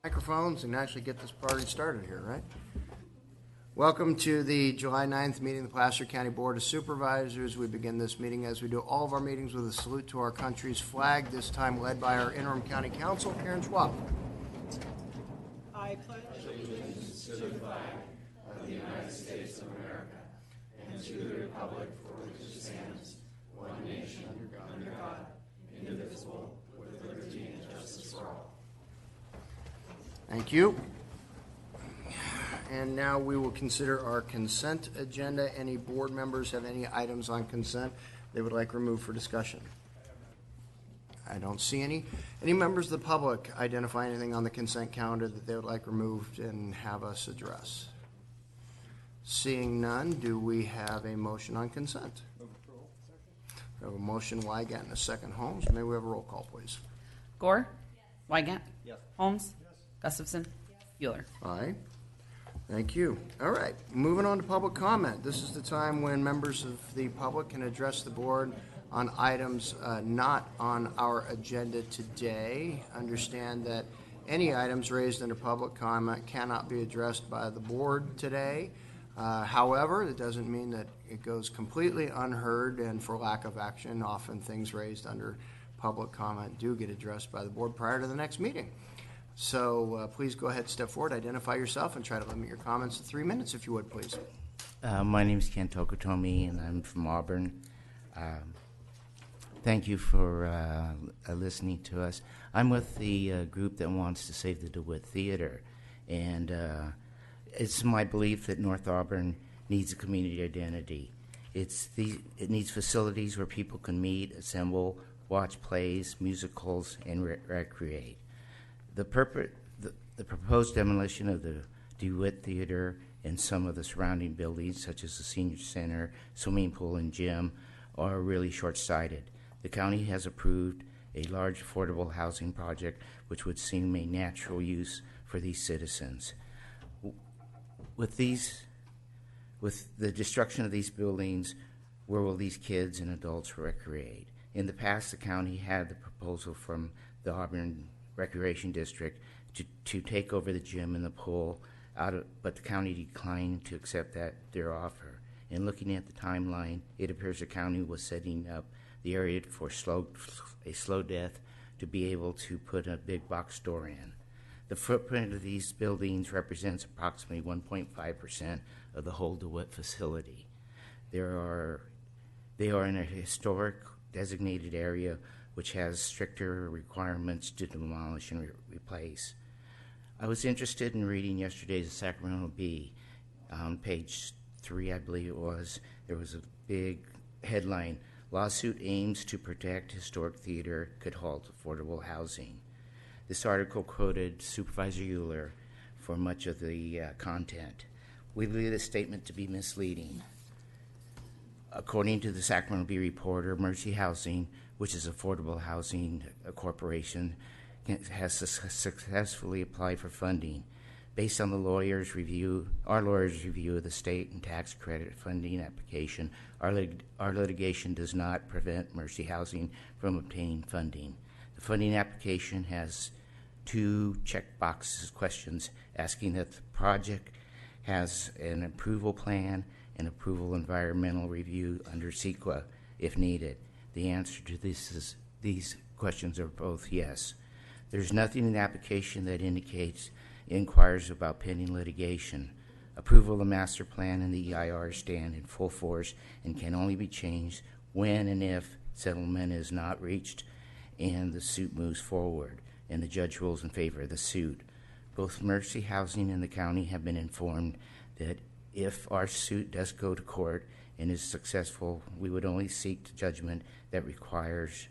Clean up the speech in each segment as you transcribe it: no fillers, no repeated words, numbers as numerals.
Microphones and actually get this party started here, right? Welcome to the July 9th meeting of the Placer County Board of Supervisors. We begin this meeting as we do all of our meetings with a salute to our country's flag, this time led by our interim county counsel, Karen Schwab. I pledge allegiance to the flag of the United States of America and to the republic for which it stands, one nation, under God, indivisible, with liberty and justice for all. Thank you. And now we will consider our consent agenda. Any board members have any items on consent they would like removed for discussion? I don't see any. Any members of the public identify anything on the consent calendar that they would like removed and have us address? Seeing none, do we have a motion on consent? We have a motion, Wygant, and a second, Holmes. May we have a roll call, please? Gore? Yes. Wygant? Yes. Holmes? Yes. Gustafson? Yes. Euler? Aye. Thank you. All right, moving on to public comment. This is the time when members of the public can address the board on items not on our agenda today. Understand that any items raised under public comment cannot be addressed by the board today. However, it doesn't mean that it goes completely unheard, and for lack of action, often things raised under public comment do get addressed by the board prior to the next meeting. So please go ahead, step forward, identify yourself, and try to limit your comments to 3 minutes, if you would, please. My name is Ken Tokotomi, and I'm from Auburn. Thank you for listening to us. I'm with the group that wants to save the DeWitt Theater, and it's my belief that North Auburn needs a community identity. It needs facilities where people can meet, assemble, watch plays, musicals, and recreate. The proposed demolition of the DeWitt Theater and some of the surrounding buildings, such as the senior center, swimming pool, and gym, are really short-sighted. The county has approved a large affordable housing project which would seem a natural use for these citizens. With the destruction of these buildings, where will these kids and adults recreate? In the past, the county had the proposal from the Auburn Recreation District to take over the gym and the pool, but the county declined to accept their offer. And looking at the timeline, it appears the county was setting up the area for a slow death to be able to put a big box store in. The footprint of these buildings represents approximately 1.5% of the whole DeWitt facility. They are in a historic designated area which has stricter requirements to demolish and replace. I was interested in reading yesterday's Sacramento Bee. On page 3, I believe it was, there was a big headline, "Lawsuit aims to protect historic theater, could halt affordable housing." This article quoted Supervisor Euler for much of the content. We believe this statement to be misleading. According to the Sacramento Bee reporter, Mercy Housing, which is affordable housing corporation, has successfully applied for funding. Based on our lawyer's review of the state and tax credit funding application, our litigation does not prevent Mercy Housing from obtaining funding. The funding application has 2 checkbox questions asking that the project has an approval plan and approval environmental review under CEQA if needed. The answer to these questions are both yes. There's nothing in the application that inquires about pending litigation. Approval of the master plan and the EIR stand in full force and can only be changed when and if settlement is not reached and the suit moves forward and the judge rules in favor of the suit. Both Mercy Housing and the county have been informed that if our suit does go to court and is successful, we would only seek the judgment that requires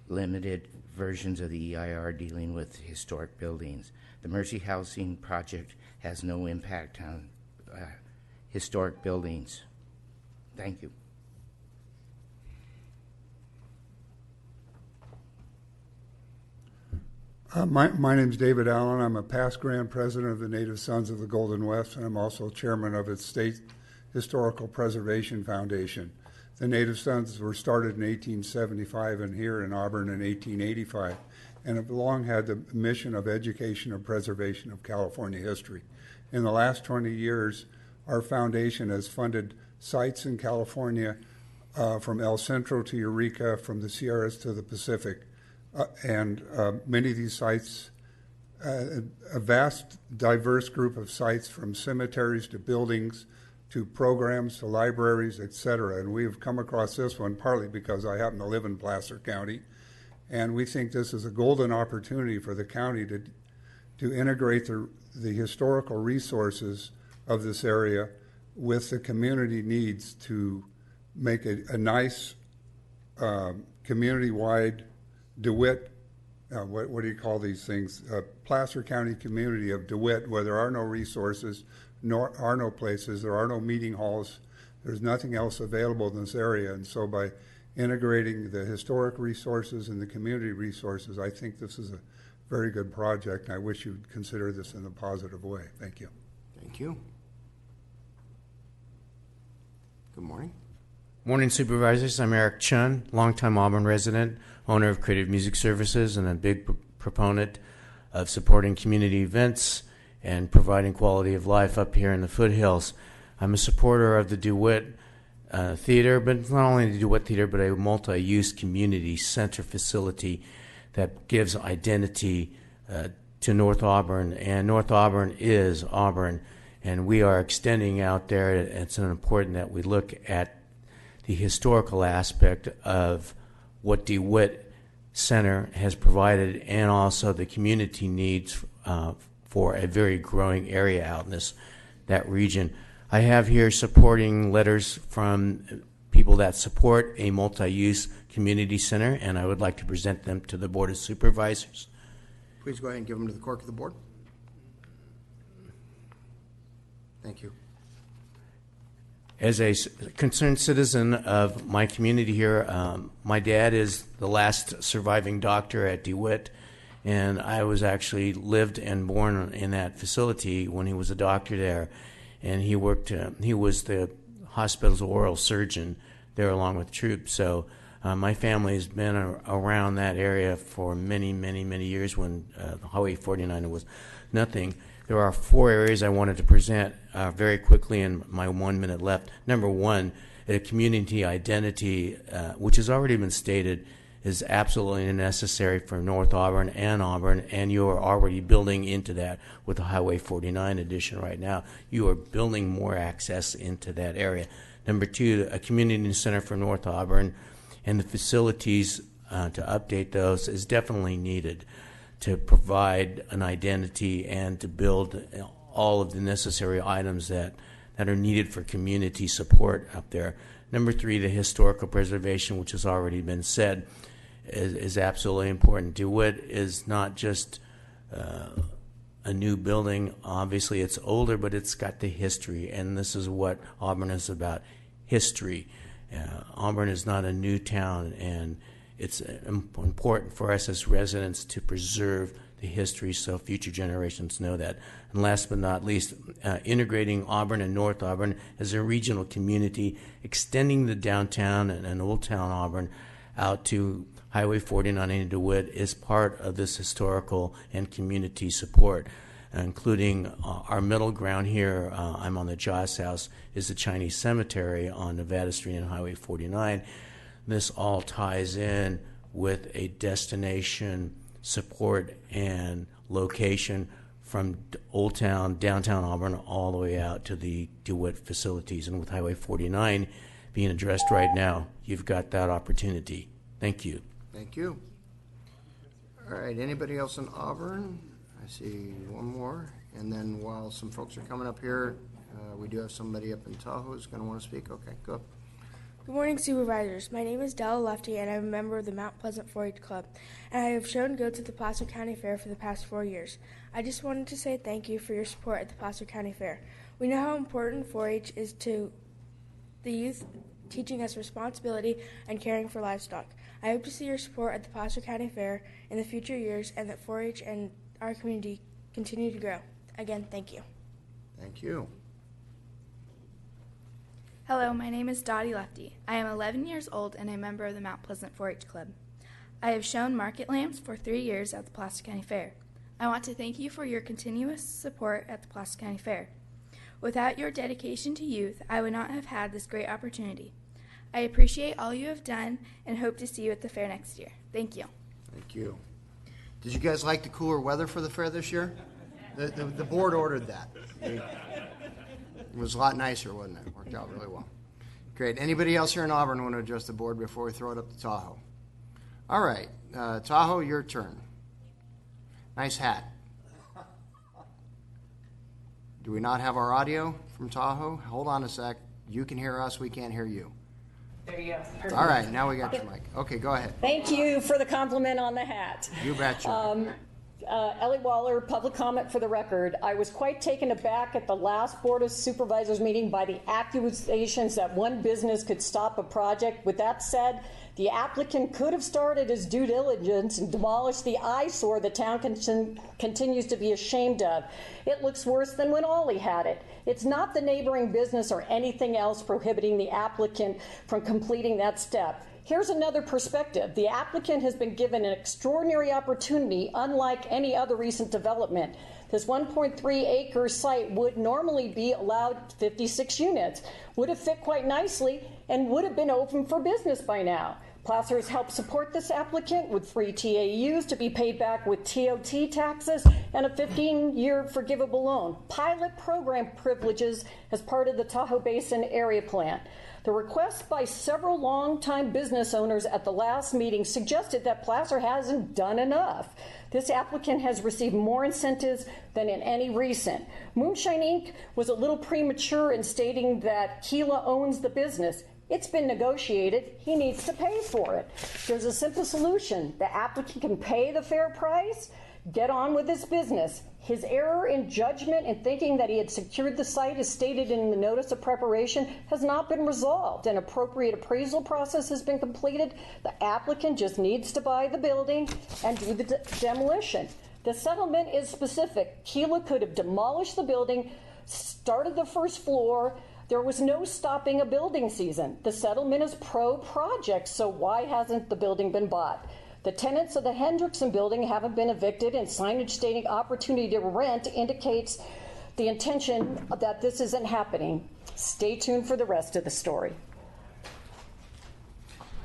limited versions of the EIR dealing with historic buildings. The Mercy Housing project has no impact on historic buildings. Thank you. My name is David Allen. I'm a past Grand President of the Native Sons of the Golden West, and I'm also chairman of its State Historical Preservation Foundation. The Native Sons were started in 1875 and here in Auburn in 1885. and have long had the mission of education and preservation of California history. In the last 20 years, our foundation has funded sites in California from El Centro to Eureka, from the Sierras to the Pacific, and many of these sites, a vast, diverse group of sites, from cemeteries to buildings to programs to libraries, etc. And we have come across this one partly because I happen to live in Placer County, and we think this is a golden opportunity for the county to integrate the historical resources of this area with the community needs to make a nice community-wide DeWitt, what do you call these things? Placer County community of DeWitt, where there are no resources, nor are no places, there are no meeting halls, there's nothing else available in this area. And so by integrating the historic resources and the community resources, I think this is a very good project, and I wish you'd consider this in a positive way. Thank you. Thank you. Good morning. Morning, Supervisors. I'm Eric Chun, longtime Auburn resident, owner of Creative Music Services, and a big proponent of supporting community events and providing quality of life up here in the foothills. I'm a supporter of the DeWitt Theater, but not only the DeWitt Theater, but a multi-use community center facility that gives identity to North Auburn, and North Auburn is Auburn, and we are extending out there. It's important that we look at the historical aspect of what DeWitt Center has provided, and also the community needs for a very growing area out in that region. I have here supporting letters from people that support a multi-use community center, and I would like to present them to the Board of Supervisors. Please go ahead and give them to the clerk of the board. Thank you. As a concerned citizen of my community here, my dad is the last surviving doctor at DeWitt, and I was actually lived and born in that facility when he was a doctor there, and he worked. He was the hospital's oral surgeon there along with troops. So my family has been around that area for many, many, many years when Highway 49 was nothing. There are 4 areas I wanted to present very quickly in my 1 minute left. Number one, a community identity, which has already been stated, is absolutely necessary for North Auburn, and you are already building into that with the Highway 49 addition right now. You are building more access into that area. Number two, a community center for North Auburn, and the facilities to update those is definitely needed to provide an identity and to build all of the necessary items that are needed for community support up there. Number three, the historical preservation, which has already been said, is absolutely important. DeWitt is not just a new building. Obviously, it's older, but it's got the history, and this is what Auburn is about, history. Auburn is not a new town, and it's important for us as residents to preserve the history so future generations know that. And last but not least, integrating Auburn and North Auburn as a regional community, extending the downtown and Old Town Auburn out to Highway 49 in DeWitt is part of this historical and community support, including our middle ground here. I'm on the Joss House, is the Chinese Cemetery on Nevada Street and Highway 49. This all ties in with a destination support and location from Old Town, downtown Auburn, all the way out to the DeWitt facilities. And with Highway 49 being addressed right now, you've got that opportunity. Thank you. Thank you. All right, anybody else in Auburn? I see one more. And then while some folks are coming up here, we do have somebody up in Tahoe who's going to want to speak. Okay, go. Good morning, Supervisors. My name is Della Lefty, and I'm a member of the Mount Pleasant 4-H Club, and I have shown goats at the Placer County Fair for the past 4 years. I just wanted to say thank you for your support at the Placer County Fair. We know how important 4-H is to the youth, teaching us responsibility and caring for livestock. I hope to see your support at the Placer County Fair in the future years, and that 4-H and our community continue to grow. Again, thank you. Thank you. Hello, my name is Dottie Lefty. I am 11 years old and a member of the Mount Pleasant 4-H Club. I have shown market lamps for 3 years at the Placer County Fair. I want to thank you for your continuous support at the Placer County Fair. Without your dedication to youth, I would not have had this great opportunity. I appreciate all you have done and hope to see you at the fair next year. Thank you. Thank you. Did you guys like the cooler weather for the fair this year? The board ordered that. It was a lot nicer, wasn't it? Worked out really well. Great. Anybody else here in Auburn want to address the board before we throw it up to Tahoe? All right. Tahoe, your turn. Nice hat. Do we not have our audio from Tahoe? Hold on a sec. You can hear us. We can't hear you. There you go. Perfect. All right. Now we got your mic. Okay, go ahead. Thank you for the compliment on the hat. You betcha. Ellie Waller, public comment for the record. I was quite taken aback at the last Board of Supervisors meeting by the accusations that one business could stop a project. With that said, the applicant could have started his due diligence and demolished the eyesore the town continues to be ashamed of. It looks worse than when Ollie had it. It's not the neighboring business or anything else prohibiting the applicant from completing that step. Here's another perspective. The applicant has been given an extraordinary opportunity, unlike any other recent development. This 1.3-acre site would normally be allowed 56 units, would have fit quite nicely, and would have been open for business by now. Placer has helped support this applicant with free TAUs to be paid back with TOT taxes and a 15-year forgivable loan. Pilot program privileges as part of the Tahoe Basin Area Plan. The request by several longtime business owners at the last meeting suggested that Placer hasn't done enough. This applicant has received more incentives than in any recent. Moonshine Inc. was a little premature in stating that Keela owns the business. It's been negotiated. He needs to pay for it. There's a simple solution. The applicant can pay the fair price, get on with his business. His error in judgment in thinking that he had secured the site as stated in the notice of preparation has not been resolved. An appropriate appraisal process has been completed. The applicant just needs to buy the building and do the demolition. The settlement is specific. Keela could have demolished the building, started the first floor. There was no stopping a building season. The settlement is pro-project, so why hasn't the building been bought? The tenants of the Hendrickson building haven't been evicted, and signage stating opportunity to rent indicates the intention that this isn't happening. Stay tuned for the rest of the story.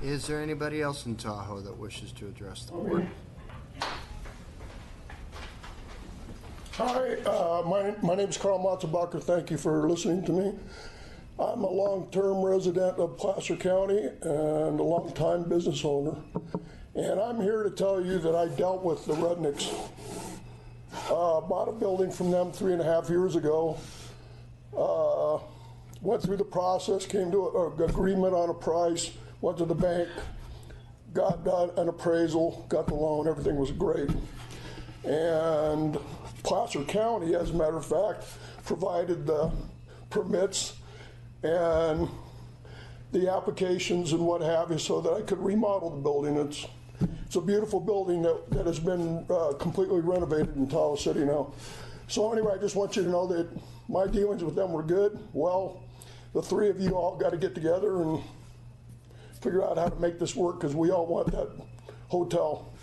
Is there anybody else in Tahoe that wishes to address the board? Hi, my name is Carl Matzebacher. Thank you for listening to me. I'm a long-term resident of Placer County and a long-time business owner. And I'm here to tell you that I dealt with the Rudnicks. Bought a building from them 3.5 years ago. Went through the process, came to an agreement on a price, went to the bank, got an appraisal, got the loan, everything was great. And Placer County, as a matter of fact, provided the permits and the applications and what have you so that I could remodel the building. It's a beautiful building that has been completely renovated in Tahoe City now. So anyway, I just want you to know that my dealings with them were good. Well, the three of you all got to get together and figure out how to make this work because we all want that hotel.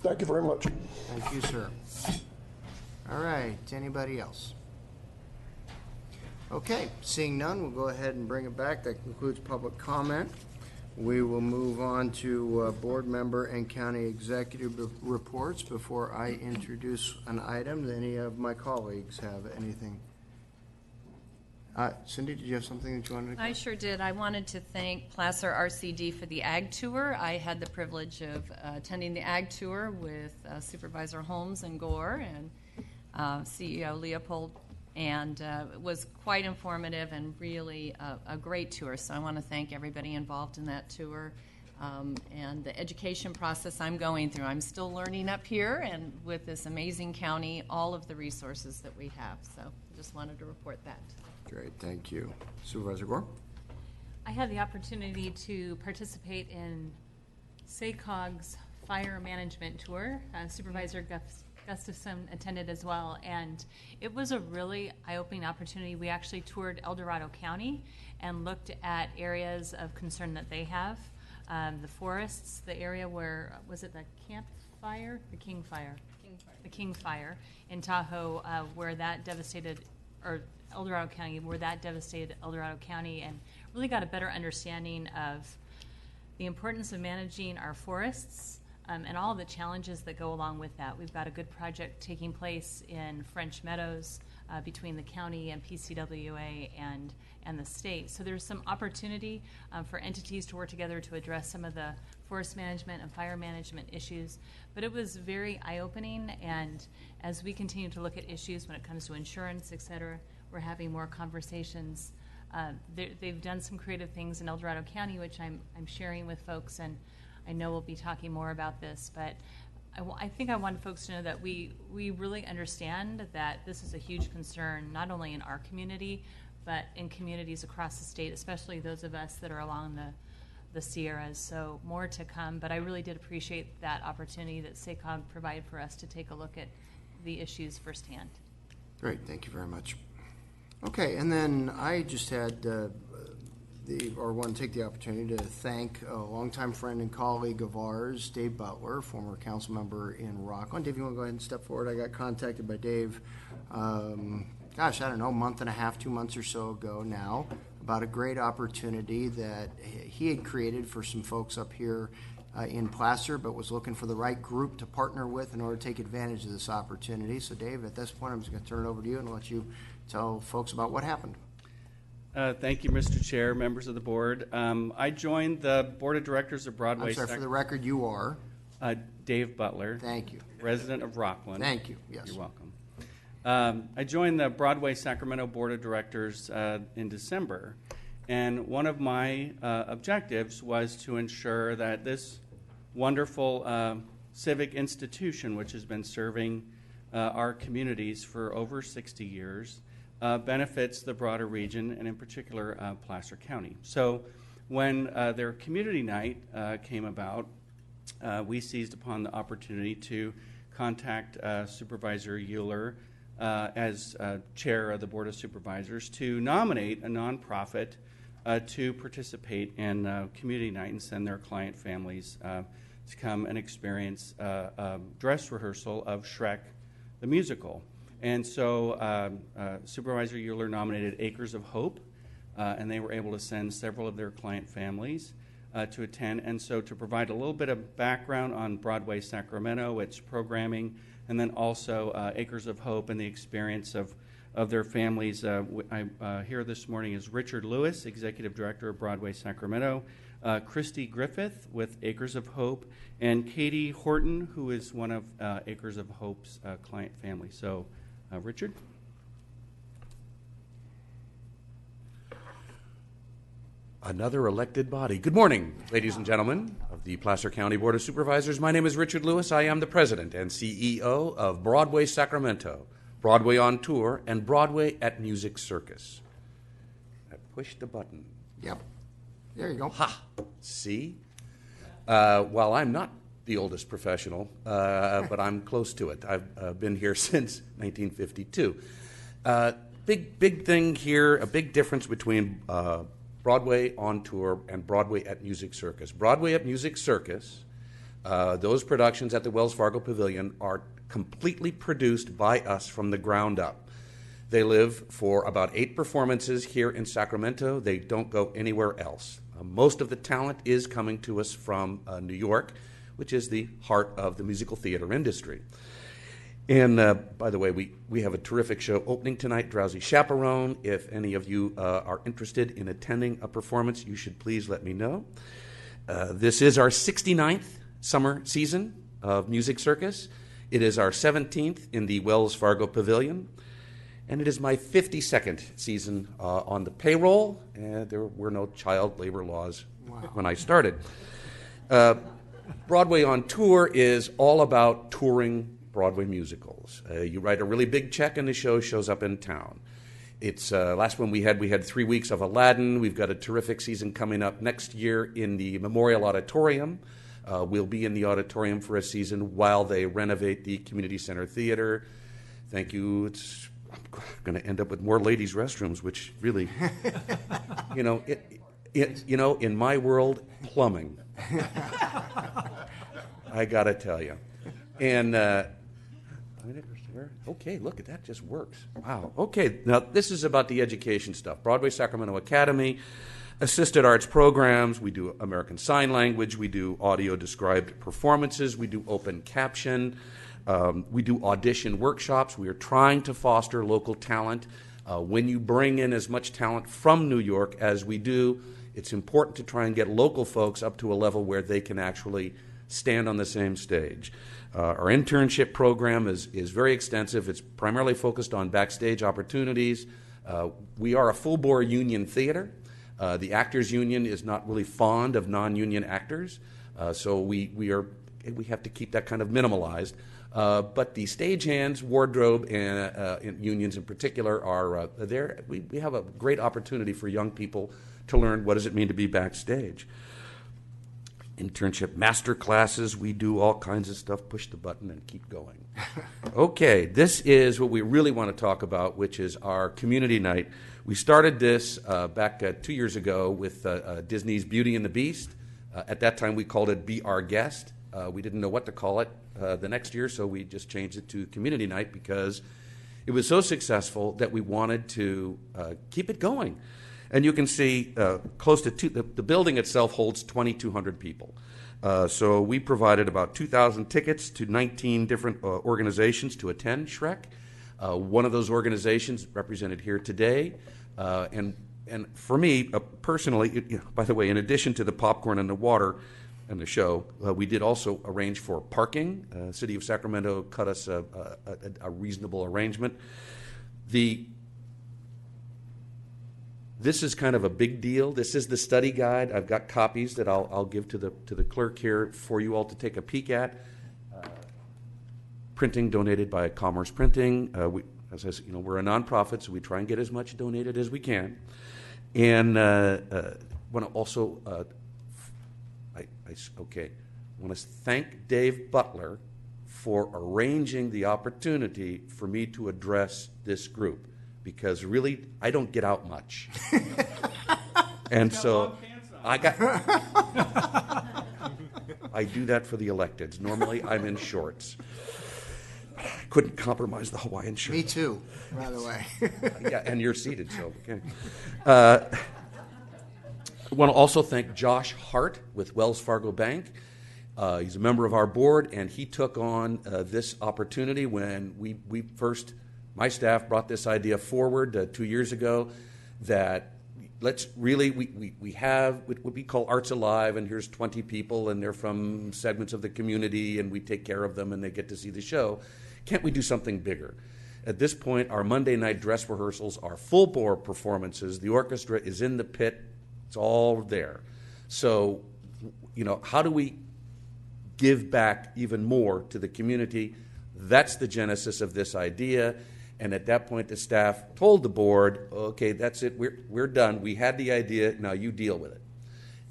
Thank you very much. Thank you, sir. All right, anybody else? Okay, seeing none, we'll go ahead and bring it back. That concludes public comment. We will move on to board member and county executive reports. Before I introduce an item, do any of my colleagues have anything? Cindy, did you have something that you wanted to? I sure did. I wanted to thank Placer RCD for the Ag Tour. I had the privilege of attending the Ag Tour with Supervisor Holmes and Gore and CEO Leopold, and it was quite informative and really a great tour. So I want to thank everybody involved in that tour and the education process I'm going through. I'm still learning up here, and with this amazing county, all of the resources that we have. So I just wanted to report that. Great, thank you. Supervisor Gore? I had the opportunity to participate in SACOG's fire management tour. Supervisor Gustafson attended as well, and it was a really eye-opening opportunity. We actually toured El Dorado County and looked at areas of concern that they have the forests, the area where, was it the campfire? The King Fire. The King Fire in Tahoe, where that devastated, or El Dorado County, where that devastated El Dorado County, and really got a better understanding of the importance of managing our forests and all the challenges that go along with that. We've got a good project taking place in French Meadows between the county and PCWA and the state. So there's some opportunity for entities to work together to address some of the forest management and fire management issues. But it was very eye-opening, and as we continue to look at issues when it comes to insurance, et cetera, we're having more conversations. They've done some creative things in El Dorado County, which I'm sharing with folks, and I know we'll be talking more about this, but I think I want folks to know that we really understand that this is a huge concern, not only in our community, but in communities across the state, especially those of us that are along the Sierras. So more to come, but I really did appreciate that opportunity that SACOG provided for us to take a look at the issues firsthand. Great, thank you very much. Okay, and then I just had want to take the opportunity to thank a longtime friend and colleague of ours, Dave Butler, former council member in Rockland. Dave, you want to go ahead and step forward? I got contacted by Dave, I don't know, a month and a half, 2 months or so ago now, about a great opportunity that he had created for some folks up here in Placer, but was looking for the right group to partner with in order to take advantage of this opportunity. So, Dave, at this point, I'm just going to turn it over to you and let you tell folks about what happened. Thank you, Mr. Chair, members of the board. I joined the board of directors of Broadway. I'm sorry, for the record, you are? Dave Butler. Thank you. Resident of Rockland. Thank you, yes. You're welcome. I joined the Broadway Sacramento board of directors in December, and one of my objectives was to ensure that this wonderful civic institution, which has been serving our communities for over 60 years, benefits the broader region, and in particular Placer County. So when their community night came about, we seized upon the opportunity to contact Supervisor Euler as chair of the Board of Supervisors to nominate a nonprofit to participate in community night and send their client families to come and experience a dress rehearsal of Shrek the musical. And so Supervisor Euler nominated Acres of Hope, and they were able to send several of their client families to attend. And so to provide a little bit of background on Broadway Sacramento, its programming, and then also Acres of Hope and the experience of their families. Here this morning is Richard Lewis, Executive Director of Broadway Sacramento, Christy Griffith with Acres of Hope, and Katie Horton, who is one of Acres of Hope's client families. So, Richard? Another elected body. Good morning, ladies and gentlemen of the Placer County Board of Supervisors. My name is Richard Lewis. I am the president and CEO of Broadway Sacramento, Broadway on Tour, and Broadway at Music Circus. I pushed the button. Yep. There you go. Ha! See? While I'm not the oldest professional, but I'm close to it. I've been here since 1952. Big thing here, a big difference between Broadway on Tour and Broadway at Music Circus. Broadway at Music Circus, those productions at the Wells Fargo Pavilion are completely produced by us from the ground up. They live for about 8 performances here in Sacramento. They don't go anywhere else. Most of the talent is coming to us from New York, which is the heart of the musical theater industry. And by the way, we have a terrific show opening tonight, Drowsy Chaperone. If any of you are interested in attending a performance, you should please let me know. This is our 69th summer season of Music Circus. It is our 17th in the Wells Fargo Pavilion. And it is my 52nd season on the payroll, and there were no child labor laws when I started. Broadway on Tour is all about touring Broadway musicals. You write a really big check and the show shows up in town. It's last one we had 3 weeks of Aladdin. We've got a terrific season coming up next year in the Memorial Auditorium. We'll be in the auditorium for a season while they renovate the Community Center Theater. Thank you. I'm going to end up with more ladies' restrooms, which really, in my world, plumbing I got to tell you. And, okay, look at that, just works. Wow. Okay, now this is about the education stuff. Broadway Sacramento Academy, assisted arts programs, we do American Sign Language, we do audio described performances, we do open caption, we do audition workshops. We are trying to foster local talent. When you bring in as much talent from New York as we do, it's important to try and get local folks up to a level where they can actually stand on the same stage. Our internship program is very extensive. It's primarily focused on backstage opportunities. We are a full-bore union theater. The Actors Union is not really fond of non-union actors, so we have to keep that kind of minimalized. But the stagehands, wardrobe, and unions in particular are there. We have a great opportunity for young people to learn what does it mean to be backstage. Internship master classes, we do all kinds of stuff, push the button and keep going. Okay, this is what we really want to talk about, which is our community night. We started this back 2 years ago with Disney's Beauty and the Beast. At that time, we called it Be Our Guest. We didn't know what to call it the next year, so we just changed it to Community Night because it was so successful that we wanted to keep it going. And you can see close to the building itself holds 2,200 people. So we provided about 2,000 tickets to 19 different organizations to attend Shrek. One of those organizations represented here today. And for me, personally, by the way, in addition to the popcorn and the water and the show, we did also arrange for parking. City of Sacramento cut us a reasonable arrangement. This is kind of a big deal. This is the study guide. I've got copies that I'll give to the clerk here for you all to take a peek at. Printing donated by Commerce Printing. As I said, we're a nonprofit, so we try and get as much donated as we can. And want to also want to thank Dave Butler for arranging the opportunity for me to address this group, because really I don't get out much. And so I do that for the electeds. Normally I'm in shorts. I couldn't compromise the Hawaiian shirt. Me too, by the way. Yeah, and you're seated, so okay. I want to also thank Josh Hart with Wells Fargo Bank. He's a member of our board, and he took on this opportunity when my staff brought this idea forward 2 years ago, that let's really, we have what we call Arts Alive, and here's 20 people, and they're from segments of the community, and we take care of them, and they get to see the show. Can't we do something bigger? At this point, our Monday night dress rehearsals are full-bore performances. The orchestra is in the pit. It's all there. So, how do we give back even more to the community? That's the genesis of this idea. And at that point, the staff told the board, okay, that's it, we're done. We had the idea, now you deal with it.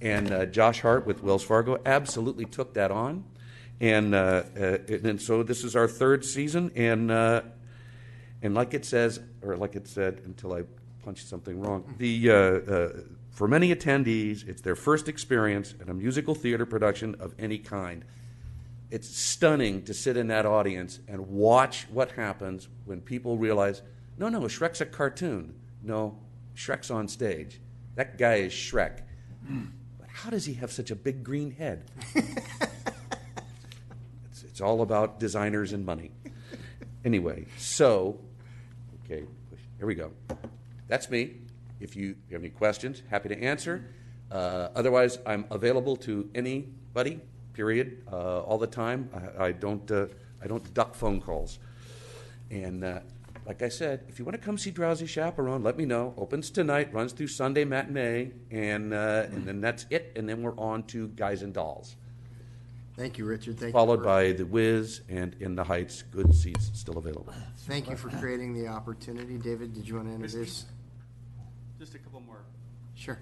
And Josh Hart with Wells Fargo absolutely took that on. And so this is our third season. And like it says, or like it said until I punched something wrong, for many attendees, it's their first experience at a musical theater production of any kind. It's stunning to sit in that audience and watch what happens when people realize, no, Shrek's a cartoon. No, Shrek's on stage. That guy is Shrek. But how does he have such a big green head? It's all about designers and money. Anyway, so, okay, here we go. That's me. If you have any questions, happy to answer. Otherwise, I'm available to anybody. Period. All the time. I don't duck phone calls. And like I said, if you want to come see Drowsy Chaperone, let me know. Opens tonight, runs through Sunday matinee, and then that's it. And then we're on to Guys and Dolls. Thank you, Richard. Followed by The Wiz and In the Heights. Good seats still available. Thank you for creating the opportunity. David, did you want to introduce? Just a couple more. Sure.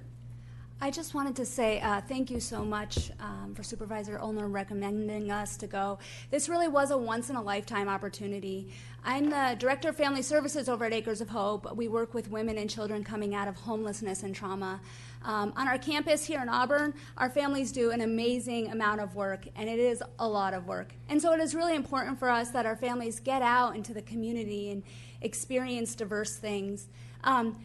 I just wanted to say thank you so much for Supervisor Olner recommending us to go. This really was a once-in-a-lifetime opportunity. I'm the Director of Family Services over at Acres of Hope. We work with women and children coming out of homelessness and trauma. On our campus here in Auburn, our families do an amazing amount of work, and it is a lot of work. And so it is really important for us that our families get out into the community and experience diverse things.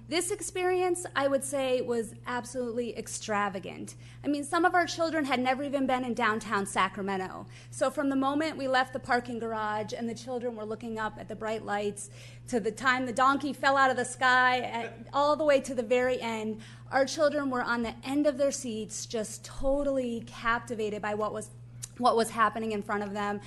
This experience, I would say, was absolutely extravagant. I mean, some of our children had never even been in downtown Sacramento. So from the moment we left the parking garage and the children were looking up at the bright lights to the time the donkey fell out of the sky, all the way to the very end, our children were on the end of their seats, just totally captivated by what was happening in front of them.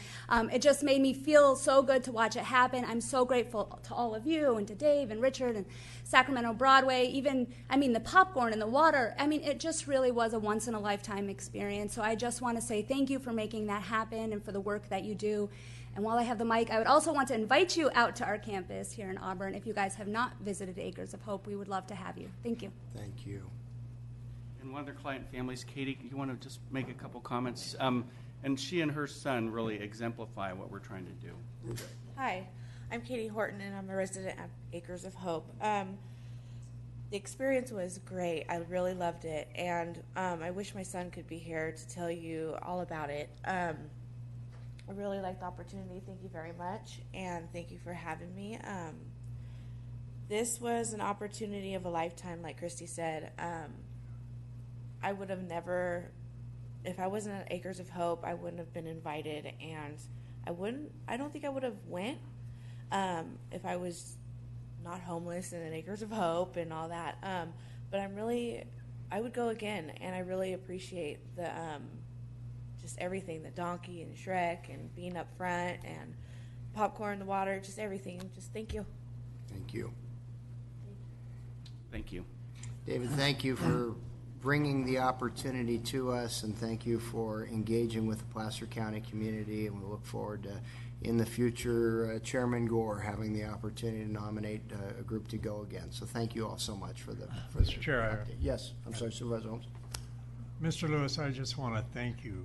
It just made me feel so good to watch it happen. I'm so grateful to all of you and to Dave and Richard and Sacramento Broadway, the popcorn and the water. I mean, it just really was a once-in-a-lifetime experience. So I just want to say thank you for making that happen and for the work that you do. And while I have the mic, I would also want to invite you out to our campus here in Auburn. If you guys have not visited Acres of Hope, we would love to have you. Thank you. Thank you. And one of their client families, Katie, you want to just make a couple comments? And she and her son really exemplify what we're trying to do. Hi, I'm Katie Horton, and I'm a resident at Acres of Hope. The experience was great. I really loved it, and I wish my son could be here to tell you all about it. I really liked the opportunity. Thank you very much, and thank you for having me. This was an opportunity of a lifetime, like Christy said. I would have never... If I wasn't at Acres of Hope, I wouldn't have been invited, and I don't think I would have went if I was not homeless and at Acres of Hope and all that. But I would go again, and I really appreciate the just everything, the donkey and Shrek and being up front and popcorn, the water, just everything. Just thank you. Thank you. Thank you. David, thank you for bringing the opportunity to us, and thank you for engaging with the Placer County community, and we look forward to, in the future, Chairman Gore having the opportunity to nominate a group to go again. So thank you all so much for the Mr. Chair, update. Yes, I'm sorry, Supervisor Holmes. Mr. Lewis, I just want to thank you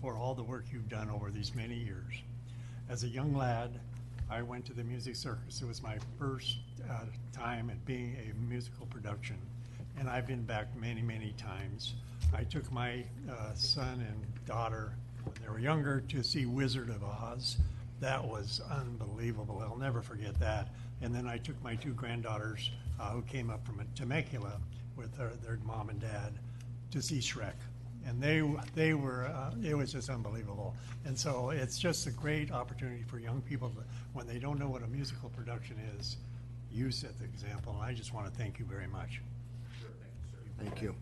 for all the work you've done over these many years. As a young lad, I went to the music circus. It was my first time at being a musical production, and I've been back many, many times. I took my son and daughter when they were younger to see Wizard of Oz. That was unbelievable. I'll never forget that. And then I took my two granddaughters who came up from Temecula with their mom and dad to see Shrek. And they were, it was just unbelievable. And so it's just a great opportunity for young people to, when they don't know what a musical production is, you set the example. And I just want to thank you very much. Thank you.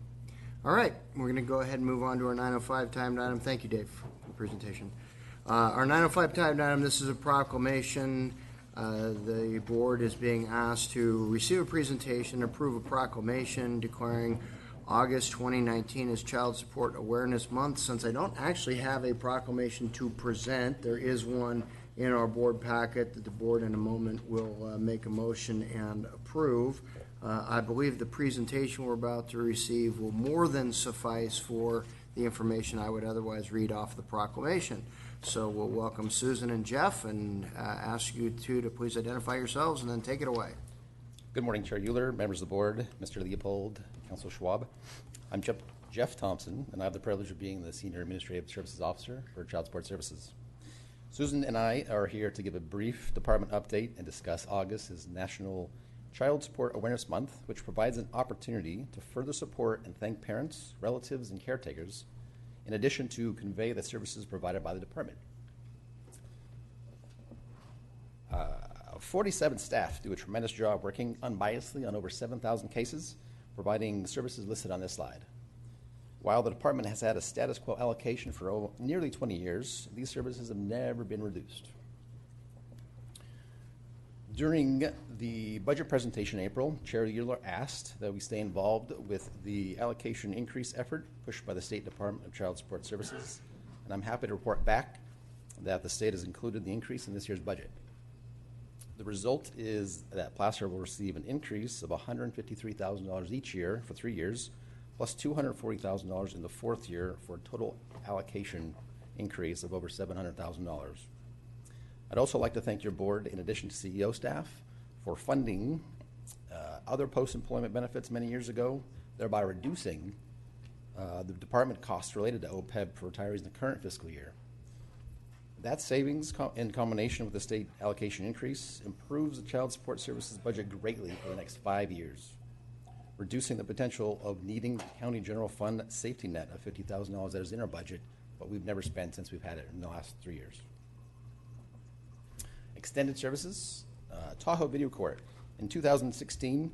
All right, we're going to go ahead and move on to our 9:05 timed item. Thank you, Dave, for the presentation. Our 9:05 timed item, this is a proclamation. The board is being asked to receive a presentation, approve a proclamation declaring August 2019 as Child Support Awareness Month. Since I don't actually have a proclamation to present, there is one in our board packet that the board in a moment will make a motion and approve. I believe the presentation we're about to receive will more than suffice for the information I would otherwise read off the proclamation. So we'll welcome Susan and Jeff and ask you two to please identify yourselves and then take it away. Good morning, Chair Euler, members of the board, Mr. Leopold, Councilor Schwab. I'm Jeff Thompson, and I have the privilege of being the Senior Administrative Services Officer for Child Support Services. Susan and I are here to give a brief department update and discuss August as National Child Support Awareness Month, which provides an opportunity to further support and thank parents, relatives, and caretakers, in addition to convey the services provided by the department. 47 staff do a tremendous job working unbiasedly on over 7,000 cases, providing the services listed on this slide. While the department has had a status quo allocation for nearly 20 years, these services have never been reduced. During the budget presentation in April, Chair Euler asked that we stay involved with the allocation increase effort pushed by the State Department of Child Support Services, and I'm happy to report back that the state has included the increase in this year's budget. The result is that Placer will receive an increase of $153,000 each year for 3 years, plus $240,000 in the fourth year for a total allocation increase of over $700,000. I'd also like to thank your board, in addition to CEO staff, for funding other post-employment benefits many years ago thereby reducing the department costs related to OPEB for retirees in the current fiscal year. That savings, in combination with the state allocation increase, improves the Child Support Services budget greatly for the next 5 years, reducing the potential of needing the county general fund safety net of $50,000 that is in our budget, but we've never spent since we've had it in the last 3 years. Extended services, Tahoe Video Court. In 2016,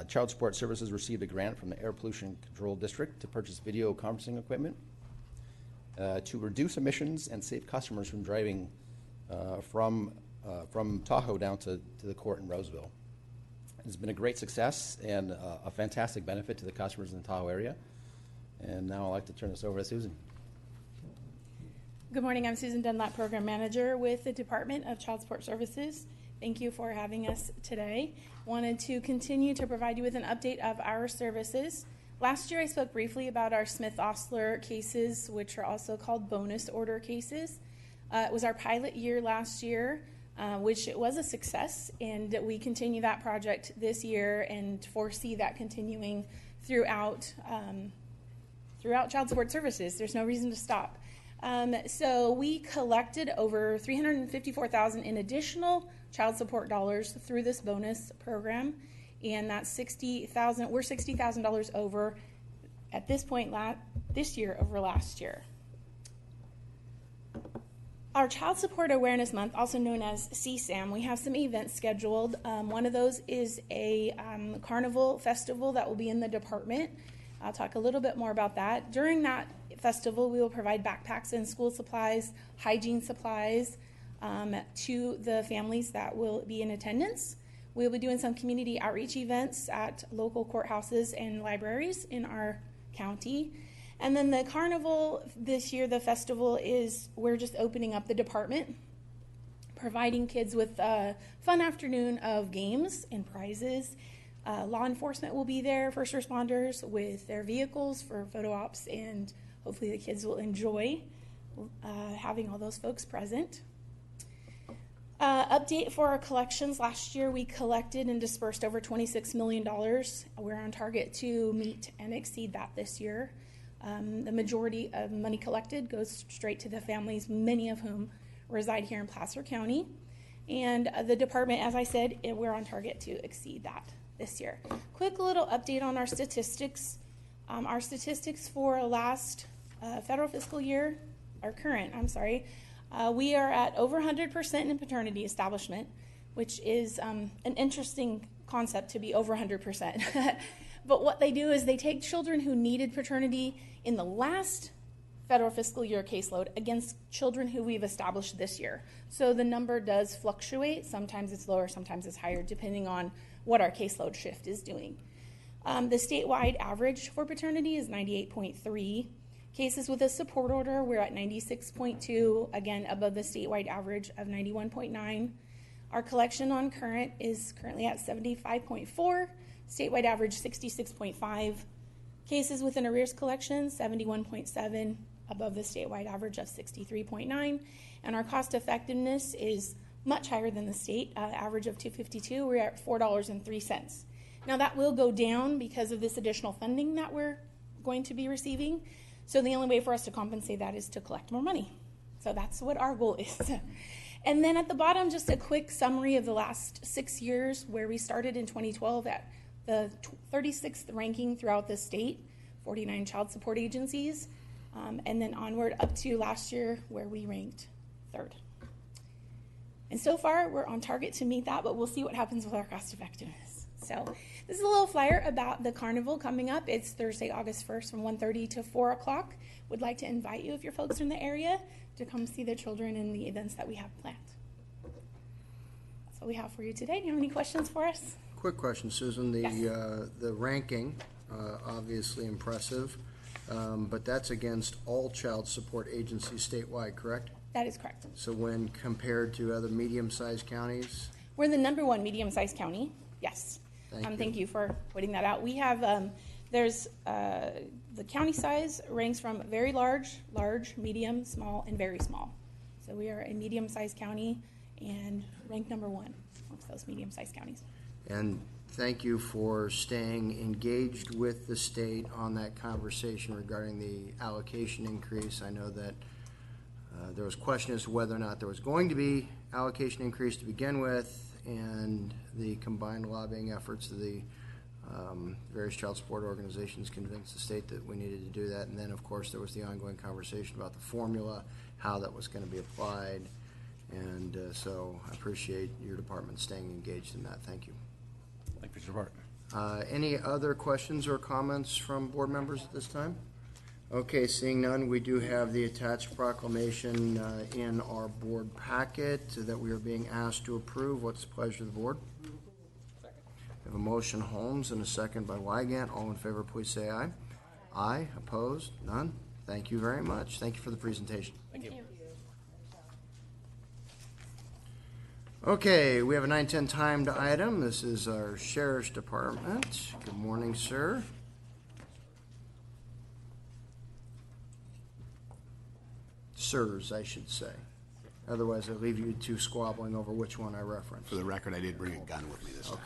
Child Support Services received a grant from the Air Pollution Control District to purchase video conferencing equipment to reduce emissions and save customers from driving from Tahoe down to the court in Roseville. It's been a great success and a fantastic benefit to the customers in the Tahoe area. And now I'd like to turn this over to Susan. Good morning, I'm Susan Dunlap, Program Manager with the Department of Child Support Services. Thank you for having us today. Wanted to continue to provide you with an update of our services. Last year I spoke briefly about our Smith-Ostler cases, which are also called bonus order cases. It was our pilot year last year, which it was a success, and we continue that project this year and foresee that continuing throughout Child Support Services. There's no reason to stop. So we collected over $354,000 in additional child support dollars through this bonus program, and that's $60,000. We're $60,000 over at this point this year over last year. Our Child Support Awareness Month, also known as CSAM, we have some events scheduled. One of those is a carnival festival that will be in the department. I'll talk a little bit more about that. During that festival, we will provide backpacks and school supplies, hygiene supplies to the families that will be in attendance. We'll be doing some community outreach events at local courthouses and libraries in our county. And then the carnival this year, the festival is, we're just opening up the department, providing kids with a fun afternoon of games and prizes. Law enforcement will be there, first responders with their vehicles for photo ops, and hopefully the kids will enjoy having all those folks present. Update for our collections. Last year we collected and dispersed over $26 million. We're on target to meet and exceed that this year. The majority of money collected goes straight to the families, many of whom reside here in Placer County. And the department, as I said, we're on target to exceed that this year. Quick little update on our statistics. Our statistics for last federal fiscal year, or current, I'm sorry, we are at over 100% in paternity establishment, which is an interesting concept to be over 100%. But what they do is they take children who needed paternity in the last federal fiscal year caseload against children who we've established this year. So the number does fluctuate. Sometimes it's lower, sometimes it's higher, depending on what our caseload shift is doing. The statewide average for paternity is 98.3. Cases with a support order, we're at 96.2, again above the statewide average of 91.9. Our collection on current is currently at 75.4, statewide average 66.5. Cases with an arrears collection, 71.7, above the statewide average of 63.9. And our cost effectiveness is much higher than the state average of $2.52. We're at $4.03. Now that will go down because of this additional funding that we're going to be receiving. So the only way for us to compensate that is to collect more money. So that's what our goal is. And then at the bottom, just a quick summary of the last 6 years, where we started in 2012 at the 36th ranking throughout the state, 49 child support agencies, and then onward up to last year where we ranked 3rd. And so far, we're on target to meet that, but we'll see what happens with our cost effectiveness. So this is a little flyer about the carnival coming up. It's Thursday, August 1st from 1:30 to 4 o'clock. Would like to invite you, if your folks are in the area, to come see the children and the events that we have planned. That's what we have for you today. Do you have any questions for us? Quick question, Susan. Yes. The ranking, obviously impressive, but that's against all child support agencies statewide, correct? That is correct. So when compared to other medium-sized counties? We're the #1 medium-sized county, yes. Thank you. For pointing that out. We have, there's the county size ranks from very large, large, medium, small, and very small. So we are a medium-sized county and ranked #1 amongst those medium-sized counties. And thank you for staying engaged with the state on that conversation regarding the allocation increase. I know that there was question as to whether or not there was going to be allocation increase to begin with, and the combined lobbying efforts of the various child support organizations convinced the state that we needed to do that. And then, of course, there was the ongoing conversation about the formula, how that was going to be applied. And so I appreciate your department staying engaged in that. Thank you. Thank you, Mr. Department. Any other questions or comments from board members at this time? Okay, seeing none, we do have the attached proclamation in our board packet that we are being asked to approve. What's the pleasure of the board? Second. We have a motion, Holmes, and a second by Wygant. All in favor, please say aye. Aye. Opposed? None? Thank you very much. Thank you for the presentation. Thank you. Okay, we have a 9:10 timed item. This is our Sheriff's Department. Good morning, sir. Sirs, I should say. Otherwise, I leave you two squabbling over which one I reference. For the record, I did bring a gun with me this time.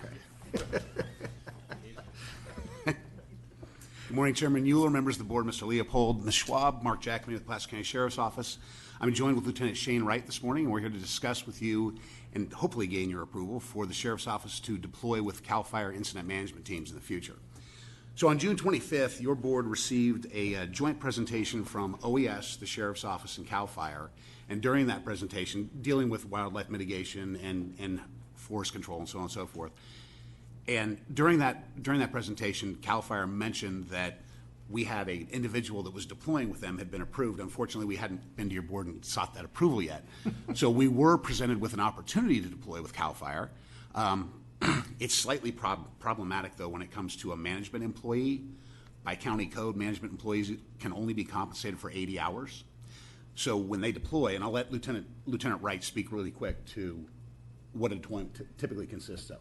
Okay. Good morning, Chairman Euler, members of the board, Mr. Leopold, Ms. Schwab, Mark Jackman with the Placer County Sheriff's Office. I'm joined with Lieutenant Shane Wright this morning, and we're here to discuss with you and hopefully gain your approval for the Sheriff's Office to deploy with CAL FIRE incident management teams in the future. So on June 25th, your board received a joint presentation from OES, the Sheriff's Office, and CAL FIRE, and during that presentation, dealing with wildlife mitigation and forest control and so on and so forth. And during that presentation, CAL FIRE mentioned that we had an individual that was deploying with them had been approved. Unfortunately, we hadn't been to your board and sought that approval yet. So we were presented with an opportunity to deploy with CAL FIRE. It's slightly problematic, though, when it comes to a management employee. By county code, management employees can only be compensated for 80 hours. So when they deploy, and I'll let Lieutenant Wright speak really quick to what a deployment typically consists of.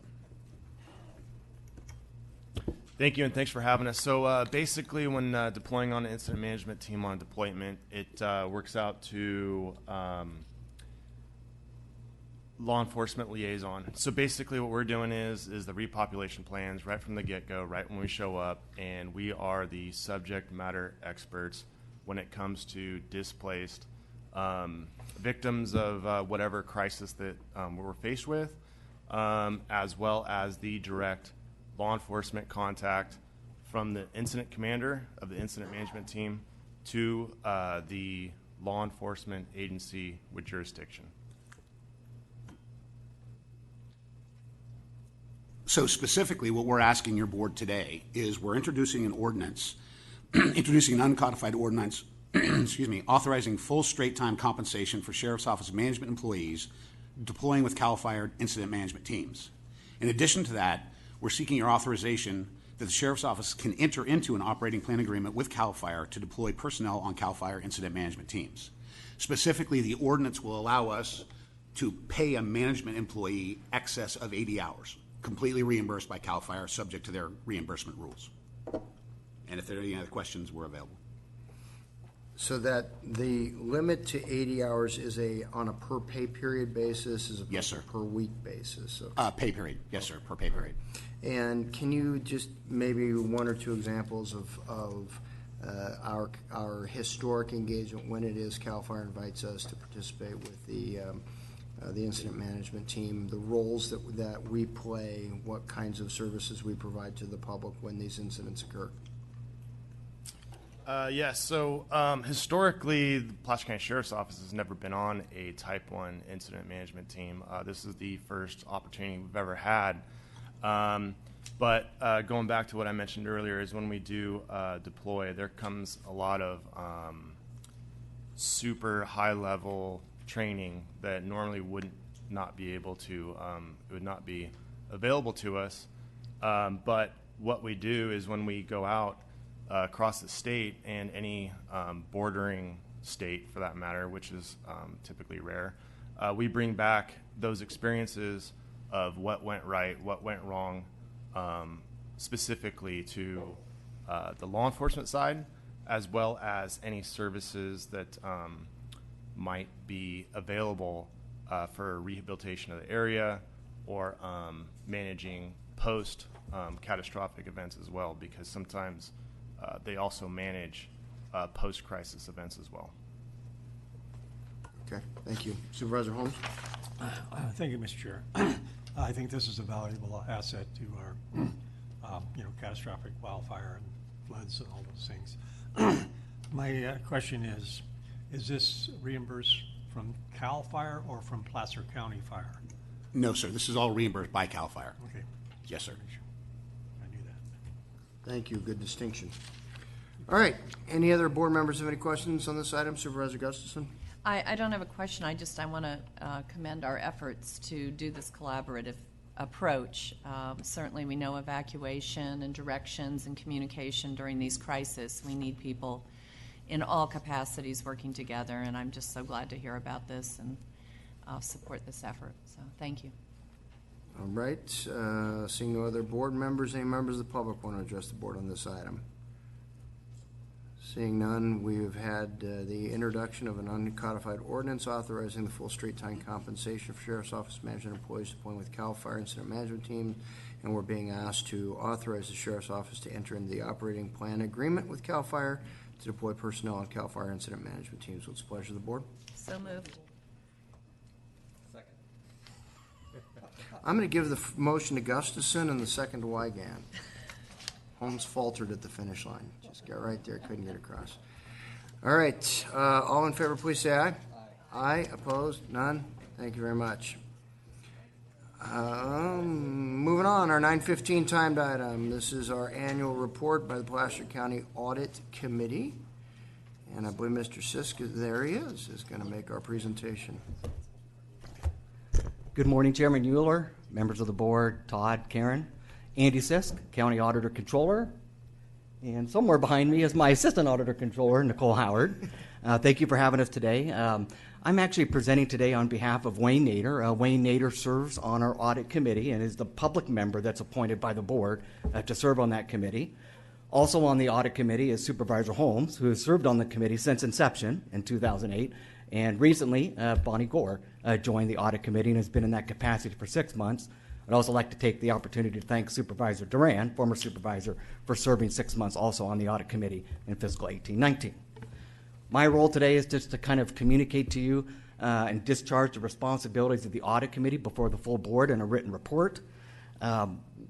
Thank you, and thanks for having us. So basically, when deploying on an incident management team on deployment, it works out to law enforcement liaison. So basically what we're doing is the repopulation plans right from the get-go, right when we show up, and we are the subject matter experts when it comes to displaced victims of whatever crisis that we're faced with, as well as the direct law enforcement contact from the incident commander of the incident management team to the law enforcement agency with jurisdiction. So specifically, what we're asking your board today is we're introducing an ordinance, introducing an uncodified ordinance, excuse me, authorizing full straight-time compensation for Sheriff's Office management employees deploying with CAL FIRE incident management teams. In addition to that, we're seeking your authorization that the Sheriff's Office can enter into an operating plan agreement with CAL FIRE to deploy personnel on CAL FIRE incident management teams. Specifically, the ordinance will allow us to pay a management employee excess of 80 hours, completely reimbursed by CAL FIRE, subject to their reimbursement rules. And if there are any other questions, we're available. So that the limit to 80 hours is on a per pay period basis, as opposed Yes, sir. to per week basis? Pay period. Yes, sir. Per pay period. And can you just maybe one or two examples of our historic engagement when it is CAL FIRE invites us to participate with the incident management team, the roles that we play, what kinds of services we provide to the public when these incidents occur? Yes, so historically, the Placer County Sheriff's Office has never been on a Type 1 incident management team. This is the first opportunity we've ever had. But going back to what I mentioned earlier is when we do deploy, there comes a lot of super high-level training that normally would not be able to, it would not be available to us. But what we do is when we go out across the state and any bordering state for that matter, which is typically rare, we bring back those experiences of what went right, what went wrong, specifically to the law enforcement side, as well as any services that might be available for rehabilitation of the area or managing post catastrophic events as well, because sometimes they also manage post-crisis events as well. Okay, thank you. Supervisor Holmes? Thank you, Mr. Chair. I think this is a valuable asset to our, catastrophic wildfire and floods and all those things. My question is this reimbursed from CAL FIRE or from Placer County Fire? No, sir. This is all reimbursed by CAL FIRE. Okay. Yes, sir. I knew that. Thank you, good distinction. All right, any other board members have any questions on this item? Supervisor Gustafson? I don't have a question. I want to commend our efforts to do this collaborative approach. Certainly we know evacuation and directions and communication during these crises. We need people in all capacities working together, and I'm just so glad to hear about this and support this effort. So thank you. All right, seeing no other board members, any members of the public want to address the board on this item? Seeing none, we've had the introduction of an uncodified ordinance authorizing the full straight time compensation for Sheriff's Office management employees appointed with CAL FIRE Incident Management Team, and we're being asked to authorize the Sheriff's Office to enter into the operating plan agreement with CAL FIRE to deploy personnel on CAL FIRE Incident Management Teams. What's the pleasure of the board? So moved. I'm going to give the motion to Gustafson and the second to Wygant. Holmes faltered at the finish line. Just got right there, couldn't get across. All right, all in favor, please say aye. Aye. Opposed? None? Thank you very much. Moving on, our 9:15 timed item. This is our annual report by the Placer County Audit Committee. And I believe Mr. Sisk, there he is going to make our presentation. Good morning, Chairman Euler, members of the board, Todd, Karen. Andy Sisk, County Auditor Controller, and somewhere behind me is my Assistant Auditor Controller, Nicole Howard. Thank you for having us today. I'm actually presenting today on behalf of Wayne Nader. Wayne Nader serves on our Audit Committee and is the public member that's appointed by the board to serve on that committee. Also on the Audit Committee is Supervisor Holmes, who has served on the committee since inception in 2008, and recently Bonnie Gore joined the Audit Committee and has been in that capacity for 6 months. I'd also like to take the opportunity to thank Supervisor Duran, former supervisor, for serving 6 months also on the Audit Committee in fiscal 18-19. My role today is just to kind of communicate to you and discharge the responsibilities of the Audit Committee before the full board in a written report.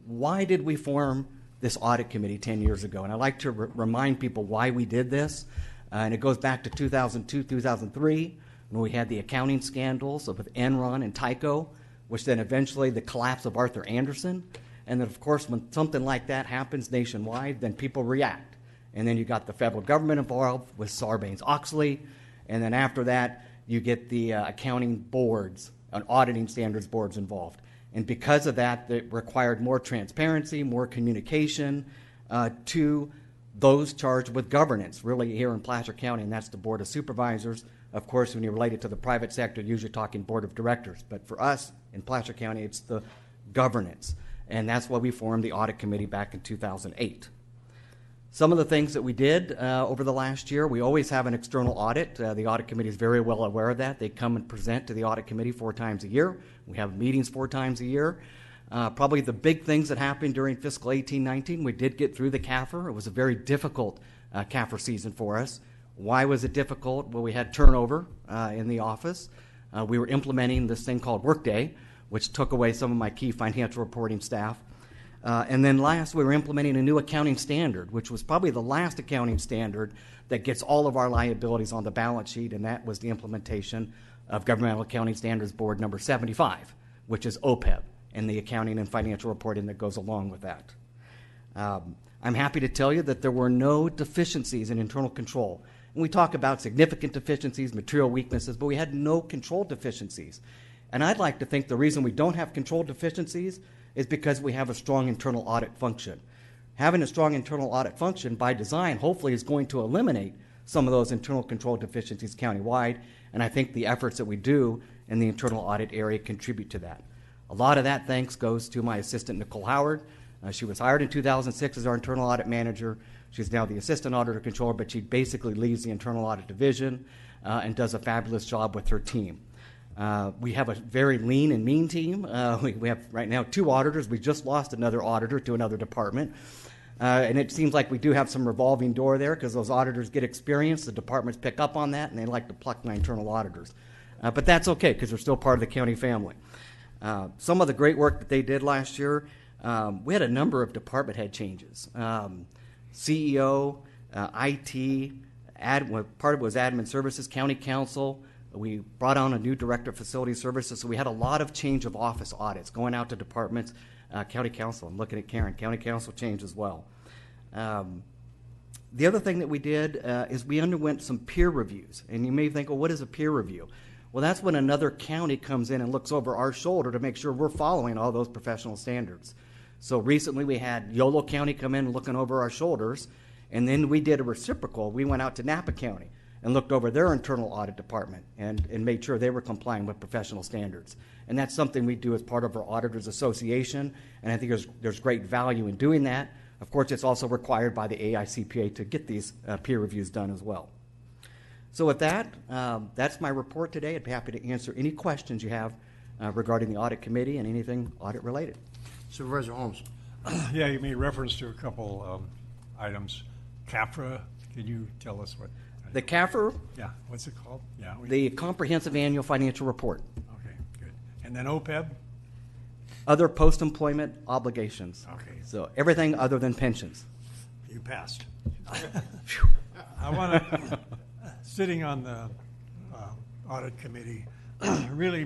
Why did we form this Audit Committee 10 years ago? And I'd like to remind people why we did this. And it goes back to 2002, 2003, when we had the accounting scandals with Enron and Tyco, which then eventually the collapse of Arthur Andersen. And then, of course, when something like that happens nationwide, then people react. And then you got the federal government involved with Sarbanes-Oxley. And then after that, you get the accounting boards and auditing standards boards involved. And because of that, it required more transparency, more communication to those charged with governance, really here in Placer County, and that's the Board of Supervisors. Of course, when you relate it to the private sector, you're usually talking Board of Directors. But for us in Placer County, it's the governance. And that's why we formed the Audit Committee back in 2008. Some of the things that we did over the last year, we always have an external audit. The Audit Committee is very well aware of that. They come and present to the Audit Committee 4 times a year. We have meetings 4 times a year. Probably the big things that happened during fiscal 18-19, we did get through the CAFR. It was a very difficult CAFR season for us. Why was it difficult? Well, we had turnover in the office. We were implementing this thing called Workday, which took away some of my key financial reporting staff. And then last, we were implementing a new accounting standard, which was probably the last accounting standard that gets all of our liabilities on the balance sheet, and that was the implementation of Governmental Accounting Standards Board number 75, which is OPEB, and the accounting and financial reporting that goes along with that. I'm happy to tell you that there were no deficiencies in internal control. And we talk about significant deficiencies, material weaknesses, but we had no control deficiencies. And I'd like to think the reason we don't have control deficiencies is because we have a strong internal audit function. Having a strong internal audit function by design hopefully is going to eliminate some of those internal control deficiencies countywide, and I think the efforts that we do in the internal audit area contribute to that. A lot of that thanks goes to my assistant, Nicole Howard. She was hired in 2006 as our internal audit manager. She's now the assistant auditor controller, but she basically leads the internal audit division and does a fabulous job with her team. We have a very lean and mean team. We have right now 2 auditors. We just lost another auditor to another department. And it seems like we do have some revolving door there because those auditors get experience, the departments pick up on that, and they like to pluck my internal auditors. But that's okay because they're still part of the county family. Some of the great work that they did last year, we had a number of department head changes. CEO, IT, part of it was admin services, county council. We brought on a new director of facility services, so we had a lot of change of office audits going out to departments. County council, I'm looking at Karen, county council changed as well. The other thing that we did is we underwent some peer reviews. And you may think, well, what is a peer review? Well, that's when another county comes in and looks over our shoulder to make sure we're following all those professional standards. So recently we had Yolo County come in looking over our shoulders, and then we did a reciprocal. We went out to Napa County and looked over their internal audit department and made sure they were complying with professional standards. And that's something we do as part of our Auditors Association, and I think there's great value in doing that. Of course, it's also required by the AICPA to get these peer reviews done as well. So with that, that's my report today. I'd be happy to answer any questions you have regarding the audit committee and anything audit related. Supervisor Holmes. Yeah, you made reference to a couple items. CAFRA, can you tell us what? The CAFR? Yeah, what's it called? Yeah. The Comprehensive Annual Financial Report. Okay, good. And then OPEB? Other post-employment obligations. Okay. So everything other than pensions. You passed. I want to, sitting on the audit committee really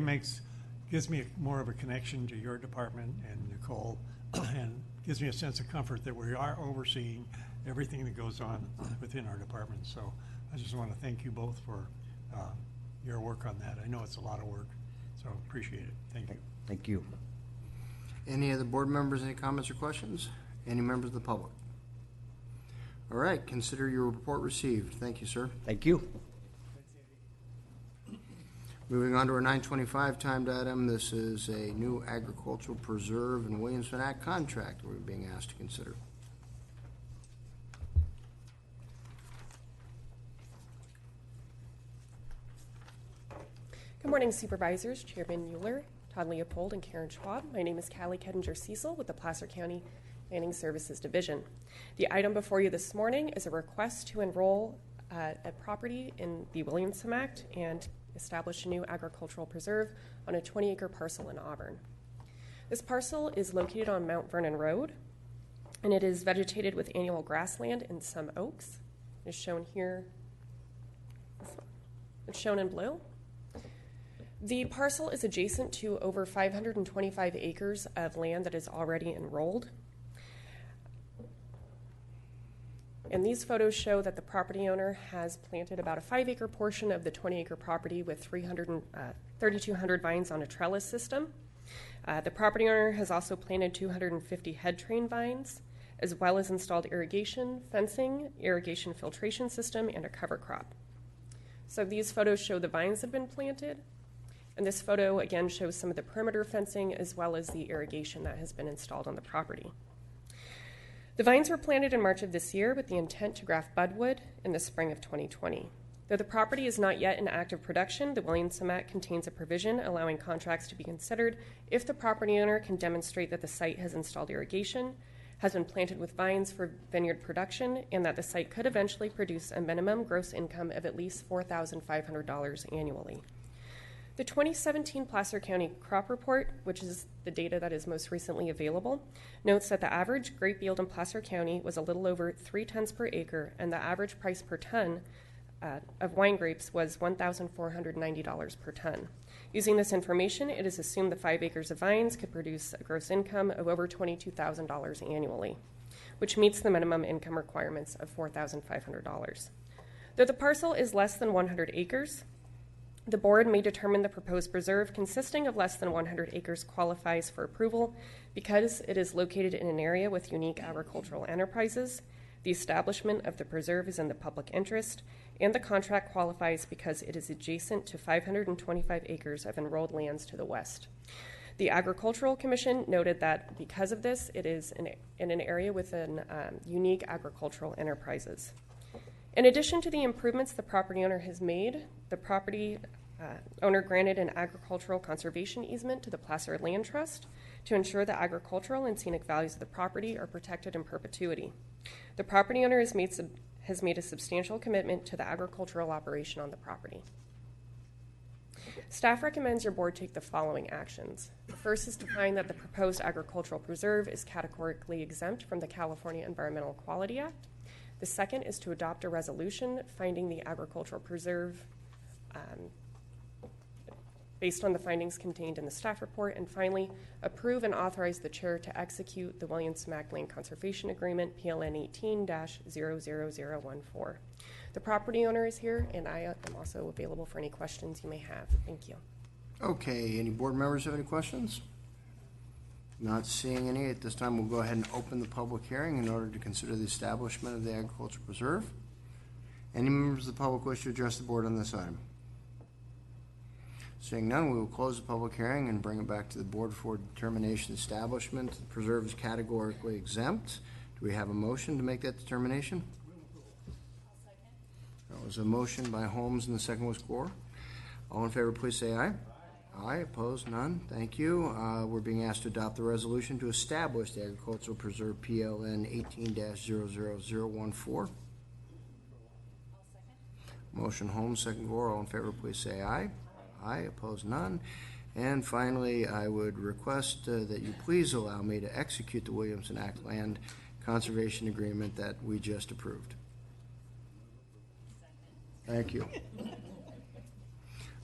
gives me more of a connection to your department and Nicole, and gives me a sense of comfort that we are overseeing everything that goes on within our department. So I just want to thank you both for your work on that. I know it's a lot of work, so appreciate it. Thank you. Thank you. Any other board members, any comments or questions? Any members of the public? All right, consider your report received. Thank you, sir. Thank you. Moving on to our 9:25 timed item, this is a new agricultural preserve and Williamson Act contract we're being asked to consider. Good morning, Supervisors, Chairman Mueller, Todd Leopold, and Karen Schwab. My name is Callie Kettinger-Cecil with the Placer County Planning Services Division. The item before you this morning is a request to enroll a property in the Williamson Act and establish a new agricultural preserve on a 20-acre parcel in Auburn. This parcel is located on Mount Vernon Road, and it is vegetated with annual grassland and some oaks. It's shown here. It's shown in blue. The parcel is adjacent to over 525 acres of land that is already enrolled. And these photos show that the property owner has planted about a 5-acre portion of the 20-acre property with 3,200 vines on a trellis system. The property owner has also planted 250 head train vines, as well as installed irrigation, fencing, irrigation filtration system, and a cover crop. So these photos show the vines that have been planted. And this photo again shows some of the perimeter fencing as well as the irrigation that has been installed on the property. The vines were planted in March of this year with the intent to graft budwood in the spring of 2020. Though the property is not yet in active production, the Williamson Act contains a provision allowing contracts to be considered if the property owner can demonstrate that the site has installed irrigation, has been planted with vines for vineyard production, and that the site could eventually produce a minimum gross income of at least $4,500 annually. The 2017 Placer County Crop Report, which is the data that is most recently available, notes that the average grape yield in Placer County was a little over 3 tons per acre, and the average price per ton of wine grapes was $1,490 per ton. Using this information, it is assumed the 5 acres of vines could produce a gross income of over $22,000 annually, which meets the minimum income requirements of $4,500. Though the parcel is less than 100 acres, the board may determine the proposed preserve consisting of less than 100 acres qualifies for approval because it is located in an area with unique agricultural enterprises, the establishment of the preserve is in the public interest, and the contract qualifies because it is adjacent to 525 acres of enrolled lands to the west. The Agricultural Commission noted that because of this, it is in an area within unique agricultural enterprises. In addition to the improvements the property owner has made, the property owner granted an agricultural conservation easement to the Placer Land Trust to ensure the agricultural and scenic values of the property are protected in perpetuity. The property owner has made a substantial commitment to the agricultural operation on the property. Staff recommends your board take the following actions. The first is to find that the proposed agricultural preserve is categorically exempt from the California Environmental Quality Act. The second is to adopt a resolution finding the agricultural preserve based on the findings contained in the staff report. And finally, approve and authorize the chair to execute the William Smack Land Conservation Agreement, PLN 18-00014. The property owner is here, and I am also available for any questions you may have. Thank you. Okay, any board members have any questions? Not seeing any. At this time, we'll go ahead and open the public hearing in order to consider the establishment of the agricultural preserve. Any members of the public wish to address the board on this item? Seeing none, we will close the public hearing and bring it back to the board for determination establishment. The preserve is categorically exempt. Do we have a motion to make that determination? That was a motion by Holmes and the second was Gore. All in favor, please say aye. Aye. Opposed? None. Thank you. We're being asked to adopt the resolution to establish the agricultural preserve PLN 18-00014. Motion Holmes, second Gore. All in favor, please say aye. Aye. Opposed? None. And finally, I would request that you please allow me to execute the Williamson Act Land Conservation Agreement that we just approved. Thank you.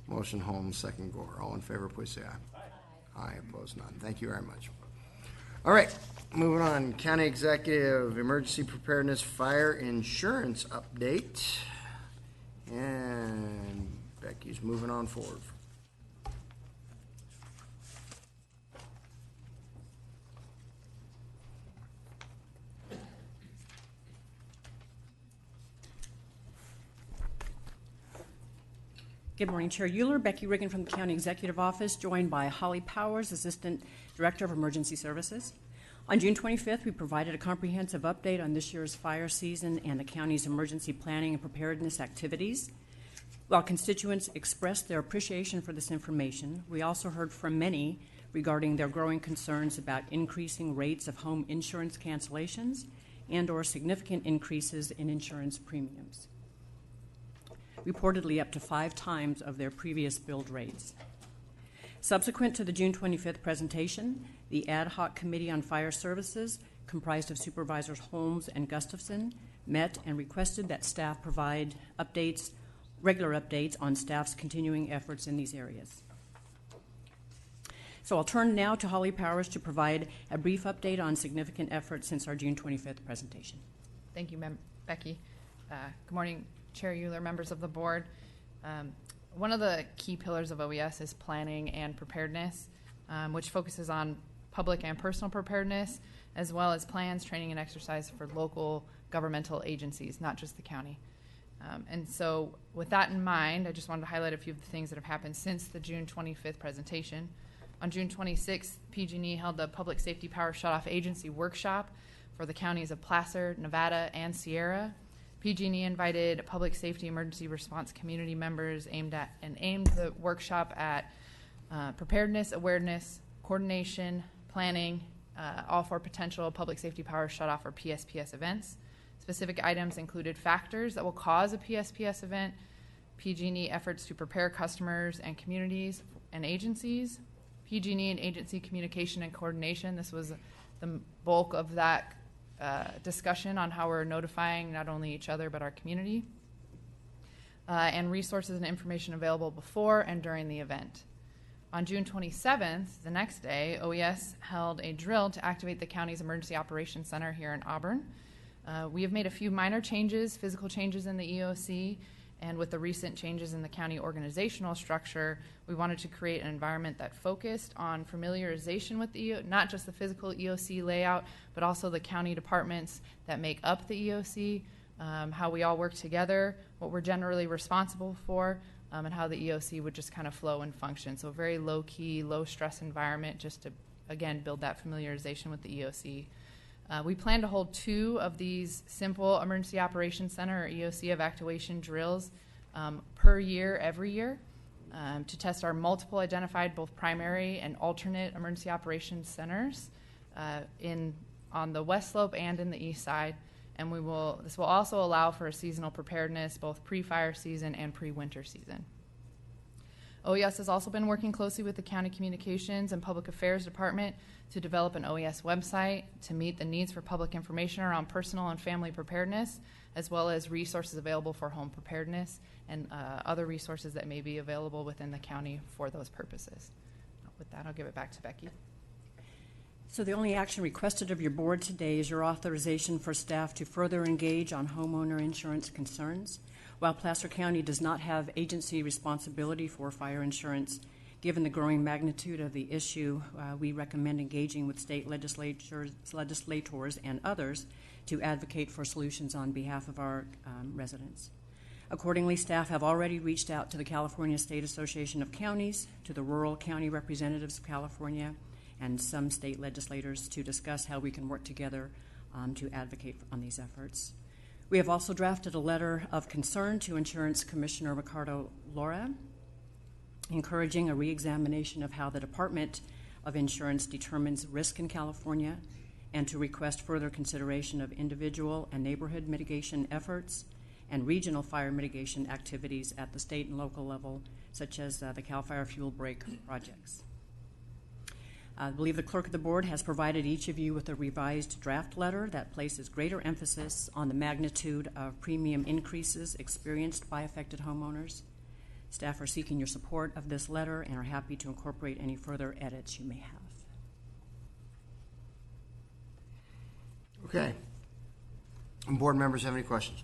Motion Holmes, second Gore. All in favor, please say aye. Aye. Opposed? None. Thank you very much. All right, moving on. County Executive Emergency Preparedness Fire Insurance Update. And Becky's moving on forward. Good morning, Chair Euler. Becky Riggin from the County Executive Office, joined by Holly Powers, Assistant Director of Emergency Services. On June 25th, we provided a comprehensive update on this year's fire season and the county's emergency planning and preparedness activities. While constituents expressed their appreciation for this information, we also heard from many regarding their growing concerns about increasing rates of home insurance cancellations and/or significant increases in insurance premiums, reportedly up to 5 times of their previous billed rates. Subsequent to the June 25th presentation, the Ad Hoc Committee on Fire Services, comprised of Supervisors Holmes and Gustafson, met and requested that staff provide regular updates on staff's continuing efforts in these areas. So I'll turn now to Holly Powers to provide a brief update on significant efforts since our June 25th presentation. Thank you, Becky. Good morning, Chair Euler, members of the board. One of the key pillars of OES is planning and preparedness, which focuses on public and personal preparedness, as well as plans, training, and exercise for local governmental agencies, not just the county. And so with that in mind, I just wanted to highlight a few of the things that have happened since the June 25th presentation. On June 26th, PG&E held the Public Safety Power Shutoff Agency workshop for the counties of Placer, Nevada, and Sierra. PG&E invited public safety emergency response community members aimed the workshop at preparedness, awareness, coordination, planning, all for potential public safety power shutoff or PSPS events. Specific items included factors that will cause a PSPS event, PG&E efforts to prepare customers and communities and agencies, PG&E and agency communication and coordination. This was the bulk of that discussion on how we're notifying not only each other but our community, and resources and information available before and during the event. On June 27th, the next day, OES held a drill to activate the county's Emergency Operations Center here in Auburn. We have made a few minor changes, physical changes in the EOC, and with the recent changes in the county organizational structure, we wanted to create an environment that focused on familiarization with the not just the physical EOC layout, but also the county departments that make up the EOC, how we all work together, what we're generally responsible for, and how the EOC would just kind of flow and function. So a very low-key, low-stress environment just to, again, build that familiarization with the EOC. We plan to hold 2 of these simple Emergency Operations Center or EOC evacuation drills per year, every year. to test our multiple identified both primary and alternate emergency operations centers on the west slope and in the east side. And this will also allow for a seasonal preparedness, both pre-fire season and pre-winter season. OES has also been working closely with the County Communications and Public Affairs Department to develop an OES website to meet the needs for public information around personal and family preparedness, as well as resources available for home preparedness and other resources that may be available within the county for those purposes. With that, I'll give it back to Becky. So the only action requested of your board today is your authorization for staff to further engage on homeowner insurance concerns. While Placer County does not have agency responsibility for fire insurance, given the growing magnitude of the issue, we recommend engaging with state legislators and others to advocate for solutions on behalf of our residents. Accordingly, staff have already reached out to the California State Association of Counties, to the Rural County Representatives of California, and some state legislators to discuss how we can work together to advocate on these efforts. We have also drafted a letter of concern to Insurance Commissioner Ricardo Laura, encouraging a reexamination of how the Department of Insurance determines risk in California, and to request further consideration of individual and neighborhood mitigation efforts and regional fire mitigation activities at the state and local level, such as the CAL FIRE Fuel Break projects. I believe the clerk of the board has provided each of you with a revised draft letter that places greater emphasis on the magnitude of premium increases experienced by affected homeowners. Staff are seeking your support of this letter and are happy to incorporate any further edits you may have. Okay. Board members have any questions?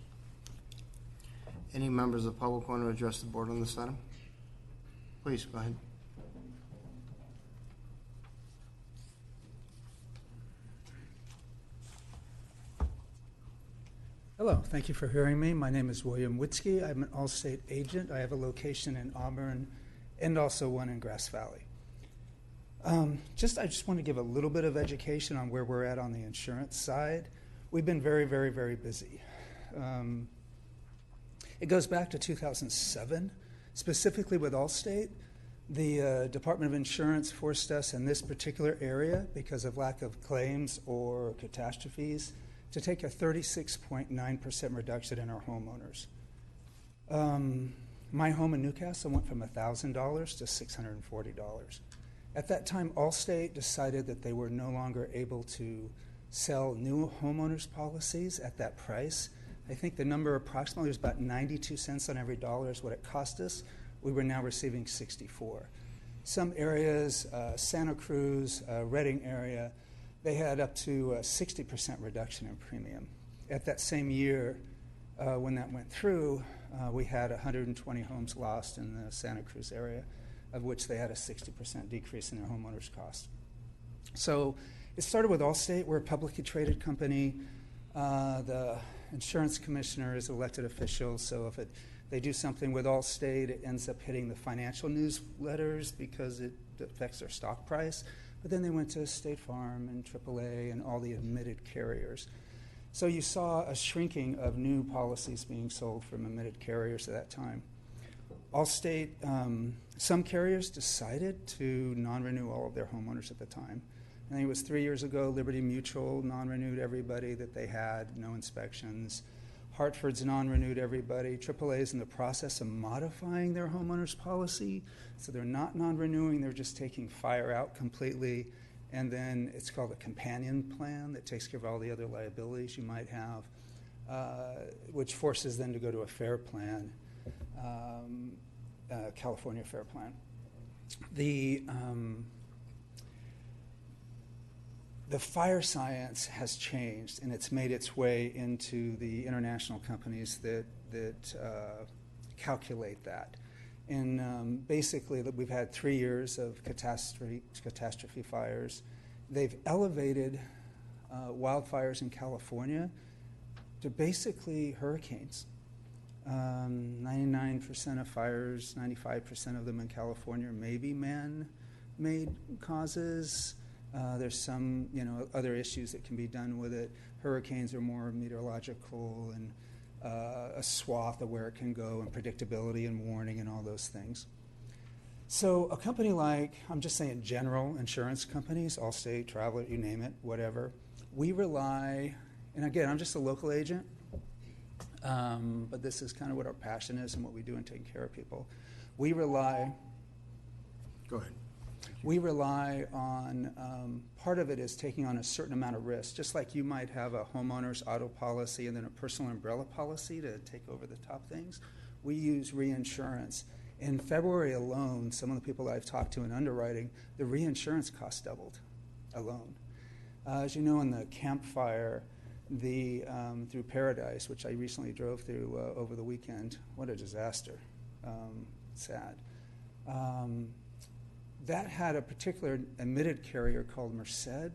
Any members of the public want to address the board on this item? Please, go ahead. Hello, thank you for hearing me. My name is William Witzke. I'm an Allstate agent. I have a location in Auburn and also one in Grass Valley. I just want to give a little bit of education on where we're at on the insurance side. We've been very, very, very busy. It goes back to 2007, specifically with Allstate. The Department of Insurance forced us in this particular area, because of lack of claims or catastrophes, to take a 36.9% reduction in our homeowners. My home in Newcastle went from $1,000 to $640. At that time, Allstate decided that they were no longer able to sell new homeowners policies at that price. I think the number approximately was about 92 cents on every dollar is what it cost us. We were now receiving 64. Some areas, Santa Cruz, Redding area, they had up to a 60% reduction in premium. At that same year, when that went through, we had 120 homes lost in the Santa Cruz area, of which they had a 60% decrease in their homeowners cost. So it started with Allstate. We're a publicly traded company. The insurance commissioner is an elected official, so if they do something with Allstate, it ends up hitting the financial newsletters because it affects their stock price. But then they went to State Farm and AAA and all the admitted carriers. So you saw a shrinking of new policies being sold from admitted carriers at that time. Allstate, some carriers decided to non-renew all of their homeowners at the time. I think it was 3 years ago, Liberty Mutual non-renewed everybody that they had, no inspections. Hartford's non-renewed everybody. AAA is in the process of modifying their homeowners policy. So they're not non-renewing, they're just taking fire out completely. And then it's called a companion plan that takes care of all the other liabilities you might have, which forces them to go to a fair plan, California Fair Plan. The fire science has changed, and it's made its way into the international companies that calculate that. And basically, we've had 3 years of catastrophe fires. They've elevated wildfires in California to basically hurricanes. 99% of fires, 95% of them in California may be man-made causes. There's some, other issues that can be done with it. Hurricanes are more meteorological and a swath of where it can go and predictability and warning and all those things. So a company like, I'm just saying general insurance companies, Allstate, Travelers, you name it, whatever, we rely, and again, I'm just a local agent, but this is kind of what our passion is and what we do in taking care of people. We rely. Go ahead. We rely on, part of it is taking on a certain amount of risk, just like you might have a homeowner's auto policy and then a personal umbrella policy to take over the top things. We use reinsurance. In February alone, some of the people I've talked to in underwriting, the reinsurance cost doubled alone. As you know, in the Camp Fire, through Paradise, which I recently drove through over the weekend, what a disaster. Sad. That had a particular admitted carrier called Merced.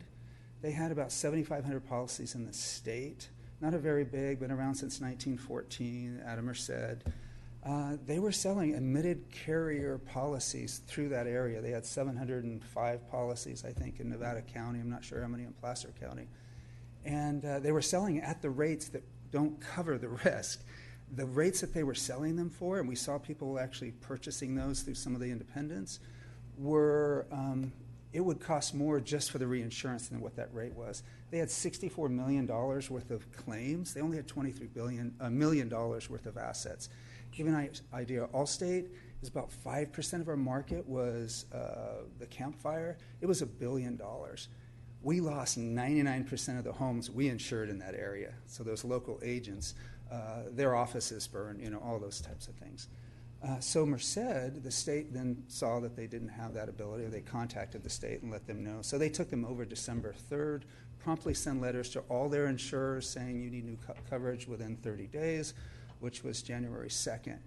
They had about 7,500 policies in the state. Not a very big, been around since 1914 out of Merced. They were selling admitted carrier policies through that area. They had 705 policies, I think, in Nevada County. I'm not sure how many in Placer County. And they were selling at the rates that don't cover the risk. The rates that they were selling them for, and we saw people actually purchasing those through some of the independents, were it would cost more just for the reinsurance than what that rate was. They had $64 million worth of claims. They only had $23 million worth of assets. Give you an idea, Allstate is about 5% of our market was the Camp Fire. It was $1 billion. We lost 99% of the homes we insured in that area. So those local agents, their offices burned, all those types of things. So Merced, the state then saw that they didn't have that ability. They contacted the state and let them know. So they took them over December 3rd, promptly sent letters to all their insurers saying you need new coverage within 30 days, which was January 2nd.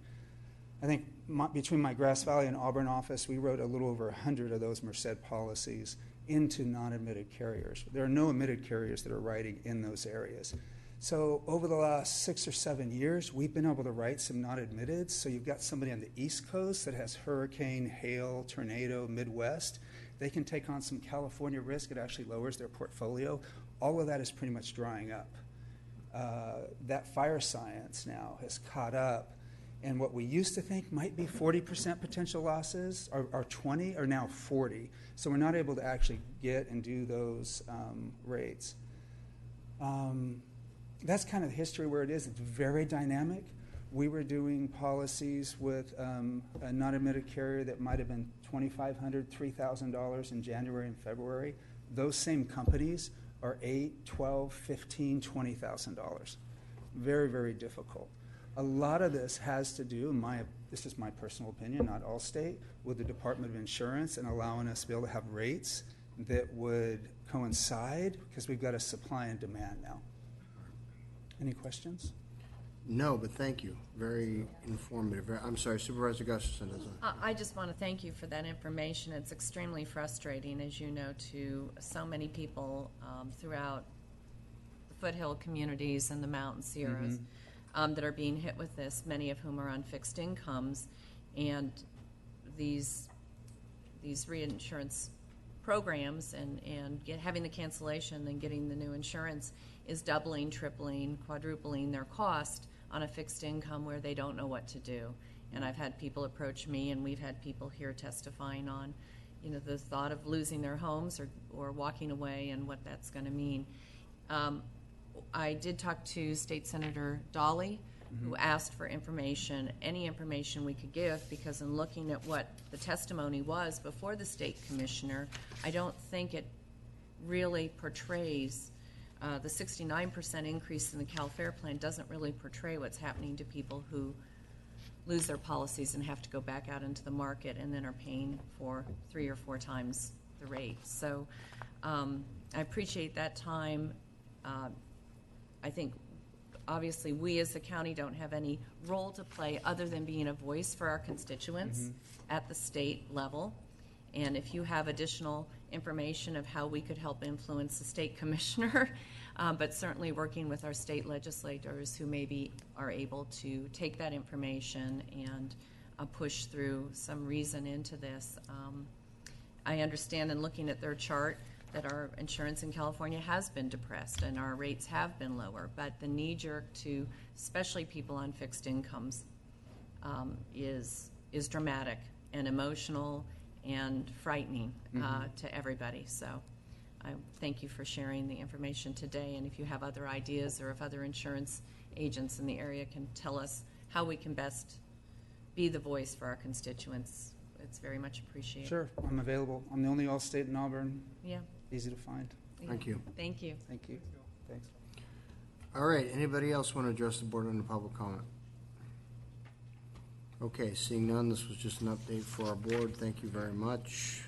I think between my Grass Valley and Auburn office, we wrote a little over 100 of those Merced policies into non-admitted carriers. There are no admitted carriers that are writing in those areas. So over the last 6 or 7 years, we've been able to write some not admitted. So you've got somebody on the East Coast that has hurricane, hail, tornado, Midwest. They can take on some California risk. It actually lowers their portfolio. All of that is pretty much drying up. That fire science now has caught up. And what we used to think might be 40% potential losses are 20 are now 40. So we're not able to actually get and do those rates. That's kind of the history where it is. It's very dynamic. We were doing policies with a non-admitted carrier that might have been $2,500, $3,000 in January and February. Those same companies are $8,000, $12,000, $15,000, $20,000. Very, very difficult. A lot of this has to do, this is my personal opinion, not Allstate, with the Department of Insurance and allowing us to be able to have rates that would coincide because we've got a supply and demand now. Any questions? No, but thank you. Very informative. I'm sorry, Supervisor Gustafson. I just want to thank you for that information. It's extremely frustrating, as you know, to so many people throughout the foothill communities and the mountain Sierras that are being hit with this, many of whom are on fixed incomes. And these reinsurance programs and having the cancellation and getting the new insurance is doubling, tripling, quadrupling their cost on a fixed income where they don't know what to do. And I've had people approach me, and we've had people here testifying on, the thought of losing their homes or walking away and what that's going to mean. I did talk to State Senator Dolly, who asked for information, any information we could give, because in looking at what the testimony was before the state commissioner, I don't think it really portrays the 69% increase in the Cal Fair plan doesn't really portray what's happening to people who lose their policies and have to go back out into the market and then are paying for 3 or 4 times the rate. So I appreciate that time. I think obviously we as the county don't have any role to play other than being a voice for our constituents at the state level. And if you have additional information of how we could help influence the state commissioner, but certainly working with our state legislators who maybe are able to take that information and push through some reason into this. I understand in looking at their chart that our insurance in California has been depressed and our rates have been lower, but the knee-jerk to especially people on fixed incomes is dramatic. and emotional and frightening to everybody. So I thank you for sharing the information today, and if you have other ideas or if other insurance agents in the area can tell us how we can best be the voice for our constituents, it's very much appreciated. Sure, I'm available. I'm the only Allstate in Auburn. Yeah. Easy to find. Thank you. Thank you. Thank you. Thanks. All right, anybody else want to address the board under public comment? Okay, seeing none, this was just an update for our board. Thank you very much.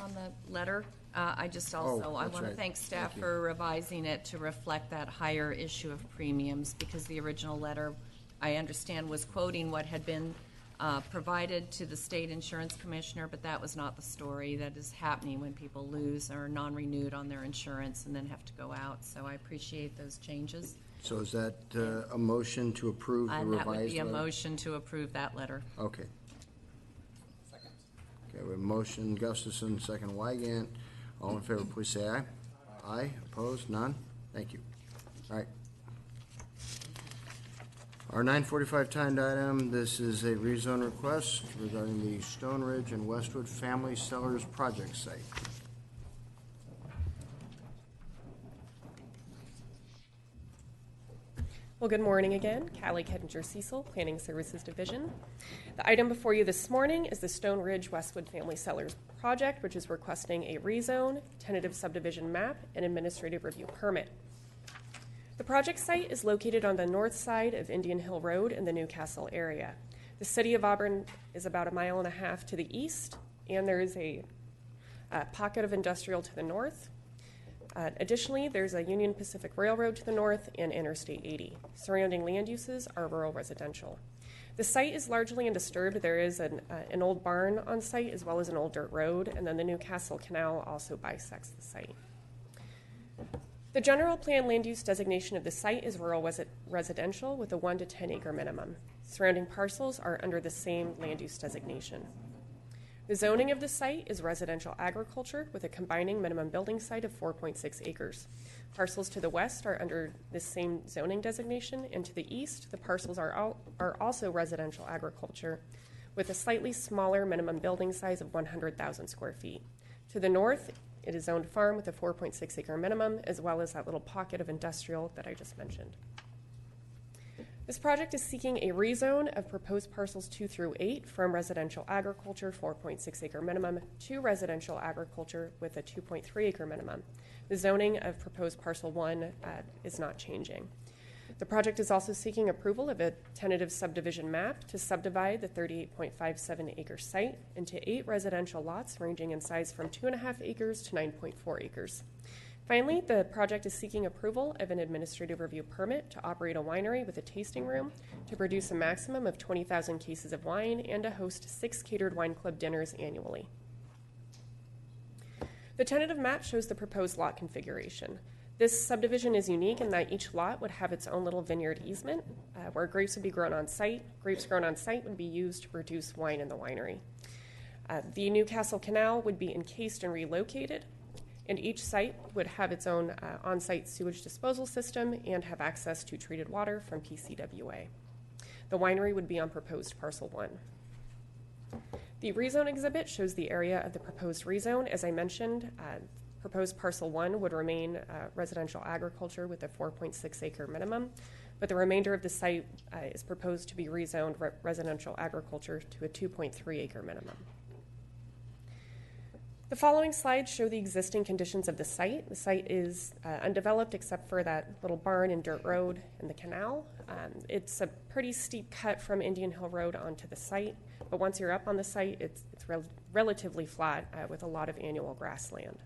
On the letter, I just also, I that's want to right. thank staff Thank you. for revising it to reflect that higher issue of premiums, because the original letter, I understand, was quoting what had been provided to the state insurance commissioner, but that was not the story that is happening when people lose or non-renewed on their insurance and then have to go out. So I appreciate those changes. So is that a motion to approve the And revised that would be a letter? motion to approve that letter. Okay. Okay, we have motion Gustafson, second Wygant. All in favor, please say aye. Aye. Opposed? None? Thank you. All right. Our 9:45 timed item, this is a rezone request regarding the Stone Ridge and Westwood Family Sellers Project site. Well, good morning again. Callie Kettinger Cecil, Planning Services Division. The item before you this morning is the Stone Ridge Westwood Family Sellers Project, which is requesting a rezone, tentative subdivision map, and administrative review permit. The project site is located on the north side of Indian Hill Road in the Newcastle area. The city of Auburn is about 1.5 miles to the east, and there is a pocket of industrial to the north. Additionally, there's a Union Pacific Railroad to the north and Interstate 80. Surrounding land uses are rural residential. The site is largely undisturbed. There is an old barn on site as well as an old dirt road, and then the Newcastle Canal also bisects the site. The general plan land use designation of the site is rural residential with a 1 to 10 acre minimum. Surrounding parcels are under the same land use designation. The zoning of the site is residential agriculture with a combining minimum building site of 4.6 acres. Parcels to the west are under the same zoning designation, and to the east, the parcels are also residential agriculture with a slightly smaller minimum building size of 100,000 square feet. To the north, it is zoned farm with a 4.6 acre minimum, as well as that little pocket of industrial that I just mentioned. This project is seeking a rezone of proposed parcels 2 through 8 from residential agriculture, 4.6 acre minimum, to residential agriculture with a 2.3 acre minimum. The zoning of proposed parcel 1 is not changing. The project is also seeking approval of a tentative subdivision map to subdivide the 38.57 acre site into 8 residential lots ranging in size from 2.5 acres to 9.4 acres. Finally, the project is seeking approval of an administrative review permit to operate a winery with a tasting room to produce a maximum of 20,000 cases of wine and to host 6 catered wine club dinners annually. The tentative map shows the proposed lot configuration. This subdivision is unique in that each lot would have its own little vineyard easement where grapes would be grown on site. Grapes grown on site would be used to produce wine in the winery. The Newcastle Canal would be encased and relocated, and each site would have its own on-site sewage disposal system and have access to treated water from PCWA. The winery would be on proposed parcel 1. The rezone exhibit shows the area of the proposed rezone. As I mentioned, proposed parcel 1 would remain residential agriculture with a 4.6 acre minimum, but the remainder of the site is proposed to be rezoned residential agriculture to a 2.3 acre minimum. The following slides show the existing conditions of the site. The site is undeveloped except for that little barn and dirt road and the canal. It's a pretty steep cut from Indian Hill Road onto the site, but once you're up on the site, it's relatively flat with a lot of annual grassland.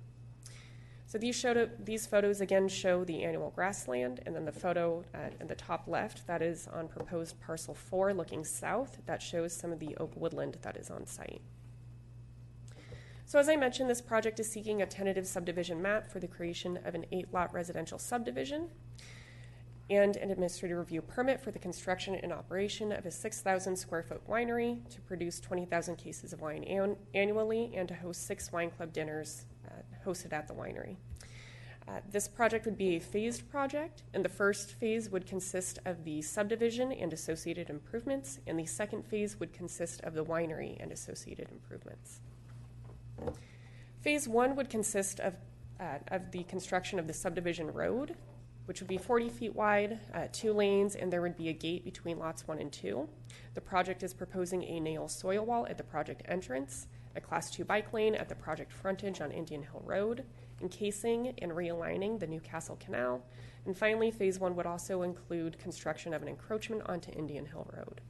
So these photos again show the annual grassland, and then the photo in the top left, that is on proposed parcel 4 looking south, that shows some of the oak woodland that is on site. So as I mentioned, this project is seeking a tentative subdivision map for the creation of an 8-lot residential subdivision and an administrative review permit for the construction and operation of a 6,000 square foot winery to produce 20,000 cases of wine annually and to host 6 wine club dinners hosted at the winery. This project would be a phased project, and the first phase would consist of the subdivision and associated improvements, and the second phase would consist of the winery and associated improvements. Phase 1 would consist of the construction of the subdivision road, which would be 40 feet wide, 2 lanes, and there would be a gate between lots 1 and 2. The project is proposing a nail soil wall at the project entrance, a Class 2 bike lane at the project frontage on Indian Hill Road, encasing and realigning the Newcastle Canal, and finally, Phase 1 would also include construction of an encroachment onto Indian Hill Road.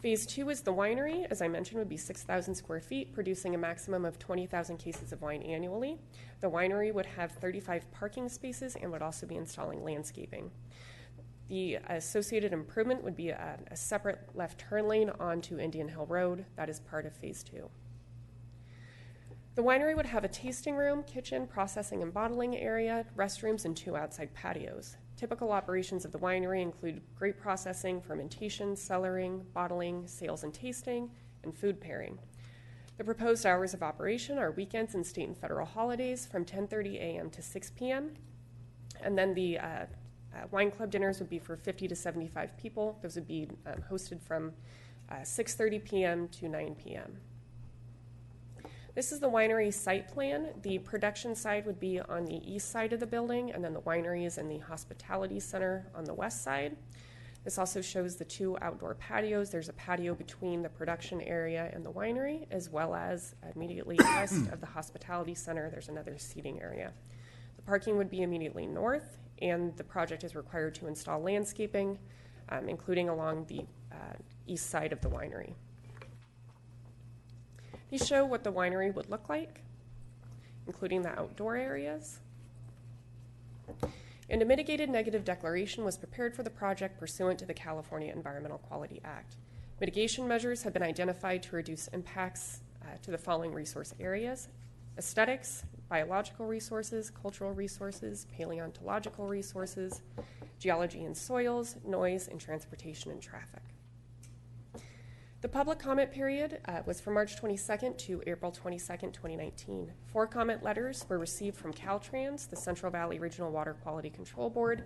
Phase 2 is the winery, as I mentioned, would be 6,000 square feet, producing a maximum of 20,000 cases of wine annually. The winery would have 35 parking spaces and would also be installing landscaping. The associated improvement would be a separate left turn lane onto Indian Hill Road. That is part of Phase 2. The winery would have a tasting room, kitchen, processing and bottling area, restrooms, and 2 outside patios. Typical operations of the winery include grape processing, fermentation, cellaring, bottling, sales and tasting, and food pairing. The proposed hours of operation are weekends and state and federal holidays from 10:30 a.m. to 6 p.m. And then the wine club dinners would be for 50 to 75 people. Those would be hosted from 6:30 p.m. to 9 p.m. This is the winery site plan. The production side would be on the east side of the building, and then the winery is in the hospitality center on the west side. This also shows the 2 outdoor patios. There's a patio between the production area and the winery, as well as immediately west of the hospitality center, there's another seating area. The parking would be immediately north, and the project is required to install landscaping, including along the east side of the winery. These show what the winery would look like, including the outdoor areas. And a mitigated negative declaration was prepared for the project pursuant to the California Environmental Quality Act. Mitigation measures have been identified to reduce impacts to the following resource areas: aesthetics, biological resources, cultural resources, paleontological resources, geology and soils, noise, and transportation and traffic. The public comment period was from March 22nd to April 22nd, 2019. 4 comment letters were received from Caltrans, the Central Valley Regional Water Quality Control Board,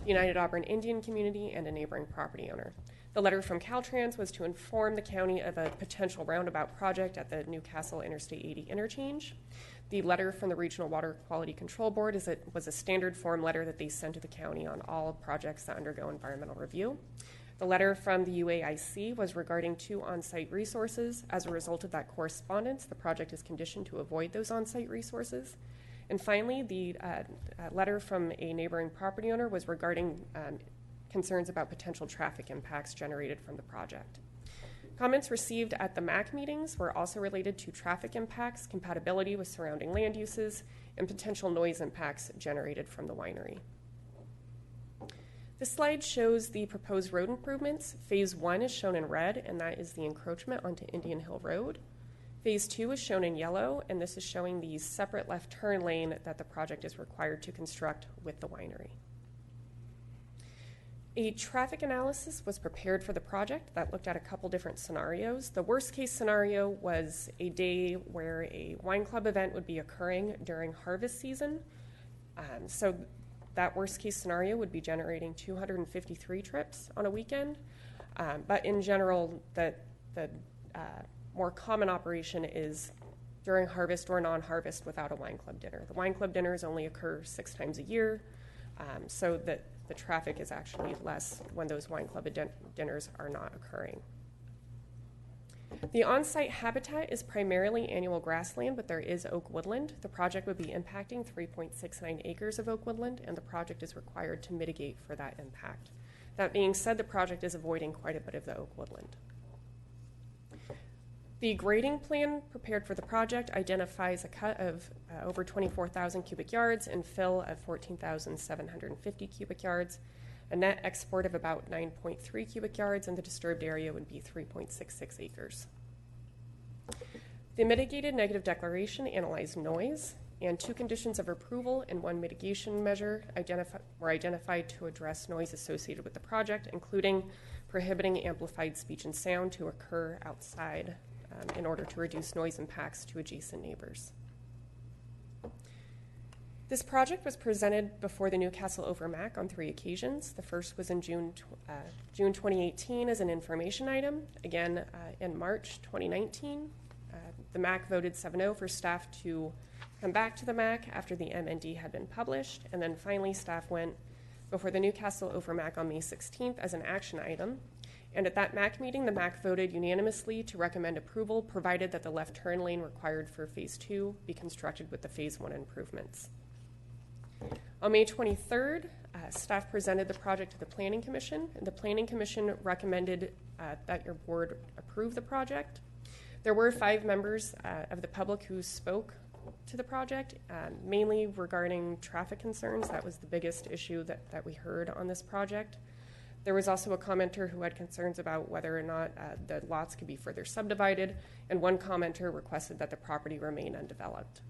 United Auburn Indian Community, and a neighboring property owner. The letter from Caltrans was to inform the county of a potential roundabout project at the Newcastle Interstate 80 interchange. The letter from the Regional Water Quality Control Board was a standard form letter that they send to the county on all projects that undergo environmental review. The letter from the UAIC was regarding 2 on-site resources. As a result of that correspondence, the project is conditioned to avoid those on-site resources. And finally, the letter from a neighboring property owner was regarding concerns about potential traffic impacts generated from the project. Comments received at the MAC meetings were also related to traffic impacts, compatibility with surrounding land uses, and potential noise impacts generated from the winery. This slide shows the proposed road improvements. Phase 1 is shown in red, and that is the encroachment onto Indian Hill Road. Phase 2 is shown in yellow, and this is showing the separate left turn lane that the project is required to construct with the winery. A traffic analysis was prepared for the project that looked at a couple different scenarios. The worst case scenario was a day where a wine club event would be occurring during harvest season. So that worst case scenario would be generating 253 trips on a weekend. But in general, the more common operation is during harvest or non-harvest without a wine club dinner. The wine club dinners only occur 6 times a year, so that the traffic is actually less when those wine club dinners are not occurring. The on-site habitat is primarily annual grassland, but there is oak woodland. The project would be impacting 3.69 acres of oak woodland, and the project is required to mitigate for that impact. That being said, the project is avoiding quite a bit of the oak woodland. The grading plan prepared for the project identifies a cut of over 24,000 cubic yards and fill of 14,750 cubic yards, a net export of about 9.3 cubic yards, and the disturbed area would be 3.66 acres. The mitigated negative declaration analyzed noise, and 2 conditions of approval and 1 mitigation measure were identified to address noise associated with the project, including prohibiting amplified speech and sound to occur outside in order to reduce noise impacts to adjacent neighbors. This project was presented before the Newcastle Overmac on 3 occasions. The first was in June 2018 as an information item, again in March 2019. The MAC voted 7-0 for staff to come back to the MAC after the MND had been published, and then finally staff went before the Newcastle Overmac on May 16th as an action item. And at that MAC meeting, the MAC voted unanimously to recommend approval, provided that the left turn lane required for Phase 2 be constructed with the Phase 1 improvements. On May 23rd, staff presented the project to the Planning Commission, and the Planning Commission recommended that your board approve the project. There were 5 members of the public who spoke to the project, mainly regarding traffic concerns. That was the biggest issue that we heard on this project. There was also a commenter who had concerns about whether or not the lots could be further subdivided, and one commenter requested that the property remain undeveloped.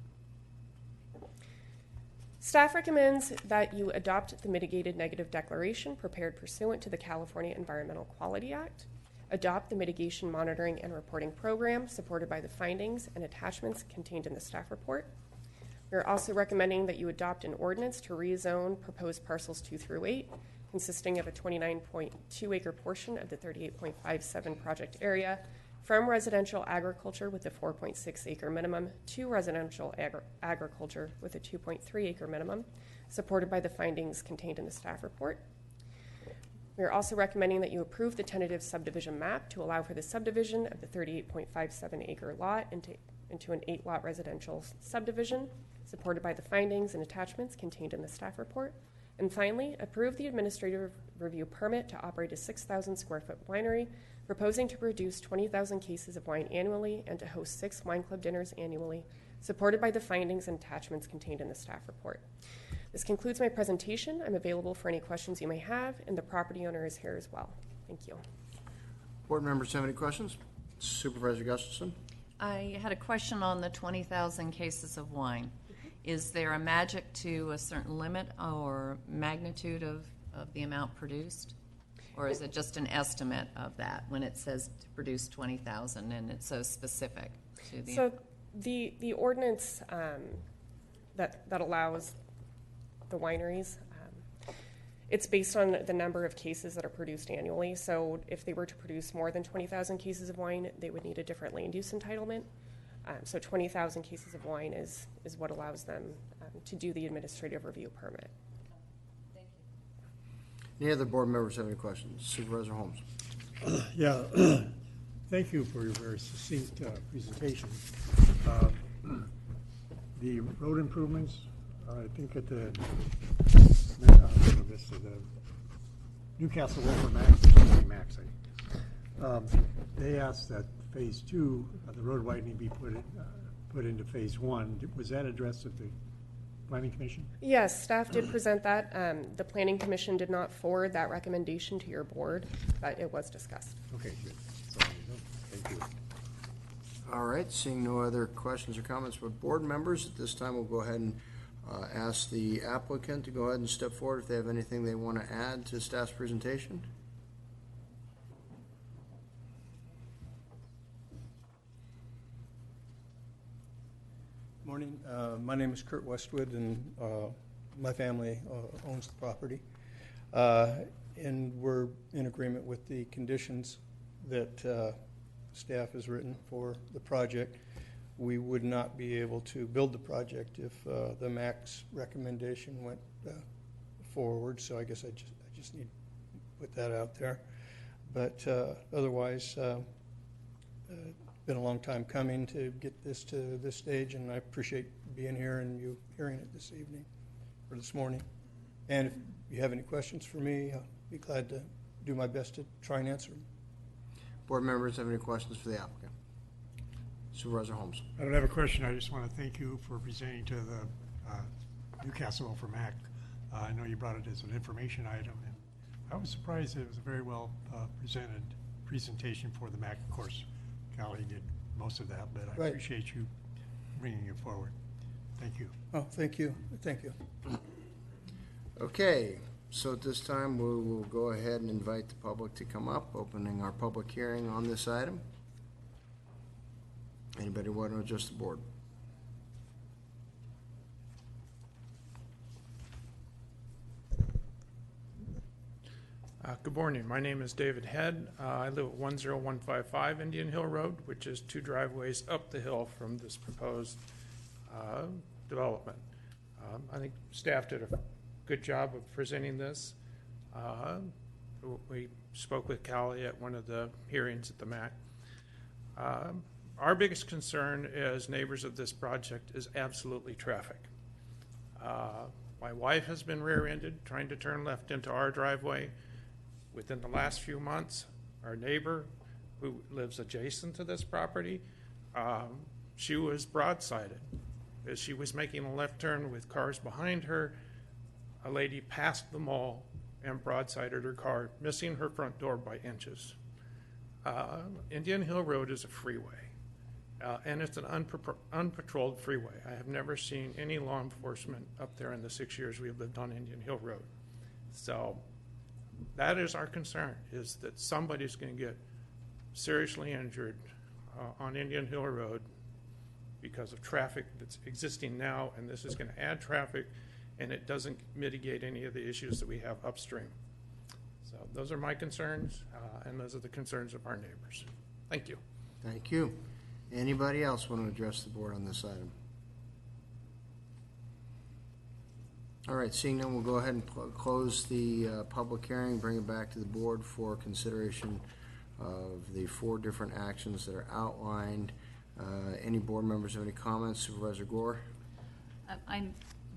Staff recommends that you adopt the mitigated negative declaration prepared pursuant to the California Environmental Quality Act, adopt the mitigation monitoring and reporting program supported by the findings and attachments contained in the staff report. We're also recommending that you adopt an ordinance to rezone proposed parcels 2 through 8, consisting of a 29.2 acre portion of the 38.57 project area from residential agriculture with a 4.6 acre minimum to residential agriculture with a 2.3 acre minimum, supported by the findings contained in the staff report. We are also recommending that you approve the tentative subdivision map to allow for the subdivision of the 38.57 acre lot into an 8-lot residential subdivision, supported by the findings and attachments contained in the staff report. And finally, approve the administrative review permit to operate a 6,000 square foot winery, proposing to produce 20,000 cases of wine annually and to host 6 wine club dinners annually, supported by the findings and attachments contained in the staff report. This concludes my presentation. I'm available for any questions you may have, and the property owner is here as well. Thank you. Board members have any questions? Supervisor Gustafson? I had a question on the 20,000 cases of wine. Is there a magic to a certain limit or magnitude of the amount produced? Or is it just an estimate of that when it says to produce 20,000 and it's so specific to the... So the ordinance that allows the wineries, it's based on the number of cases that are produced annually. So if they were to produce more than 20,000 cases of wine, they would need a different land use entitlement. So 20,000 cases of wine is what allows them to do the administrative review permit. Thank you. Any other board members have any questions? Supervisor Holmes? Yeah, thank you for your very succinct presentation. The road improvements, I think at the Newcastle Overmac, they asked that Phase 2 of the road widening be put into Phase 1. Was that addressed at the Planning Commission? Yes, staff did present that. The Planning Commission did not forward that recommendation to your board, but it was discussed. Okay, good. Sorry, thank you. All right, seeing no other questions or comments from board members, at this time we'll go ahead and ask the applicant to go ahead and step forward if they have anything they want to add to staff's presentation. Morning. My name is Kurt Westwood, and my family owns the property. And we're in agreement with the conditions that staff has written for the project. We would not be able to build the project if the MAC's recommendation went forward, so I guess I just need to put that out there. But otherwise, been a long time coming to get this to this stage, and I appreciate being here and you hearing it this evening or this morning. And if you have any questions for me, I'll be glad to do my best to try and answer them. Board members have any questions for the applicant? Supervisor Holmes. I don't have a question. I just want to thank you for presenting to the Newcastle Overmac. I know you brought it as an information item, and I was surprised it was a very well presented presentation for the MAC. Of course, Callie did most of that, but I appreciate you bringing it forward. Thank you. Oh, thank you. Thank you. Okay, so at this time we will go ahead and invite the public to come up, opening our public hearing on this item. Anybody want to address the board? Good morning. My name is David Head. I live at 10155 Indian Hill Road, which is 2 driveways up the hill from this proposed development. I think staff did a good job of presenting this. We spoke with Callie at one of the hearings at the MAC. Our biggest concern as neighbors of this project is absolutely traffic. My wife has been rear-ended trying to turn left into our driveway. Within the last few months, our neighbor who lives adjacent to this property, she was broadsided. As she was making a left turn with cars behind her, a lady passed them all and broadsided her car, missing her front door by inches. Indian Hill Road is a freeway, and it's an unpatrolled freeway. I have never seen any law enforcement up there in the 6 years we've lived on Indian Hill Road. So that is our concern, is that somebody's going to get seriously injured on Indian Hill Road because of traffic that's existing now, and this is going to add traffic, and it doesn't mitigate any of the issues that we have upstream. So those are my concerns, and those are the concerns of our neighbors. Thank you. Thank you. Anybody else want to address the board on this item? All right, seeing none, we'll go ahead and close the public hearing, bring it back to the board for consideration of the 4 different actions that are outlined. Any board members have any comments? Supervisor Gore? I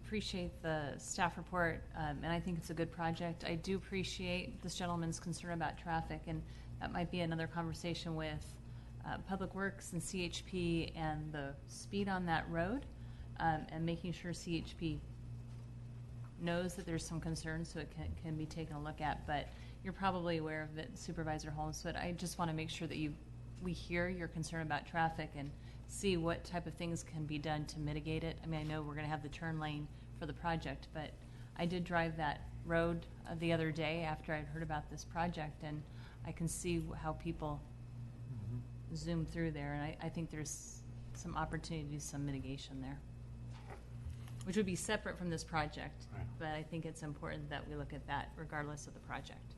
appreciate the staff report, and I think it's a good project. I do appreciate this gentleman's concern about traffic, and that might be another conversation with Public Works and CHP and the speed on that road, and making sure CHP knows that there's some concerns so it can be taken a look at. But you're probably aware of it, Supervisor Holmes, but I just want to make sure that we hear your concern about traffic and see what type of things can be done to mitigate it. I mean, I know we're going to have the turn lane for the project, but I did drive that road the other day after I'd heard about this project, and I can see how people zoom through there, and I think there's some opportunities, some mitigation there, which would be separate from this project, but I think it's important that we look at that regardless of the project.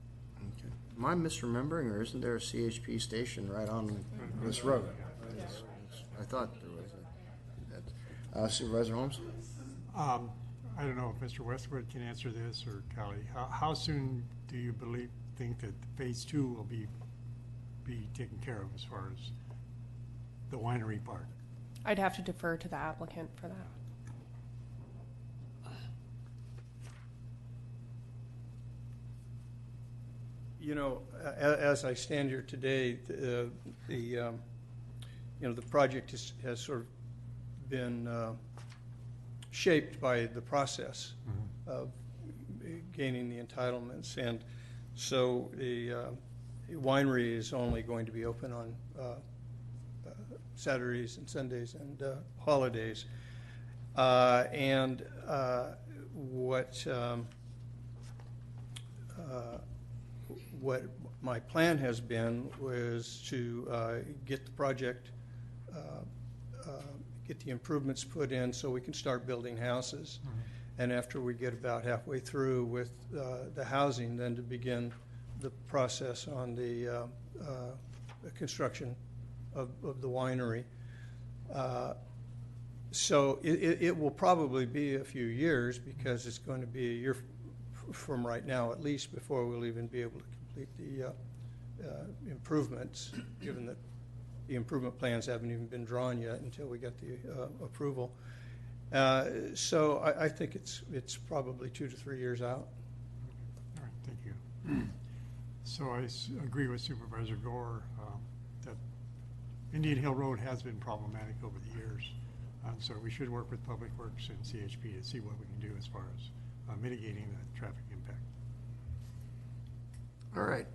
Okay. Am I misremembering, or isn't there a CHP station right on this road? I thought there was. Supervisor Holmes? I don't know if Mr. Westwood can answer this, or Callie. How soon do you think that phase 2 will be taken care of as far as the winery part? I'd have to defer to the applicant for that. You know, as I stand here today, the project has sort of been shaped by the process of gaining the entitlements, and so the winery is only going to be open on Saturdays and Sundays and holidays, and what my plan has been was to get the project, get the improvements put in so we can start building houses. And after we get about halfway through with the housing, then to begin the process on the construction of the winery. So it will probably be a few years, because it's going to be a year from right now at least before we'll even be able to complete the improvements, given that the improvement plans haven't even been drawn yet until we get the approval. So I think it's probably 2 to 3 years out. All right, thank you. So I agree with Supervisor Gore that Indian Hill Road has been problematic over the years. So we should work with Public Works and CHP to see what we can do as far as mitigating the traffic impact. All right.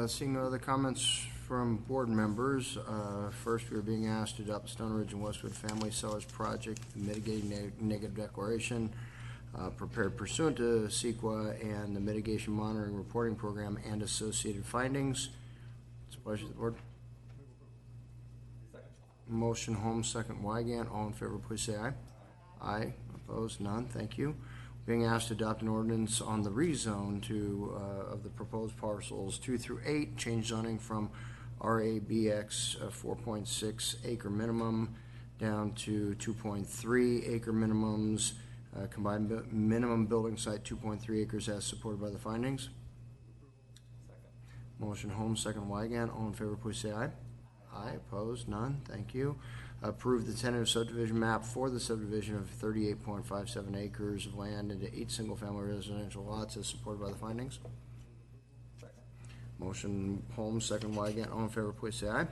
Seeing no other comments from board members, first we are being asked to adopt the Stone Ridge and Westwood Family Sellers Project Mitigating Negative Declaration prepared pursuant to CEQA and the Mitigation Monitoring Reporting Program and associated findings. It's a pleasure to the board. Motion Holmes, second Wygant. All in favor, please say aye. Aye. Opposed? None. Thank you. being asked to adopt an ordinance on the rezone of the proposed parcels 2 through 8, change zoning from RABX 4.6 acre minimum down to 2.3 acre minimums, combined minimum building site 2.3 acres as supported by the findings. Motion Holmes, second Wygant. All in favor, please say aye. Aye. Opposed? None. Thank you. Approve the tentative subdivision map for the subdivision of 38.57 acres of land into 8 single-family residential lots as supported by the findings. Motion Holmes, second Wygant. All in favor, please say aye.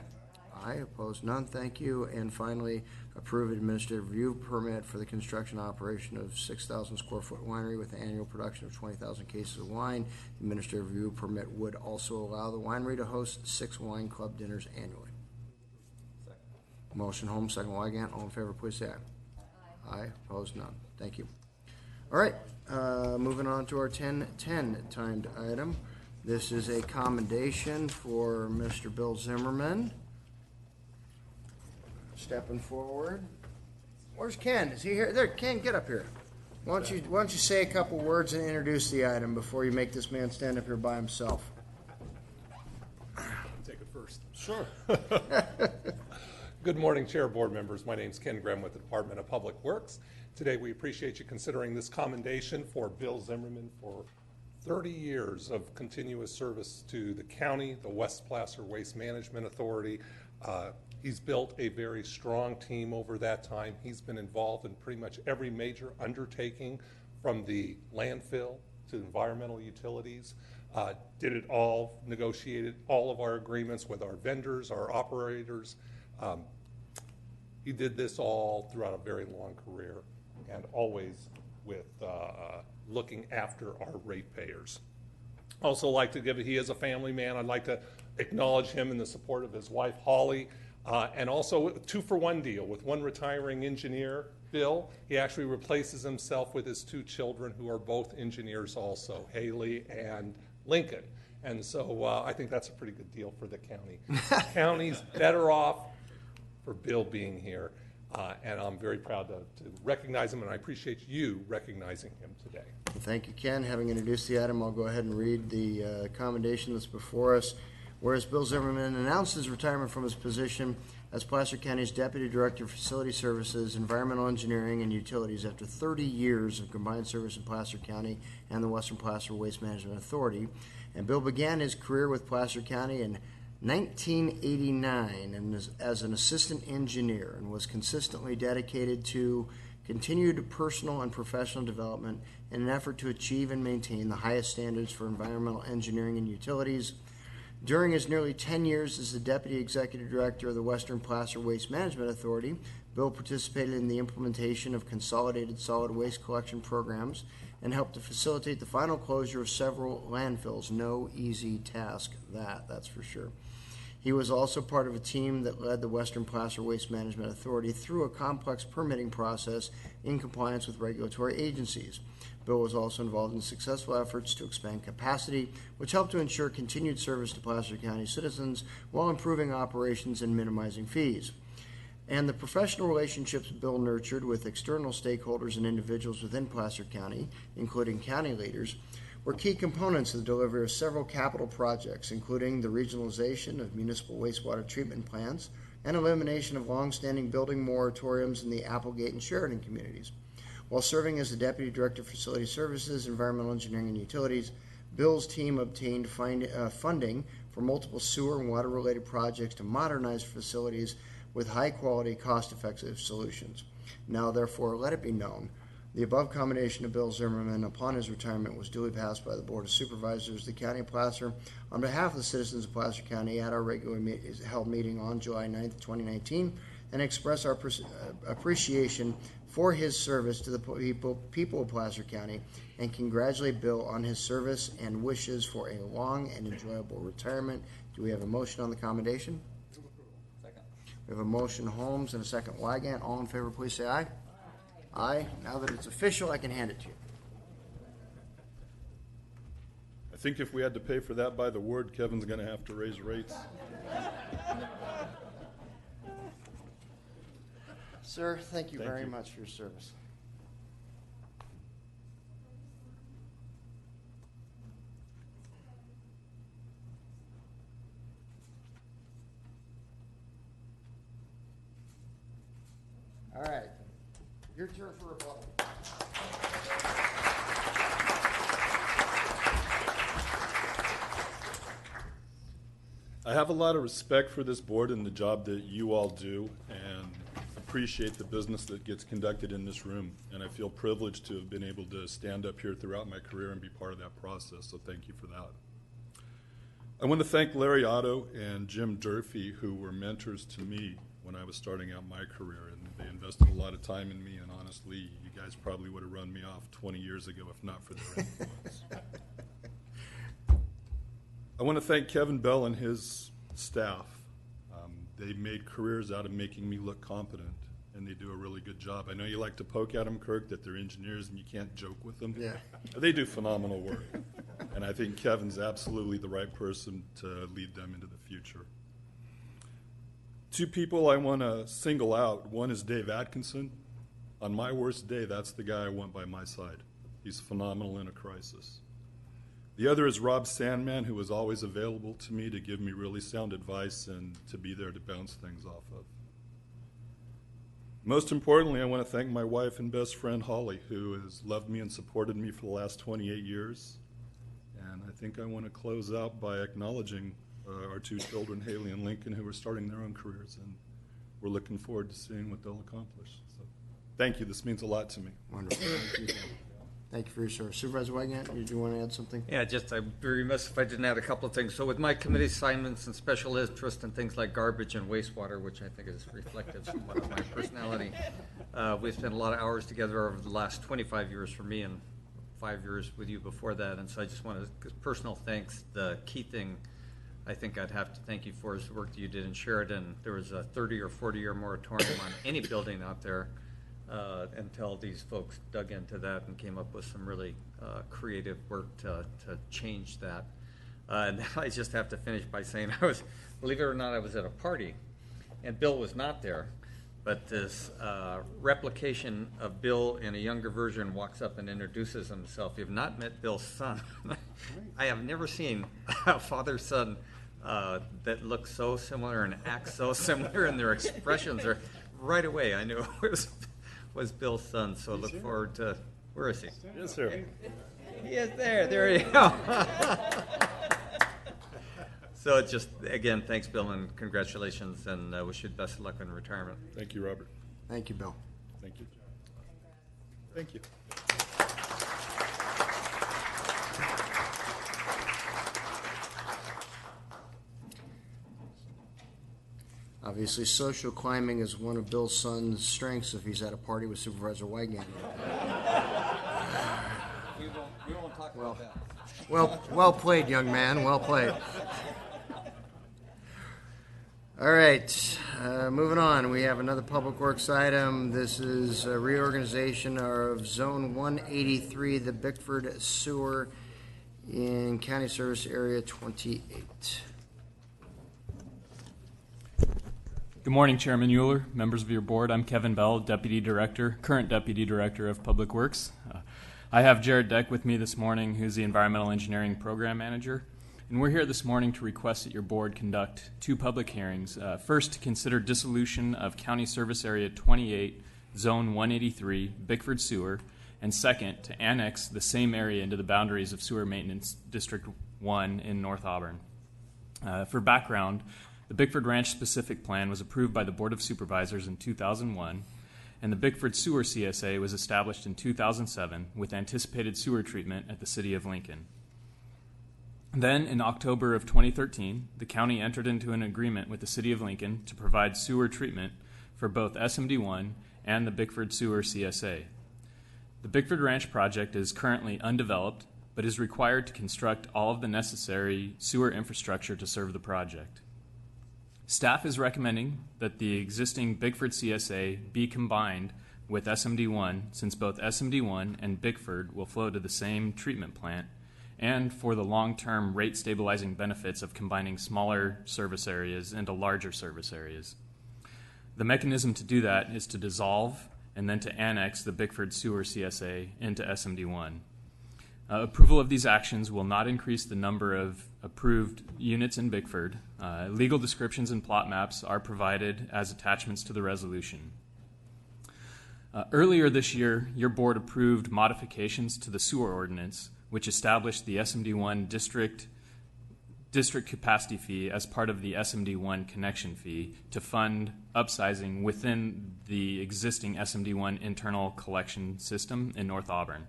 Aye. Opposed? None. Thank you. And finally, approve administrative review permit for the construction operation of 6,000 square foot winery with an annual production of 20,000 cases of wine. The administrative review permit would also allow the winery to host 6 wine club dinners annually. Motion Holmes, second Wygant. All in favor, please say aye. Aye. Opposed? None. Thank you. All right. Moving on to our 10-10 timed item. This is a commendation for Mr. Bill Zimmerman. Stepping forward. Where's Ken? Is he here? There, Ken, get up here. Why don't you say a couple words and introduce the item before you make this man stand up here by himself? Take it first. Sure. Good morning, Chair, Board members. My name is Ken Grimm with the Department of Public Works. Today we appreciate you considering this commendation for Bill Zimmerman for 30 years of continuous service to the county, the West Placer Waste Management Authority. He's built a very strong team over that time. He's been involved in pretty much every major undertaking from the landfill to environmental utilities. Did it all, negotiated all of our agreements with our vendors, our operators. He did this all throughout a very long career and always with looking after our ratepayers. Also like to give, he is a family man. I'd like to acknowledge him in the support of his wife, Holly, and also a 2-for-1 deal with one retiring engineer, Bill. He actually replaces himself with his 2 children who are both engineers also, Haley and Lincoln. And so I think that's a pretty good deal for the county. The county's better off for Bill being here, and I'm very proud to recognize him, and I appreciate you recognizing him today. Well, thank you, Ken. Having introduced the item, I'll go ahead and read the commendation that's before us. Whereas Bill Zimmerman announced his retirement from his position as Placer County's Deputy Director of Facility Services, Environmental Engineering, and Utilities after 30 years of combined service in Placer County and the Western Placer Waste Management Authority. And Bill began his career with Placer County in 1989 and as an assistant engineer, and was consistently dedicated to continued personal and professional development in an effort to achieve and maintain the highest standards for environmental engineering and utilities. During his nearly 10 years as the Deputy Executive Director of the Western Placer Waste Management Authority, Bill participated in the implementation of consolidated solid waste collection programs and helped to facilitate the final closure of several landfills. No easy task, that's for sure. He was also part of a team that led the Western Placer Waste Management Authority through a complex permitting process in compliance with regulatory agencies. Bill was also involved in successful efforts to expand capacity, which helped to ensure continued service to Placer County citizens while improving operations and minimizing fees. And the professional relationships Bill nurtured with external stakeholders and individuals within Placer County, including county leaders, were key components of the delivery of several capital projects, including the regionalization of municipal wastewater treatment plants and elimination of long-standing building moratoriums in the Applegate and Sheridan communities. While serving as the Deputy Director of Facility Services, Environmental Engineering, and Utilities, Bill's team obtained funding for multiple sewer and water-related projects to modernize facilities with high-quality, cost-effective solutions. Now, therefore, let it be known, the above commendation of Bill Zimmerman upon his retirement was duly passed by the Board of Supervisors of the County of Placer on behalf of the citizens of Placer County at our regularly held meeting on July 9th, 2019, and express our appreciation for his service to the people of Placer County, and congratulate Bill on his service and wishes for a long and enjoyable retirement. Do we have a motion on the commendation? Second. We have a motion Holmes and a second Wygant. All in favor, please say aye. Aye. Now that it's official, I can hand it to you. I think if we had to pay for that by the word, Kevin's going to have to raise rates. Sir, thank you Thank very you. much for your service. All right. Your turn for rebuttal. I have a lot of respect for this board and the job that you all do, and appreciate the business that gets conducted in this room. And I feel privileged to have been able to stand up here throughout my career and be part of that process, so thank you for that. I want to thank Larry Otto and Jim Durfee, who were mentors to me when I was starting out my career, and they invested a lot of time in me, and honestly, you guys probably would have run me off 20 years ago if not for their influence. I want to thank Kevin Bell and his staff. They made careers out of making me look competent, and they do a really good job. I know you like to poke at them, Kirk, that they're engineers and you can't joke with them. Yeah. They do phenomenal work, and I think Kevin's absolutely the right person to lead them into the future. Two people I want to single out. One is Dave Atkinson. On my worst day, that's the guy I want by my side. He's phenomenal in a crisis. The other is Rob Sandman, who was always available to me to give me really sound advice and to be there to bounce things off of. Most importantly, I want to thank my wife and best friend, Holly, who has loved me and supported me for the last 28 years. And I think I want to close out by acknowledging our two children, Haley and Lincoln, who are starting their own careers, and we're looking forward to seeing what they'll accomplish. So, thank you. This means a lot to me. Wonderful. Thank you. Thank you for your service. Supervisor Wygant, did you want to add something? Yeah, just I'd be remiss if I didn't add a couple of things. So with my committee assignments and special interest in things like garbage and wastewater, which I think is reflective somewhat of my personality, we've spent a lot of hours together over the last 25 years for me and 5 years with you before that. And so I just want to give personal thanks. The key thing I think I'd have to thank you for is the work that you did in Sheridan. There was a 30 or 40-year moratorium on any building out there until these folks dug into that and came up with some really creative work to change that. And then I just have to finish by saying believe it or not, I was at a party, and Bill was not there, but this replication of Bill in a younger version walks up and introduces himself. You've not met Bill's son. I have never seen a father-son that looks so similar and acts so similar, and their expressions are right away. I knew it was Bill's son, so I look forward to, where is he? Yes, sir. He is there. There you go. So just, again, thanks, Bill, and congratulations, and wish you the best of luck in retirement. Thank you, Robert. Thank you, Bill. Thank you. Thank you. Obviously, social climbing is one of Bill's son's strengths if he's at a party with Supervisor Wygant. We won't talk about that. Well played, young man. Well played. All right, moving on. We have another Public Works item. This is a reorganization of Zone 183, the Bickford Sewer in County Service Area 28. Good morning, Chairman Euler, members of your board. I'm Kevin Bell, current Deputy Director of Public Works. I have Jared Deck with me this morning, who's the Environmental Engineering Program Manager. And we're here this morning to request that your board conduct two public hearings. First, to consider dissolution of County Service Area 28, Zone 183, Bickford Sewer. And second, to annex the same area into the boundaries of Sewer Maintenance District 1 in North Auburn. For background, the Bickford Ranch Specific Plan was approved by the Board of Supervisors in 2001, and the Bickford Sewer CSA was established in 2007 with anticipated sewer treatment at the City of Lincoln. Then, in October of 2013, the county entered into an agreement with the City of Lincoln to provide sewer treatment for both SMD1 and the Bickford Sewer CSA. The Bickford Ranch project is currently undeveloped, but is required to construct all of the necessary sewer infrastructure to serve the project. Staff is recommending that the existing Bickford CSA be combined with SMD1, since both SMD1 and Bickford will flow to the same treatment plant, and for the long-term rate stabilizing benefits of combining smaller service areas into larger service areas. The mechanism to do that is to dissolve and then to annex the Bickford Sewer CSA into SMD1. Approval of these actions will not increase the number of approved units in Bickford. Legal descriptions and plot maps are provided as attachments to the resolution. Earlier this year, your board approved modifications to the sewer ordinance, which established the SMD1 district capacity fee as part of the SMD1 connection fee to fund upsizing within the existing SMD1 internal collection system in North Auburn.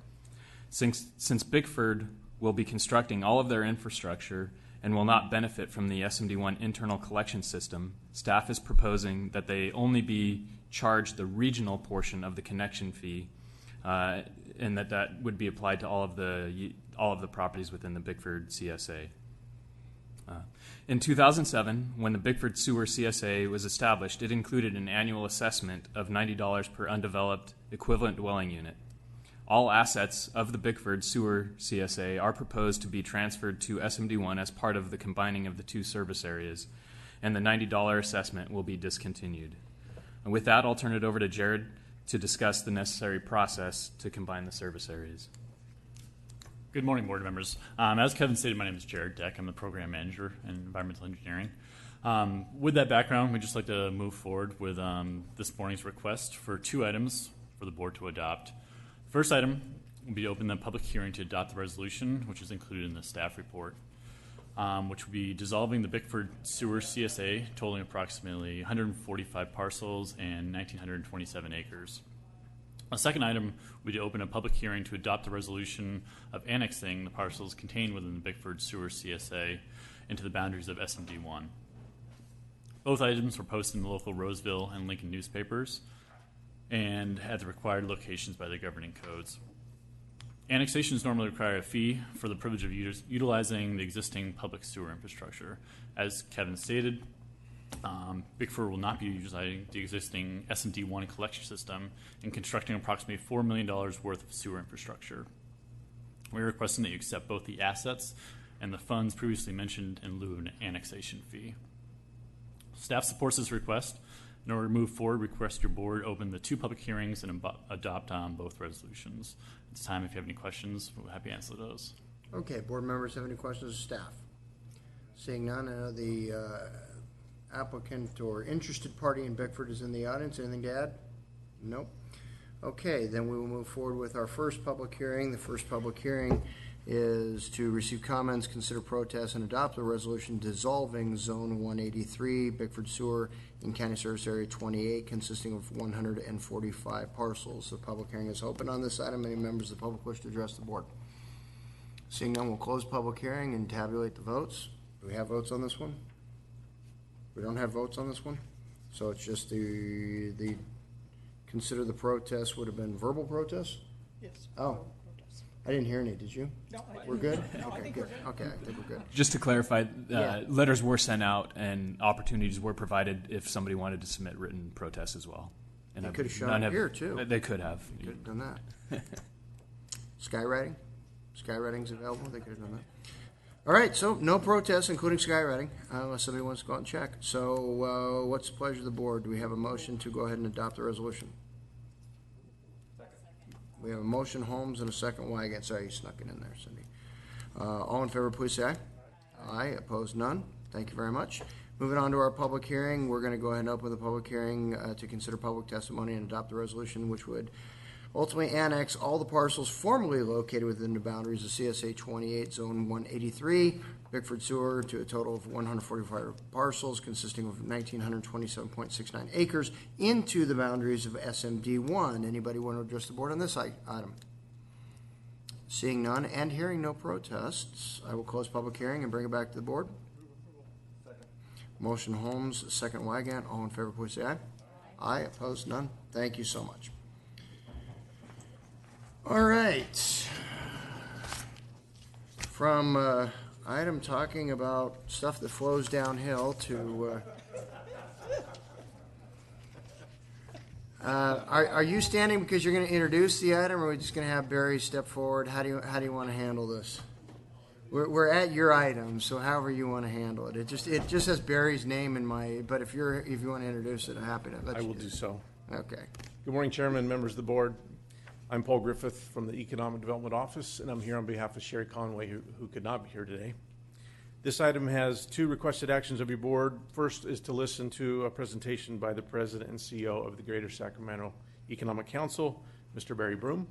Since Bickford will be constructing all of their infrastructure and will not benefit from the SMD1 internal collection system, staff is proposing that they only be charged the regional portion of the connection fee, and that would be applied to all of the properties within the Bickford CSA. In 2007, when the Bickford Sewer CSA was established, it included an annual assessment of $90 per undeveloped equivalent dwelling unit. All assets of the Bickford Sewer CSA are proposed to be transferred to SMD1 as part of the combining of the two service areas, and the $90 assessment will be discontinued. And with that, I'll turn it over to Jared to discuss the necessary process to combine the service areas. Good morning, board members. As Kevin stated, my name is Jared Deck. I'm the program manager in environmental engineering. With that background, we'd just like to move forward with this morning's request for 2 items for the board to adopt. First item will be to open the public hearing to adopt the resolution, which is included in the staff report, which will be dissolving the Bickford Sewer CSA, totaling approximately 145 parcels and 1,927 acres. A second item will be to open a public hearing to adopt the resolution of annexing the parcels contained within the Bickford Sewer CSA into the boundaries of SMD1. Both items were posted in the local Roseville and Lincoln newspapers and at the required locations by the governing codes. Annexations normally require a fee for the privilege of utilizing the existing public sewer infrastructure. As Kevin stated, Bickford will not be utilizing the existing SMD1 collection system and constructing approximately $4 million worth of sewer infrastructure. We're requesting that you accept both the assets and the funds previously mentioned in lieu of an annexation fee. Staff supports this request. In order to move forward, request your board open the 2 public hearings and adopt both resolutions. At this time, if you have any questions, we're happy to answer those. Okay, board members have any questions of staff? Seeing none, I know the applicant or interested party in Bickford is in the audience. Anything to add? Nope. Okay, then we will move forward with our first public hearing. The first public hearing is to receive comments, consider protests, and adopt the resolution dissolving Zone 183, Bickford Sewer, in County Service Area 28, consisting of 145 parcels. The public hearing is open on this item. Any members of the public wish to address the board? Seeing none, we'll close public hearing and tabulate the votes. Do we have votes on this one? We don't have votes on this one? So it's just the consider the protest would have been verbal protest? Yes. Oh. I didn't hear any, did you? No, I didn't. We're good? No, I Okay, think good. we're good. Okay, I think we're good. Just to clarify, Yeah. letters were sent out and opportunities were provided if somebody wanted to submit written protests as well. And They I've- could have shown none up here, too. They could have. They could have done that. Skywriting? Skywriting's available, they could have done that. All right, so no protests, including skywriting, unless somebody wants to go out and check. So what's the pleasure of the board? Do we have a motion to go ahead and adopt the resolution? We have a motion, Holmes, and a second Wygant. Sorry, you snuck it in there, Cindy. All in favor, please say aye. Aye. Opposed, none. Thank you very much. Moving on to our public hearing, we're going to go ahead and open the public hearing to consider public testimony and adopt the resolution, which would ultimately annex all the parcels formerly located within the boundaries of CSA 28, Zone 183, Bickford Sewer, to a total of 145 parcels consisting of 1,927.69 acres into the boundaries of SMD1. Anybody want to address the board on this item? Seeing none and hearing no protests, I will close public hearing and bring it back to the board. Motion Holmes, second Wygant. All in favor, please say aye. Aye. Opposed, none. Thank you so much. All right. From item talking about stuff that flows downhill to are you standing because you're going to introduce the item, or are we just going to have Barry step forward? How do you want to handle this? We're at your item, so however you want to handle it. It just has Barry's name in my. But if you want to introduce it, I'm happy to. I will do so. Okay. Good morning, Chairman, members of the board. I'm Paul Griffith from the Economic Development Office, and I'm here on behalf of Sherry Conway, who could not be here today. This item has 2 requested actions of your board. First is to listen to a presentation by the President and CEO of the Greater Sacramento Economic Council, Mr. Barry Broom.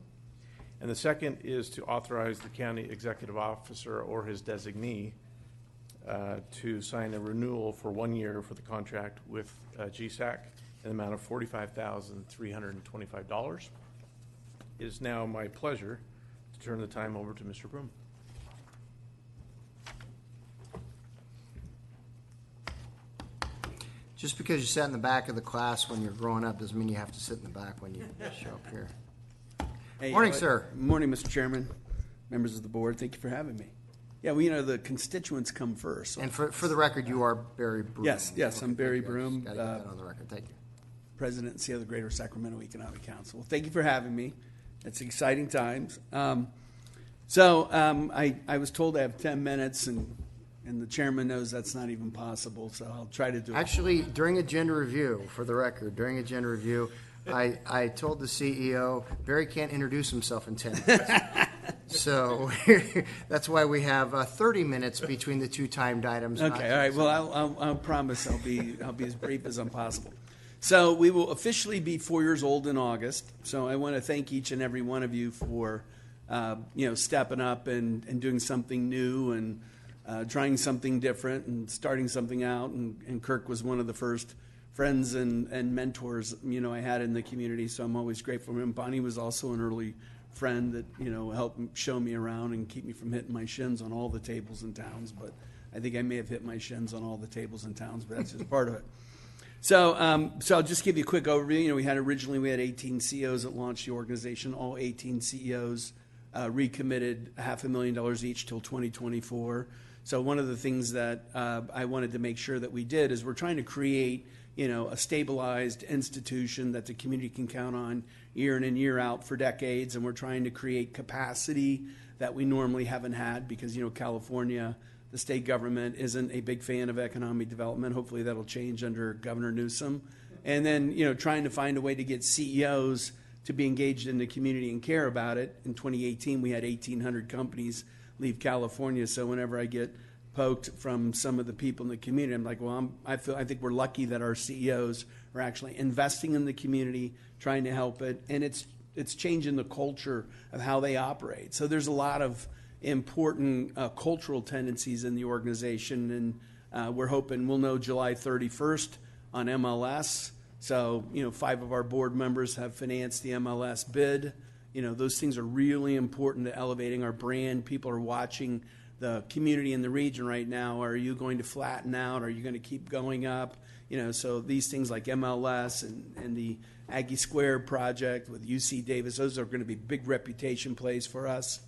And the second is to authorize the county executive officer or his designee to sign a renewal for 1 year for the contract with GSAC in the amount of $45,325. It is now my pleasure to turn the time over to Mr. Broom. Just because you sat in the back of the class when you're growing up doesn't mean you have to sit in the back when you show up here. Hey, Morning, sir. Morning, Mr. Chairman, members of the board. Thank you for having me. Yeah, well, the constituents come first. So. And for the record, you are Barry Broom. Yes, I'm Barry Broom. Got to get that on the record. Thank you. President and CEO of the Greater Sacramento Economic Council. Well, thank you for having me. It's exciting times. I was told I have 10 minutes, and the chairman knows that's not even possible, so I'll try to do it. Actually, during agenda review, for the record, I told the CEO, Barry can't introduce himself in 10 minutes. So that's why we have 30 minutes between the two timed items. Okay, all right. Well, I'll promise I'll be as brief as I'm possible. So we will officially be 4 years old in August. So I want to thank each and every one of you for stepping up and doing something new and trying something different and starting something out. And Kirk was one of the first friends and mentors I had in the community. So I'm always grateful for him. Bonnie was also an early friend that helped show me around and keep me from hitting my shins on all the tables and towns. But I think I may have hit my shins on all the tables and towns, but that's just part of it. So I'll just give you a quick overview. We had 18 CEOs that launched the organization. All 18 CEOs recommitted $500,000 each till 2024. So one of the things that I wanted to make sure that we did is we're trying to create a stabilized institution that the community can count on year in and year out for decades, and we're trying to create capacity that we normally haven't had because California, the state government, isn't a big fan of economic development. Hopefully that'll change under Governor Newsom. And then trying to find a way to get CEOs to be engaged in the community and care about it. In 2018 we had 1,800 companies leave California, so whenever I get poked from some of the people in the community, I'm like, well, I think we're lucky that our CEOs are actually investing in the community, trying to help it, and it's changing the culture of how they operate. So there's a lot of important cultural tendencies in the organization, and we're hoping we'll know July 31st on MLS. So 5 of our board members have financed the MLS bid. Those things are really important to elevating our brand. People are watching the community in the region right now. Are you going to flatten out? Are you going to keep going up? So these things like MLS and the Aggie Square project with UC Davis, those are going to be big reputation plays for us.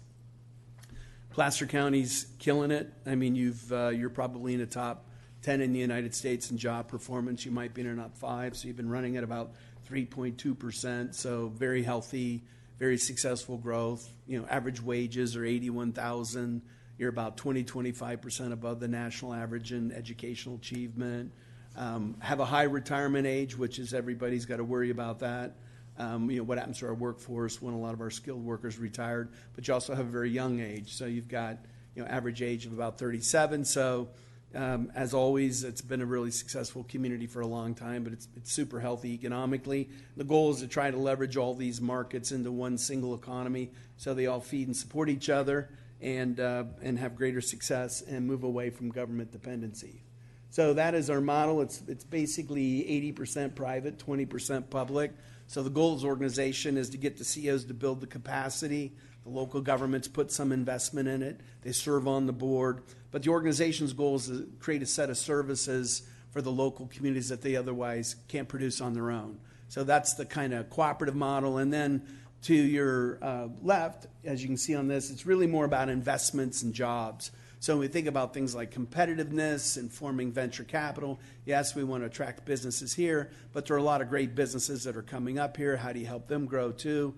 Placer County's killing it. I mean, you're probably in the top 10 in the United States in job performance. You might be in the top 5, so you've been running at about 3.2%. So very healthy, very successful growth. Average wages are $81,000. You're about 20-25% above the national average in educational achievement. Have a high retirement age, which is everybody's got to worry about that. What happens to our workforce when a lot of our skilled workers retired, but you also have a very young age. So you've got average age of about 37. So as always, it's been a really successful community for a long time, but it's super healthy economically. The goal is to try to leverage all these markets into one single economy so they all feed and support each other and have greater success and move away from government dependency. So that is our model. It's basically 80% private, 20% public. So the goal of the organization is to get the CEOs to build the capacity. The local governments put some investment in it. They serve on the board. But the organization's goal is to create a set of services for the local communities that they otherwise can't produce on their own. So that's the kind of cooperative model. And then to your left, as you can see on this, it's really more about investments and jobs. So when we think about things like competitiveness and forming venture capital, yes, we want to attract businesses here, but there are a lot of great businesses that are coming up here. How do you help them grow too?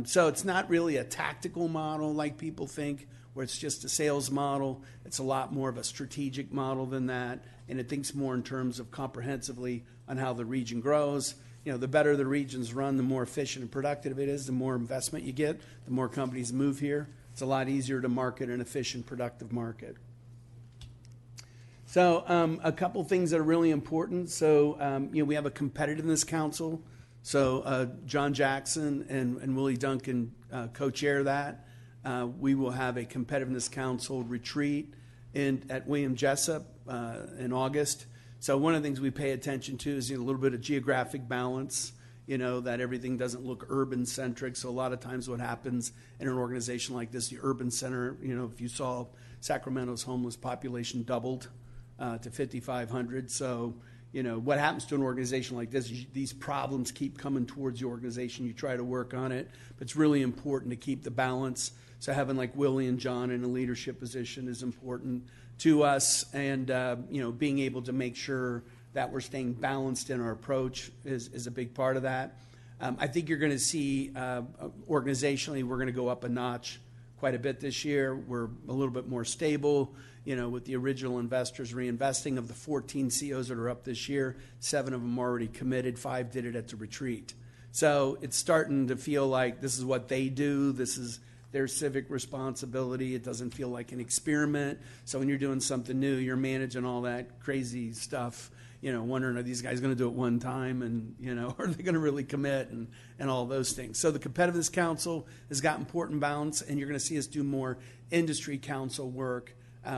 So it's not really a tactical model like people think, where it's just a sales model. It's a lot more of a strategic model than that, and it thinks more in terms of comprehensively on how the region grows. The better the region's run, the more efficient and productive it is, the more investment you get, the more companies move here. It's a lot easier to market an efficient, productive market. So a couple things that are really important. So we have a competitiveness council. So John Jackson and Willie Duncan co-chair that. We will have a Competitiveness Council retreat at William Jessup in August. So one of the things we pay attention to is a little bit of geographic balance, that everything doesn't look urban-centric. So a lot of times what happens in an organization like this, the urban center, if you saw Sacramento's homeless population doubled to 5,500. So, what happens to an organization like this, these problems keep coming towards the organization. You try to work on it, but it's really important to keep the balance. So having like Willie and John in a leadership position is important to us, and being able to make sure that we're staying balanced in our approach is a big part of that. I think you're going to see organizationally we're going to go up a notch quite a bit this year. We're a little bit more stable, with the original investors reinvesting. Of the 14 COs that are up this year, 7 of them already committed, 5 did it at the retreat. So it's starting to feel like this is what they do. This is their civic responsibility. It doesn't feel like an experiment. So when you're doing something new, you're managing all that crazy stuff, wondering, are these guys going to do it one time, and, are they going to really commit, and all those things. So the Competitiveness Council has got important balance, and you're going to see us do more industry council work.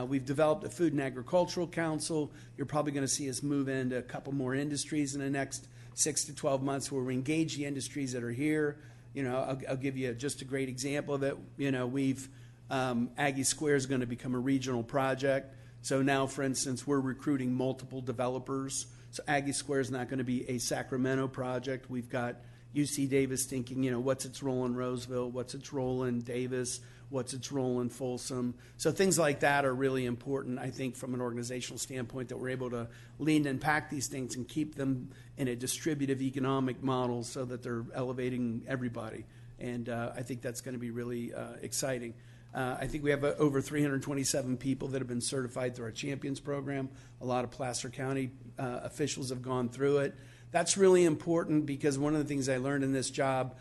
We've developed a Food and Agricultural Council. You're probably going to see us move into a couple more industries in the next 6 to 12 months where we engage the industries that are here. I'll give you just a great example of it. We've Aggie Square is going to become a regional project. So now, for instance, we're recruiting multiple developers. So Aggie Square is not going to be a Sacramento project. We've got UC Davis thinking, what's its role in Roseville? What's its role in Davis? What's its role in Folsom? So things like that are really important, I think, from an organizational standpoint, that we're able to lean and pack these things and keep them in a distributive economic model so that they're elevating everybody. And I think that's going to be really exciting. I think we have over 327 people that have been certified through our Champions program. A lot of Placer County officials have gone through it. That's really important because one of the things I learned in this job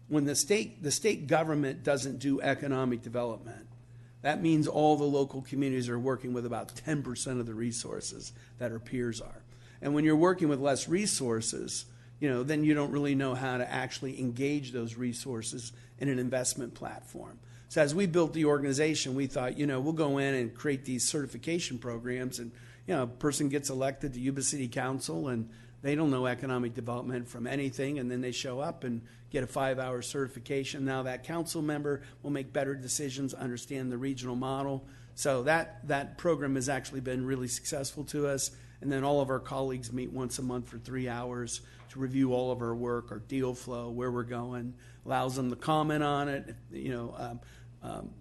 when the state government doesn't do economic development, that means all the local communities are working with about 10% of the resources that our peers are. And when you're working with less resources, then you don't really know how to actually engage those resources in an investment platform. So as we built the organization, we thought, we'll go in and create these certification programs, and a person gets elected to Yuba City Council and they don't know economic development from anything, and then they show up and get a 5-hour certification. Now that council member will make better decisions, understand the regional model. So that program has actually been really successful to us. And then all of our colleagues meet once a month for 3 hours to review all of our work, our deal flow, where we're going, allows them to comment on it.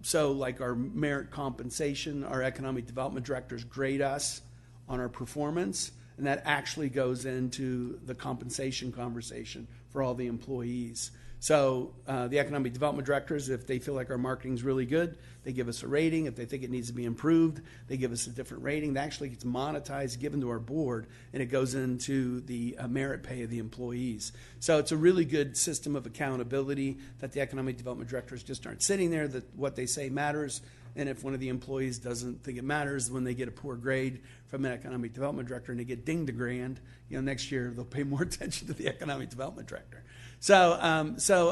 So like our merit compensation, our economic development directors grade us on our performance, and that actually goes into the compensation conversation for all the employees. So the economic development directors, if they feel like our marketing is really good, they give us a rating. If they think it needs to be improved, they give us a different rating. That actually gets monetized, given to our board, and it goes into the merit pay of the employees. So it's a really good system of accountability that the economic development directors just aren't sitting there, that what they say matters. And if one of the employees doesn't think it matters, when they get a poor grade from an economic development director and they get dinged $1,000, next year they'll pay more attention to the economic development director. So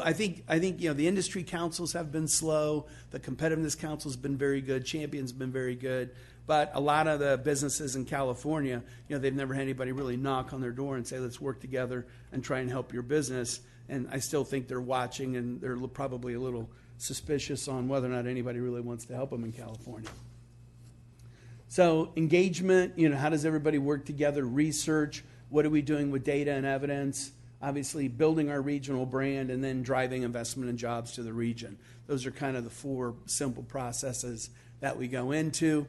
I think the industry councils have been slow. The competitiveness council has been very good. Champions have been very good. But a lot of the businesses in California, they've never had anybody really knock on their door and say, let's work together and try and help your business. And I still think they're watching, and they're probably a little suspicious on whether or not anybody really wants to help them in California. So engagement, how does everybody work together? Research, what are we doing with data and evidence? Obviously building our regional brand, and then driving investment and jobs to the region. Those are kind of the 4 simple processes that we go into.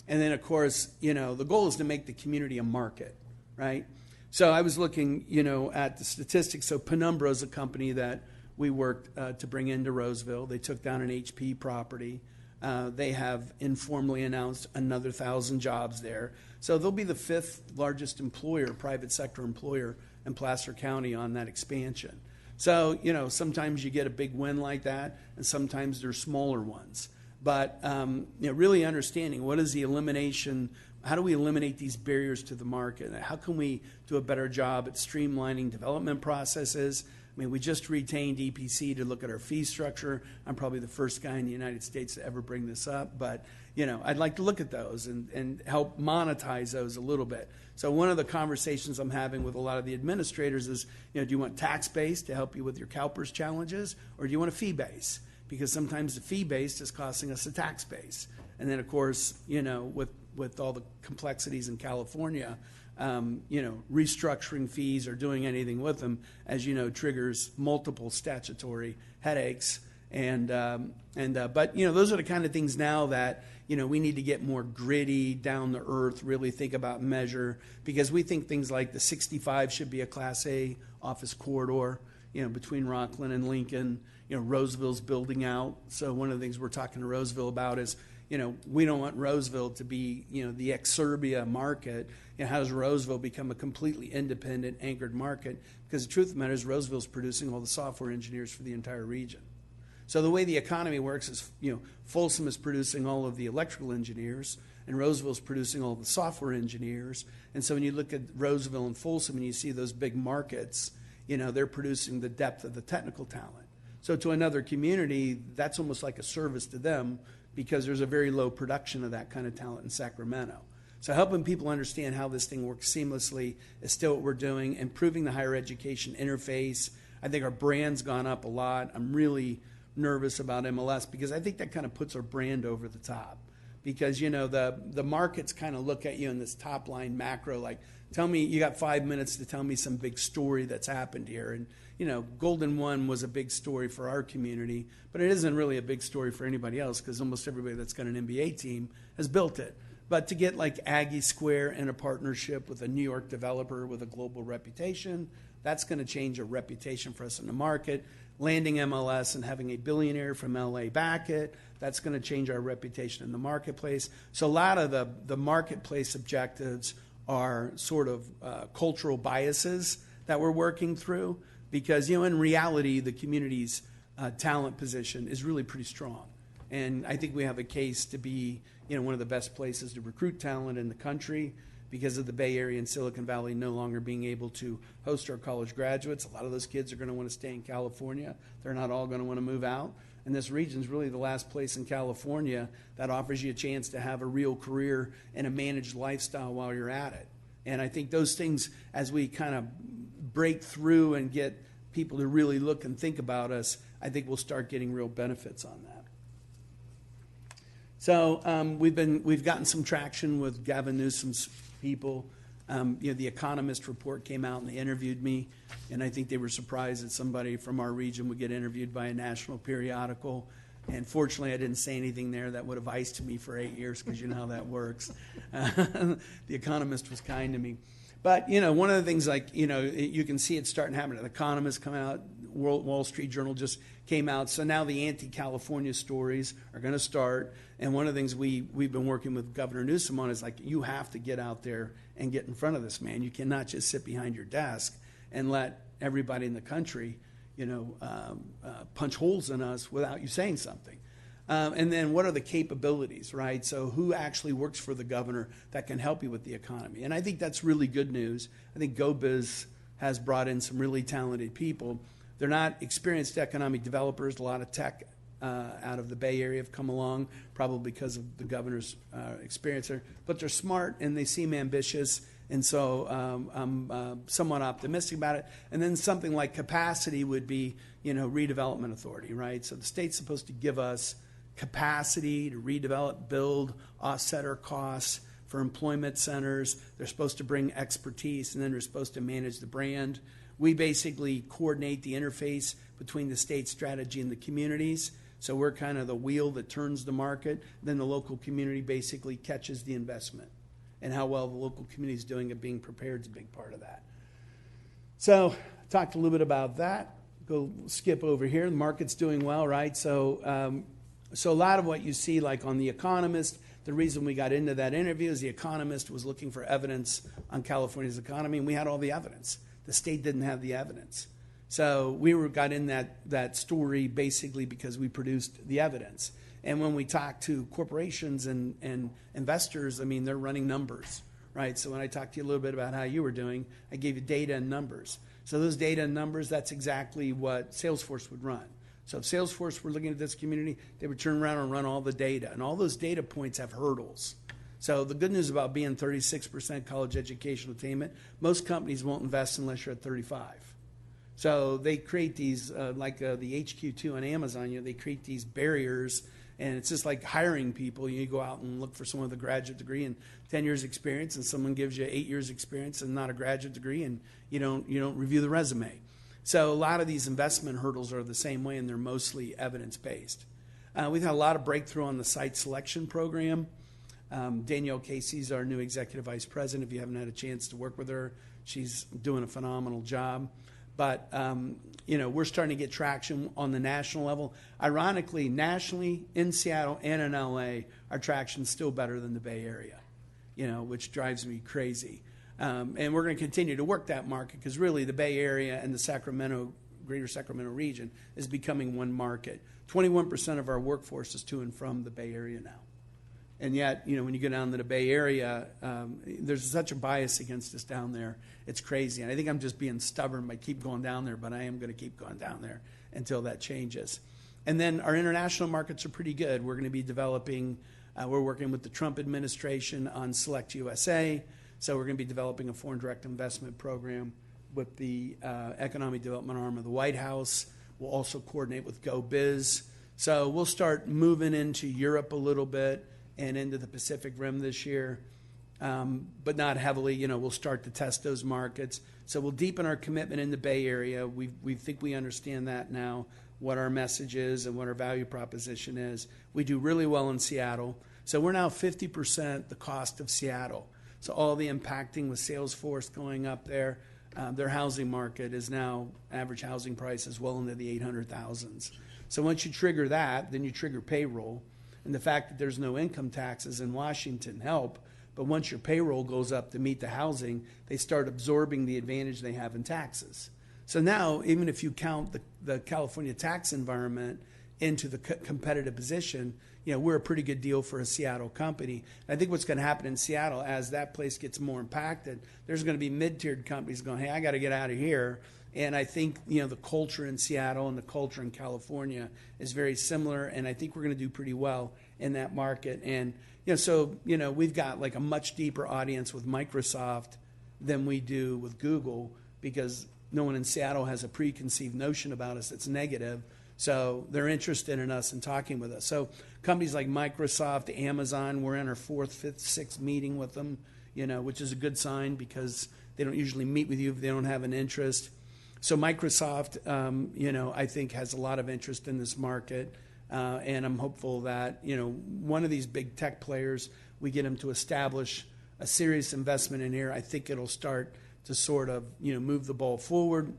And then, of course, the goal is to make the community a market, right? So I was looking, at the statistics. So Penumbra is a company that we worked to bring into Roseville. They took down an HP property. They have informally announced another 1,000 jobs there. So they'll be the 5th largest employer, private sector employer in Placer County on that expansion. So, sometimes you get a big win like that, and sometimes there's smaller ones. but really understanding what is the elimination. How do we eliminate these barriers to the market? How can we do a better job at streamlining development processes? I mean, we just retained EPC to look at our fee structure. I'm probably the first guy in the United States to ever bring this up, but I'd like to look at those and help monetize those a little bit. So one of the conversations I'm having with a lot of the administrators is, do you want tax-based to help you with your CalPERS challenges, or do you want a fee-based? Because sometimes the fee-based is costing us a tax base. And then, of course, with all the complexities in California, restructuring fees or doing anything with them, as you know, triggers multiple statutory headaches. But those are the kind of things now that we need to get more gritty, down the earth, really think about, measure, because we think things like the 65 should be a Class A office corridor, between Rockland and Lincoln. Roseville's building out, so one of the things we're talking to Roseville about is, we don't want Roseville to be, the exurbia market. How does Roseville become a completely independent, anchored market? Because the truth of the matter is Roseville's producing all the software engineers for the entire region. So the way the economy works is, Folsom is producing all of the electrical engineers, and Roseville's producing all the software engineers. And so when you look at Roseville and Folsom and you see those big markets, they're producing the depth of the technical talent. So to another community, that's almost like a service to them, because there's a very low production of that kind of talent in Sacramento. So helping people understand how this thing works seamlessly is still what we're doing. Improving the higher education interface. I think our brand's gone up a lot. I'm really nervous about MLS because I think that kind of puts our brand over the top. Because, the markets kind of look at you in this top line macro, like, tell me, you got 5 minutes to tell me some big story that's happened here. And, Golden One was a big story for our community, but it isn't really a big story for anybody else because almost everybody that's got an NBA team has built it. But to get like Aggie Square in a partnership with a New York developer with a global reputation, that's going to change a reputation for us in the market. Landing MLS and having a billionaire from LA back it, that's going to change our reputation in the marketplace. So a lot of the marketplace objectives are sort of cultural biases that we're working through because, in reality, the community's talent position is really pretty strong. And I think we have a case to be, one of the best places to recruit talent in the country because of the Bay Area and Silicon Valley no longer being able to host our college graduates. A lot of those kids are going to want to stay in California. They're not all going to want to move out. And this region is really the last place in California that offers you a chance to have a real career and a managed lifestyle while you're at it. And I think those things, as we kind of break through and get people to really look and think about us, I think we'll start getting real benefits on that. So we've gotten some traction with Gavin Newsom's people. The Economist report came out and they interviewed me, and I think they were surprised that somebody from our region would get interviewed by a national periodical. And fortunately, I didn't say anything there that would have iced me for 8 years because you know how that works. The Economist was kind to me. But, one of the things you can see it starting to happen. The Economist come out, Wall Street Journal just came out. So now the anti-California stories are going to start. And one of the things we've been working with Governor Newsom on is you have to get out there and get in front of this man. You cannot just sit behind your desk and let everybody in the country, punch holes in us without you saying something. And then what are the capabilities, right? So who actually works for the governor that can help you with the economy? And I think that's really good news. I think GoBiz has brought in some really talented people. They're not experienced economic developers. A lot of tech out of the Bay Area have come along, probably because of the governor's experience there. But they're smart and they seem ambitious. And so I'm somewhat optimistic about it. And then something like capacity would be, redevelopment authority, right? So the state's supposed to give us capacity to redevelop, build, offset our costs for employment centers. They're supposed to bring expertise, and then they're supposed to manage the brand. We basically coordinate the interface between the state strategy and the communities. So we're kind of the wheel that turns the market. Then the local community basically catches the investment. And how well the local community is doing at being prepared is a big part of that. So talked a little bit about that. Go skip over here. The market's doing well, right? So a lot of what you see, like on The Economist, the reason we got into that interview is The Economist was looking for evidence on California's economy, and we had all the evidence. The state didn't have the evidence. So got in that story basically because we produced the evidence. And when we talk to corporations and investors, I mean, they're running numbers, right? So when I talked to you a little bit about how you were doing, I gave you data and numbers. So those data and numbers, that's exactly what Salesforce would run. So if Salesforce were looking at this community, they would turn around and run all the data. And all those data points have hurdles. So the good news about being 36% college educational attainment, most companies won't invest unless you're at 35. So they create these, like the HQ2 on Amazon, they create these barriers, and it's just like hiring people. You go out and look for someone with a graduate degree and 10 years experience, and someone gives you 8 years experience and not a graduate degree, and you don't review the resume. So a lot of these investment hurdles are the same way, and they're mostly evidence-based. We've had a lot of breakthrough on the site selection program. Danielle Casey's our new executive vice president. If you haven't had a chance to work with her, she's doing a phenomenal job. But, we're starting to get traction on the national level. Ironically, nationally, in Seattle and in LA, our traction's still better than the Bay Area, which drives me crazy. And we're going to continue to work that market because really the Bay Area and the greater Sacramento region is becoming one market. 21% of our workforce is to and from the Bay Area now. And yet, when you go down to the Bay Area, there's such a bias against us down there. It's crazy. And I think I'm just being stubborn by keep going down there, but I am going to keep going down there until that changes. And then our international markets are pretty good. We're going to be developing, we're working with the Trump administration on Select USA. So we're going to be developing a foreign direct investment program with the economic development arm of the White House. We'll also coordinate with GoBiz. So we'll start moving into Europe a little bit and into the Pacific Rim this year, but not heavily. We'll start to test those markets. So we'll deepen our commitment in the Bay Area. We think we understand that now, what our message is and what our value proposition is. We do really well in Seattle. So we're now 50% the cost of Seattle. So all the impacting with Salesforce going up there, their housing market is now, average housing price is well into the 800,000s. So once you trigger that, then you trigger payroll. And the fact that there's no income taxes in Washington help, but once your payroll goes up to meet the housing, they start absorbing the advantage they have in taxes. So now, even if you count the California tax environment into the competitive position, we're a pretty good deal for a Seattle company. And I think what's going to happen in Seattle, as that place gets more impacted, there's going to be mid-tiered companies going, hey, I got to get out of here. And I think, the culture in Seattle and the culture in California is very similar, and I think we're going to do pretty well in that market. And, we've got like a much deeper audience with Microsoft than we do with Google because no one in Seattle has a preconceived notion about us that's negative. So they're interested in us and talking with us. So companies like Microsoft, Amazon, we're in our 4th, 5th, 6th meeting with them, which is a good sign because they don't usually meet with you if they don't have an interest. So Microsoft, I think has a lot of interest in this market, and I'm hopeful that, one of these big tech players, we get them to establish a serious investment in here. I think it'll start to sort of, move the ball forward.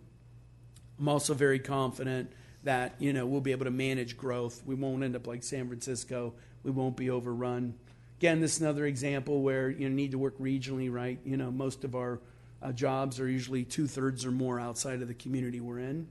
I'm also very confident that, we'll be able to manage growth. We won't end up like San Francisco. We won't be overrun. Again, this is another example where you need to work regionally, right? Most of our jobs are usually 2/3 or more outside of the community we're in.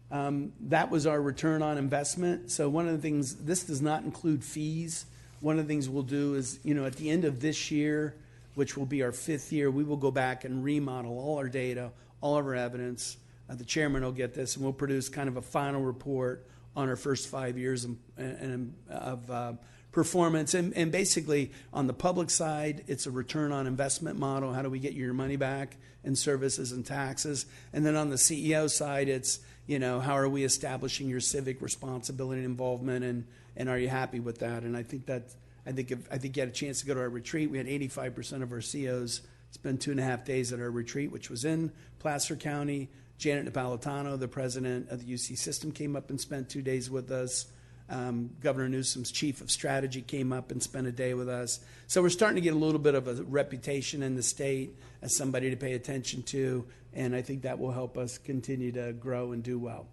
That was our return on investment. So one of the things, this does not include fees. One of the things we'll do is, at the end of this year, which will be our 5th year, we will go back and remodel all our data, all of our evidence. The chairman will get this, and we'll produce kind of a final report on our first 5 years of performance. And basically, on the public side, it's a return on investment model. How do we get your money back in services and taxes? And then on the CEO side, it's, how are we establishing your civic responsibility and involvement, and are you happy with that? And I think you had a chance to go to our retreat. We had 85% of our CEOs spend 2.5 days at our retreat, which was in Placer County. Janet Napolitano, the president of the UC system, came up and spent 2 days with us. Governor Newsom's chief of strategy came up and spent a day with us. So we're starting to get a little bit of a reputation in the state as somebody to pay attention to, and I think that will help us continue to grow and do well.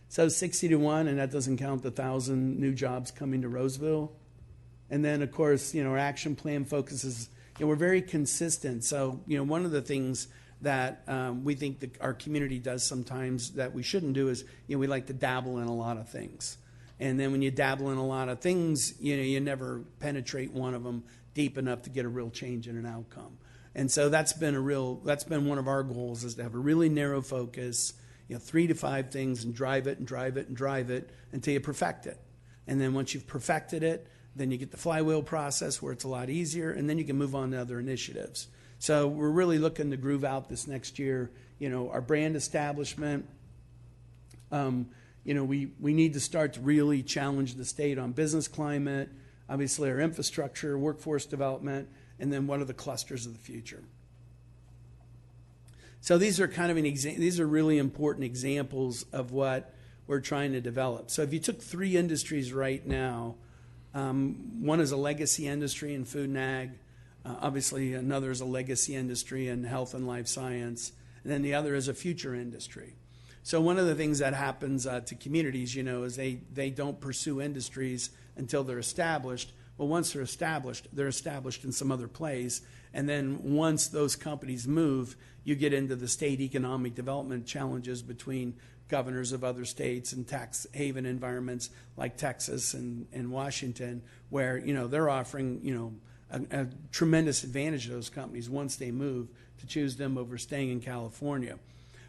So 60-1, and that doesn't count the 1,000 new jobs coming to Roseville. And then, of course, our action plan focuses, we're very consistent. So, one of the things that we think that our community does sometimes that we shouldn't do is, we like to dabble in a lot of things. And then when you dabble in a lot of things, you never penetrate one of them deep enough to get a real change in an outcome. And so that's been one of our goals, is to have a really narrow focus, 3 to 5 things, and drive it and drive it and drive it until you perfect it. And then once you've perfected it, then you get the flywheel process where it's a lot easier, and then you can move on to other initiatives. So we're really looking to groove out this next year, our brand establishment. We need to start to really challenge the state on business climate, obviously our infrastructure, workforce development, and then what are the clusters of the future. So these are these are really important examples of what we're trying to develop. So if you took 3 industries right now, one is a legacy industry in food and ag. Obviously, another is a legacy industry in health and life science. And then the other is a future industry. So one of the things that happens to communities, is they don't pursue industries until they're established. Well, once they're established in some other place. And then once those companies move, you get into the state economic development challenges between governors of other states and tax haven environments like Texas and Washington, where, they're offering, a tremendous advantage to those companies once they move to choose them over staying in California.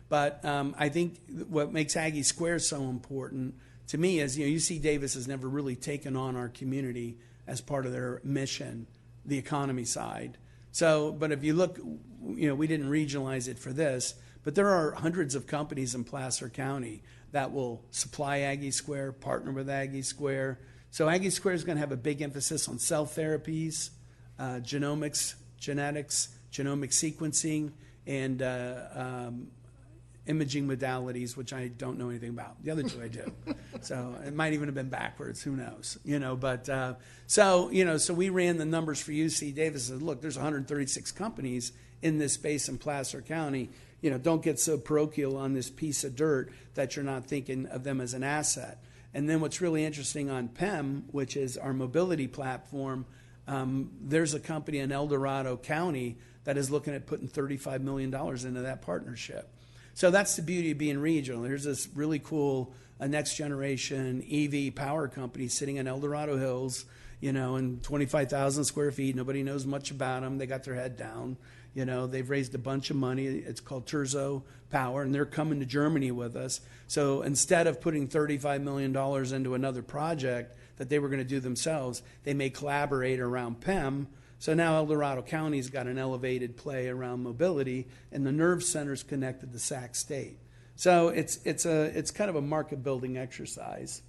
But I think what makes Aggie Square so important to me is, UC Davis has never really taken on our community as part of their mission, the economy side. So, but if you look, we didn't regionalize it for this, but there are hundreds of companies in Placer County that will supply Aggie Square, partner with Aggie Square. So Aggie Square is going to have a big emphasis on cell therapies, genomics, genetics, genomic sequencing, and imaging modalities, which I don't know anything about. The other 2 I do. So it might even have been backwards. Who knows? But so we ran the numbers for UC Davis and said, look, there's 136 companies in this space in Placer County. Don't get so parochial on this piece of dirt that you're not thinking of them as an asset. And then what's really interesting on PEM, which is our mobility platform, there's a company in El Dorado County that is looking at putting $35 million into that partnership. So that's the beauty of being regional. There's this really cool next generation EV power company sitting in El Dorado Hills, and 25,000 square feet. Nobody knows much about them. They got their head down. They've raised a bunch of money. It's called Terzo Power, and they're coming to Germany with us. So instead of putting $35 million into another project that they were going to do themselves, they may collaborate around PEM. So now El Dorado County's got an elevated play around mobility, and the nerve center's connected to Sac State. So it's kind of a market building exercise.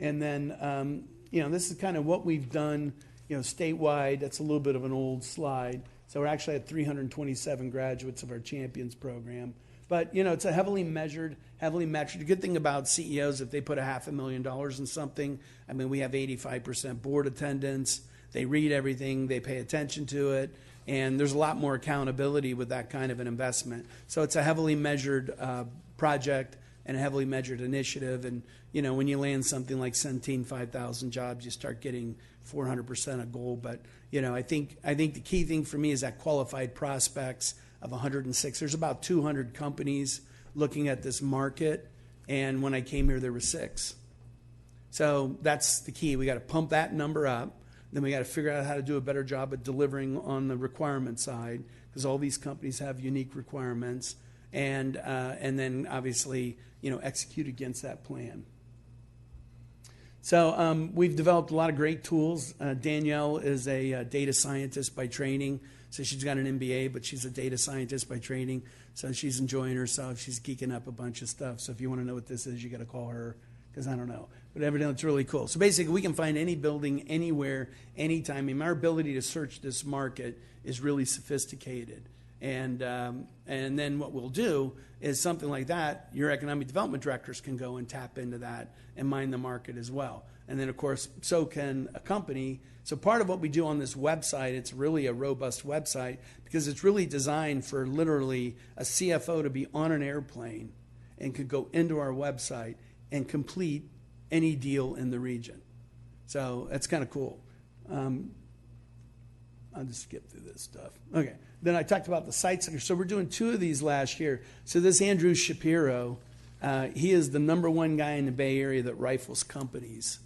And then this is kind of what we've done statewide. That's a little bit of an old slide. So we're actually at 327 graduates of our Champions program. But it's a heavily measured. The good thing about CEOs, if they put $500,000 in something, we have 85% board attendance. They read everything, they pay attention to it, and there's a lot more accountability with that kind of an investment. So it's a heavily measured project and a heavily measured initiative. And, when you land something like Centene 5,000 jobs, you start getting 400% a goal. But, I think the key thing for me is that qualified prospects of 106. There's about 200 companies looking at this market, and when I came here, there were 6. So that's the key. We got to pump that number up. Then we got to figure out how to do a better job at delivering on the requirement side, because all these companies have unique requirements, and then obviously execute against that plan. So we've developed a lot of great tools. Danielle is a data scientist by training, so she's got an MBA, but she's a data scientist by training. So she's enjoying herself. She's geeking up a bunch of stuff. So if you want to know what this is, you got to call her, because I don't know. But evidently it's really cool. So basically we can find any building, anywhere, anytime. Our ability to search this market is really sophisticated. And then what we'll do is something like that, your economic development directors can go and tap into that and mine the market as well. And then, of course, so can a company. So part of what we do on this website, it's really a robust website because it's really designed for literally a CFO to be on an airplane and could go into our website and complete any deal in the region. So that's kind of cool. I'll just skip through this stuff. Okay. Then I talked about the site center. So we're doing 2 of these last year. So this Andrew Shapiro, he is the #1 guy in the Bay Area that rifles companies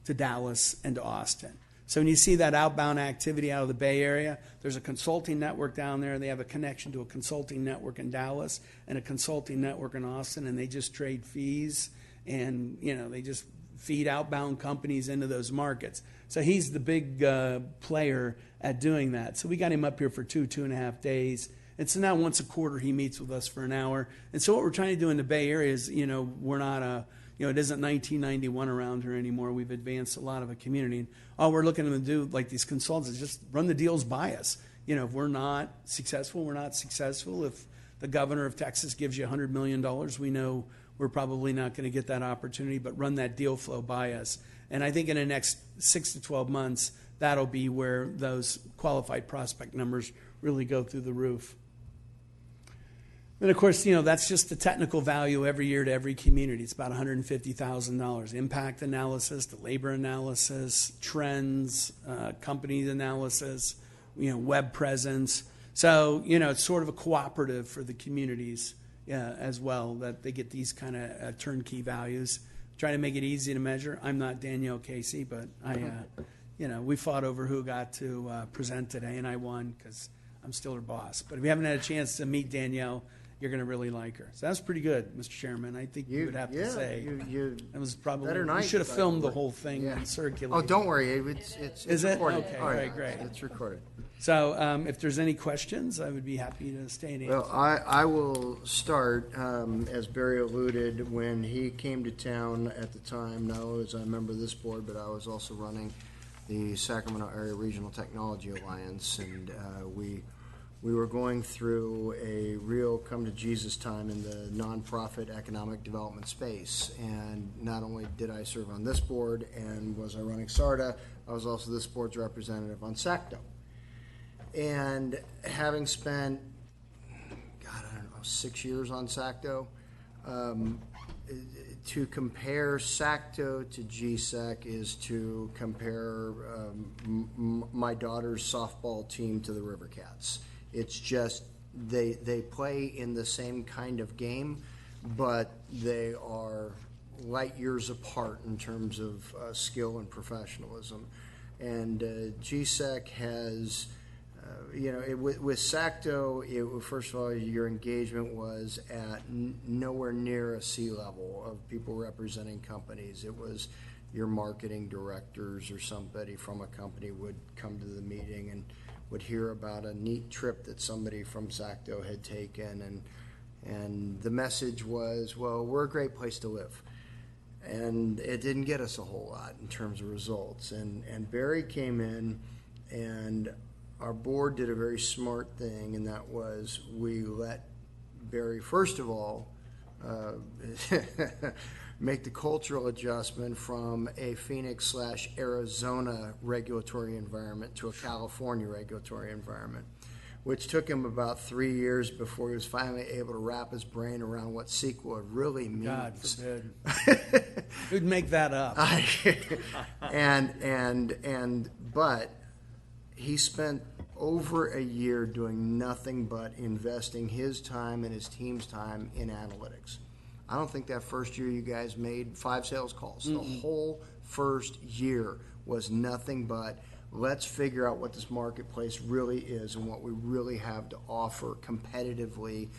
to Dallas and to Austin. So when you see that outbound activity out of the Bay Area, there's a consulting network down there. They have a connection to a consulting network in Dallas and a consulting network in Austin, and they just trade fees, and they just feed outbound companies into those markets. So he's the big player at doing that. So we got him up here for 2.5 days. And so now once a quarter he meets with us for an hour. And so what we're trying to do in the Bay Area is, we're not it isn't 1991 around here anymore. We've advanced a lot of a community. And all we're looking to do, like these consultants, is just run the deals by us. If we're not successful, we're not successful. If the governor of Texas gives you $100 million, we know we're probably not going to get that opportunity, but run that deal flow by us. And I think in the next 6 to 12 months, that'll be where those qualified prospect numbers really go through the roof. And of course, that's just the technical value every year to every community. It's about $150,000. Impact analysis, the labor analysis, trends, company analysis, web presence. So, it's sort of a cooperative for the communities as well, that they get these kind of turnkey values. Try to make it easy to measure. I'm not Danielle Casey, but we fought over who got to present today, and I won because I'm still her boss. But if you haven't had a chance to meet Danielle, you're going to really like her. So that's pretty good, Mr. Chairman. I think you would have to say that was probably better night. We should have filmed the whole thing and circulated. Oh, don't worry, it's Is it? recorded. Okay, Oh, all yeah. right, great. It's recorded. So if there's any questions, I would be happy to stay and answer. Well, I will start, as Barry alluded, when he came to town at the time, not only was I a member of this board, but I was also running the Sacramento Area Regional Technology Alliance, and we were going through a real come-to-Jesus time in the nonprofit economic development space. And not only did I serve on this board and was I running SARTA, I was also this board's representative on SACTO. And having spent, I don't know, 6 years on SACTO, to compare SACTO to GSEC is to compare my daughter's softball team to the River Cats. It's just they play in the same kind of game, but they are light years apart in terms of skill and professionalism. And GSEC has, with SACTO, first of all, your engagement was at nowhere near a C level of people representing companies. It was your marketing directors or somebody from a company would come to the meeting and would hear about a neat trip that somebody from SACTO had taken, and the message was, well, we're a great place to live. And it didn't get us a whole lot in terms of results. And Barry came in, and our board did a very smart thing, and that was we let Barry, first of all, make the cultural adjustment from a Phoenix/Arizona regulatory environment to a California regulatory environment, which took him about 3 years before he was finally able to wrap his brain around what CEQA really means. God forbid. Who'd make that up? But he spent over a year doing nothing but investing his time and his team's time in analytics. I don't think that first year you guys made 5 sales calls. The whole first year was nothing but let's figure out what this marketplace really is and what we really have to offer competitively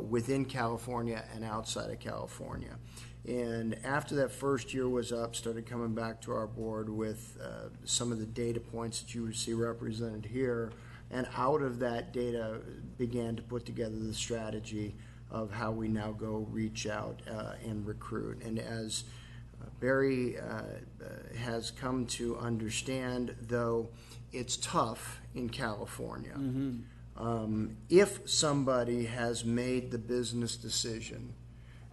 within California and outside of California. And after that first year was up, started coming back to our board with some of the data points that you would see represented here. And out of that data began to put together the strategy of how we now go reach out and recruit. And as Barry has come to understand, though it's tough in California, if somebody has made the business decision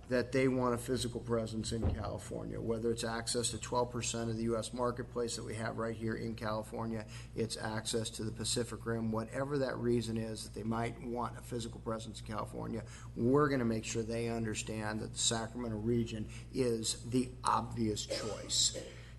that they want a physical presence in California, whether it's access to 12% of the U.S. marketplace that we have right here in California, it's access to the Pacific Rim, whatever that reason is that they might want a physical presence in California, we're going to make sure they understand that the Sacramento region is the obvious choice.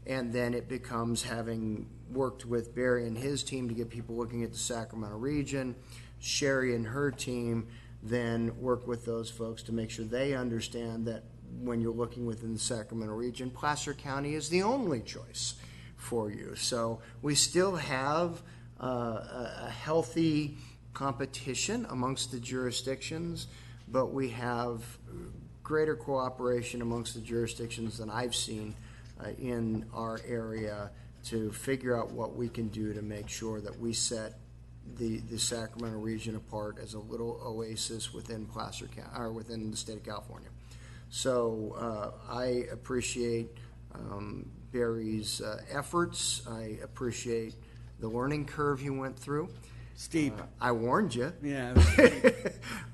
And then it becomes, having worked with Barry and his team to get people looking at the Sacramento region, Sherry and her team then work with those folks to make sure they understand that when you're looking within the Sacramento region, Placer County is the only choice for you. So we still have a healthy competition amongst the jurisdictions, but we have greater cooperation amongst the jurisdictions than I've seen in our area to figure out what we can do to make sure that we set the Sacramento region apart as a little oasis within Placer County, or within the state of California. So I appreciate Barry's efforts. I appreciate the learning curve he went through. Steep. I warned you. Yeah.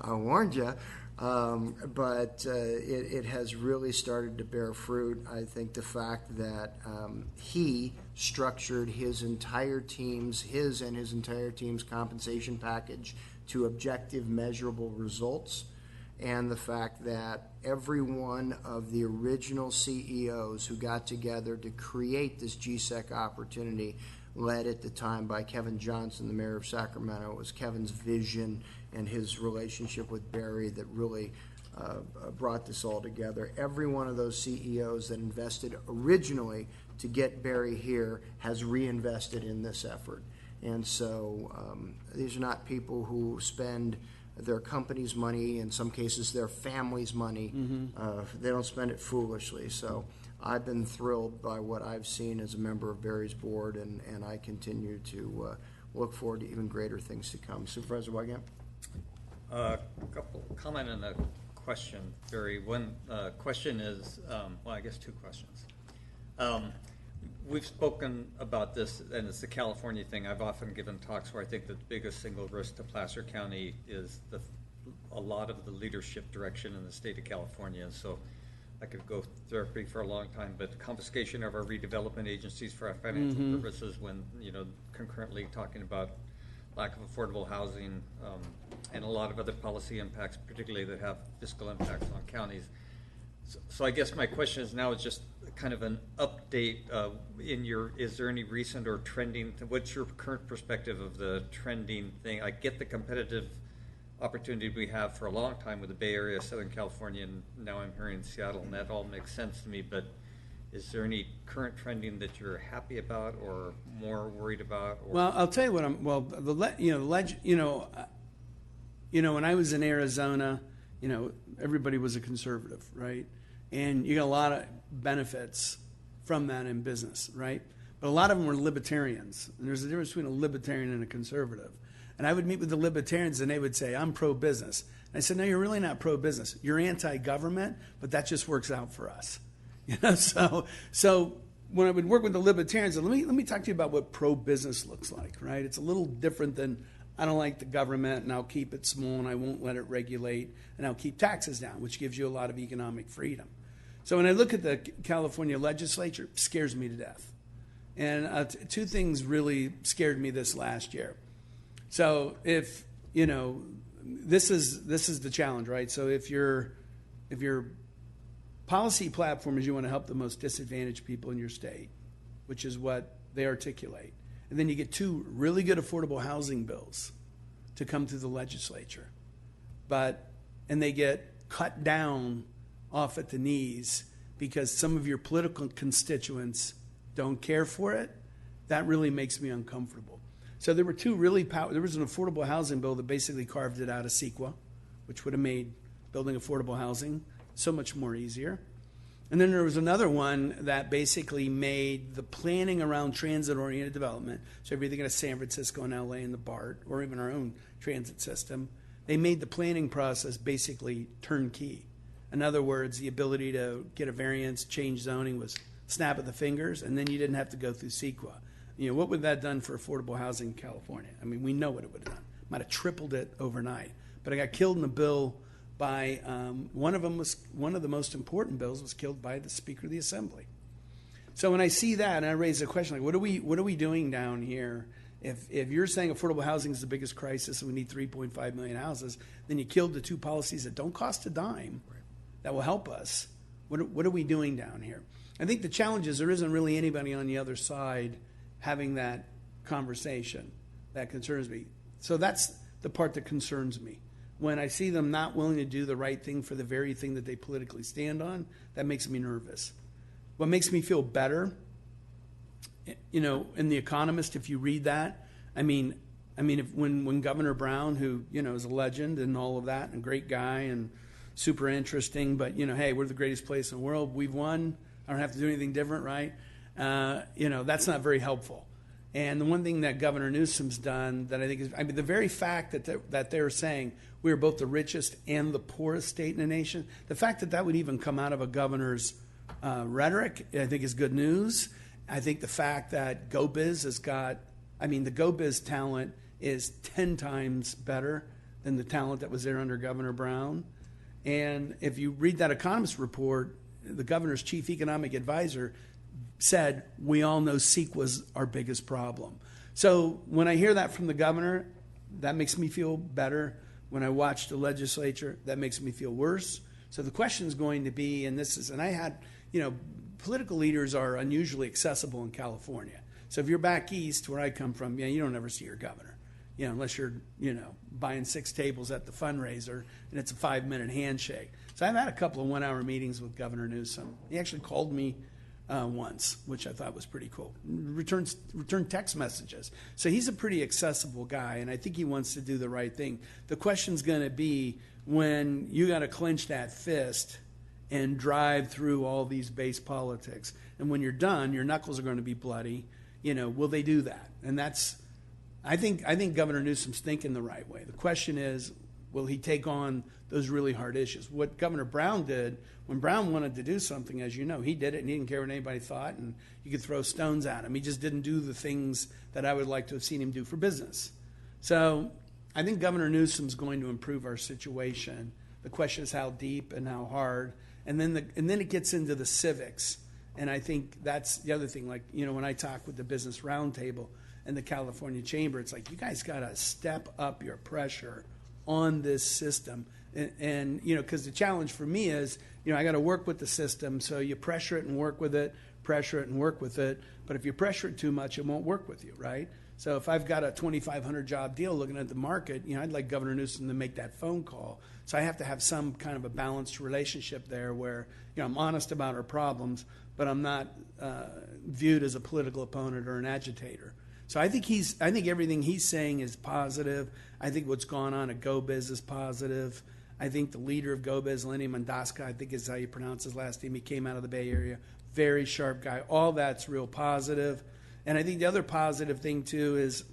I warned you. But it has really started to bear fruit. I think the fact that he structured his entire team's compensation package to objective, measurable results, and the fact that every one of the original CEOs who got together to create this GSEC opportunity, led at the time by Kevin Johnson, the mayor of Sacramento. It was Kevin's vision and his relationship with Barry that really brought this all together. Every one of those CEOs that invested originally to get Barry here has reinvested in this effort. And so these are not people who spend their company's money, in some cases their family's money. They don't spend it foolishly. So I've been thrilled by what I've seen as a member of Barry's board, and I continue to look forward to even greater things to come. Supervisor Wygant? A couple comment and a question, Barry. One question is, well, I guess two questions. We've spoken about this, and it's the California thing. I've often given talks where I think the biggest single risk to Placer County is a lot of the leadership direction in the state of California. And so I could go therapy for a long time, but confiscation of our redevelopment agencies for our financial purposes, when, concurrently talking about lack of affordable housing, and a lot of other policy impacts, particularly that have fiscal impacts on counties. So I guess my question is now is just kind of an update is there any recent or trending, what's your current perspective of the trending thing? I get the competitive opportunity we have for a long time with the Bay Area, Southern California, and now I'm here in Seattle, and that all makes sense to me, but is there any current trending that you're happy about or more worried about? Or? Well, I'll tell you what when I was in Arizona, everybody was a conservative, right? And you got a lot of benefits from that in business, right? But a lot of them were libertarians. And there's a difference between a libertarian and a conservative. And I would meet with the libertarians, and they would say, I'm pro-business. And I said, no, you're really not pro-business. You're anti-government, but that just works out for us. So when I would work with the libertarians, let me talk to you about what pro-business looks like, right? It's a little different than I don't like the government, and I'll keep it small, and I won't let it regulate, and I'll keep taxes down, which gives you a lot of economic freedom. So when I look at the California legislature, it scares me to death. And two things really scared me this last year. So if, this is the challenge, right? So if your policy platform is you want to help the most disadvantaged people in your state, which is what they articulate, and then you get two really good affordable housing bills to come through the legislature, and they get cut down off at the knees because some of your political constituents don't care for it, that really makes me uncomfortable. So there were two really there was an affordable housing bill that basically carved it out of CEQA, which would have made building affordable housing so much more easier. And then there was another one that basically made the planning around transit-oriented development, so if you're thinking of San Francisco and LA and the BART, or even our own transit system, they made the planning process basically turnkey. In other words, the ability to get a variance, change zoning was snap of the fingers, and then you didn't have to go through CEQA. What would that have done for affordable housing in California? I mean, we know what it would have done. Might have tripled it overnight. But I got killed in a bill by one of the most important bills was killed by the Speaker of the Assembly. So when I see that, and I raise the question, like, what are we doing down here? If you're saying affordable housing is the biggest crisis and we need 3.5 million houses, then you killed the two policies that don't cost a dime that will help us. What are we doing down here? I think the challenge is there isn't really anybody on the other side having that conversation that concerns me. So that's the part that concerns me. When I see them not willing to do the right thing for the very thing that they politically stand on, that makes me nervous. What makes me feel better, you know, in The Economist, if you read that, when Governor Brown, who, you know, is a legend and all of that, and a great guy and super interesting, but, you know, hey, we're the greatest place in the world. We've won. I don't have to do anything different, right? You know, that's not very helpful. And the one thing that Governor Newsom's done that I think is, the very fact that they're saying we are both the richest and the poorest state in the nation, the fact that would even come out of a governor's rhetoric, I think is good news. I think the fact that GoBiz has got, the GoBiz talent is 10 times better than the talent that was there under Governor Brown. And if you read that Economist report, the governor's chief economic advisor said, we all know CEQA's our biggest problem. So when I hear that from the governor, that makes me feel better. When I watch the legislature, that makes me feel worse. So the question is going to be, and I had, you know, political leaders are unusually accessible in California. So if you're back east, where I come from, you don't ever see your governor, you know, unless you're, you know, buying 6 tables at the fundraiser and it's a 5-minute handshake. So I've had a couple of 1-hour meetings with Governor Newsom. He actually called me once, which I thought was pretty cool. Return text messages. So he's a pretty accessible guy, and I think he wants to do the right thing. The question's going to be when you got to clench that fist and drive through all these base politics. And when you're done, your knuckles are going to be bloody. You know, will they do that? And I think Governor Newsom's thinking the right way. The question is, will he take on those really hard issues? What Governor Brown did, when Brown wanted to do something, as you know, he did it, and he didn't care what anybody thought, and you could throw stones at him. He just didn't do the things that I would like to have seen him do for business. So I think Governor Newsom's going to improve our situation. The question is how deep and how hard. And then it gets into the civics. And I think that's the other thing. Like, you know, when I talk with the Business Roundtable and the California Chamber, it's like, you guys got to step up your pressure on this system. And you know, because the challenge for me is, you know, I got to work with the system. So you pressure it and work with it, pressure it and work with it. But if you pressure it too much, it won't work with you, right? So if I've got a 2,500 job deal looking at the market, you know, I'd like Governor Newsom to make that phone call. So I have to have some kind of a balanced relationship there where, you know, I'm honest about our problems, but I'm not viewed as a political opponent or an agitator. So I think everything he's saying is positive. I think what's gone on at GoBiz is positive. I think the leader of GoBiz, Lenny Mondaska, I think is how you pronounce his last name. He came out of the Bay Area. Very sharp guy. All that's real positive. And I think the other positive thing too is,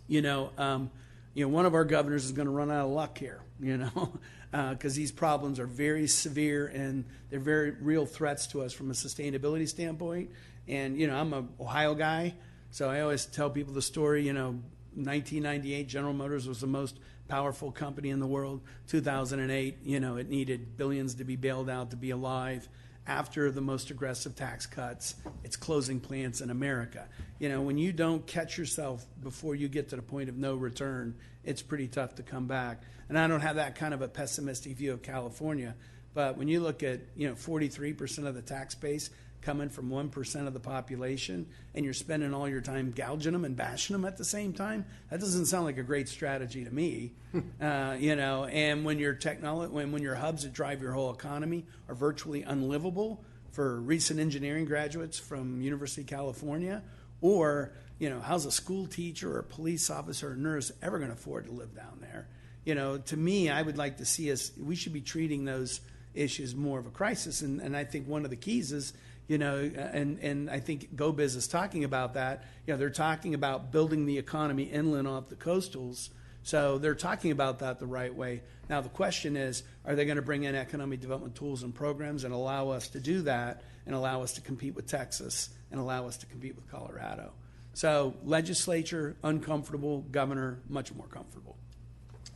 you know, one of our governors is going to run out of luck here, you know, because these problems are very severe and they're very real threats to us from a sustainability standpoint. And, you know, I'm an Ohio guy, so I always tell people the story, you know, 1998, General Motors was the most powerful company in the world. 2008, you know, it needed billions to be bailed out to be alive. After the most aggressive tax cuts, it's closing plants in America. You know, when you don't catch yourself before you get to the point of no return, it's pretty tough to come back. And I don't have that kind of a pessimistic view of California. But when you look at, you know, 43% of the tax base coming from 1% of the population, and you're spending all your time gouging them and bashing them at the same time, that doesn't sound like a great strategy to me. You know, and when your when your hubs that drive your whole economy are virtually unlivable for recent engineering graduates from University of California, or, you know, how's a school teacher or a police officer or nurse ever going to afford to live down there? You know, to me, I would like to see we should be treating those issues more of a crisis. And I think one of the keys is, you know, and I think GoBiz is talking about that. You know, they're talking about building the economy inland off the coastals. So they're talking about that the right way. Now, the question is, are they going to bring in economic development tools and programs and allow us to do that and allow us to compete with Texas and allow us to compete with Colorado? So legislature, uncomfortable. Governor, much more comfortable.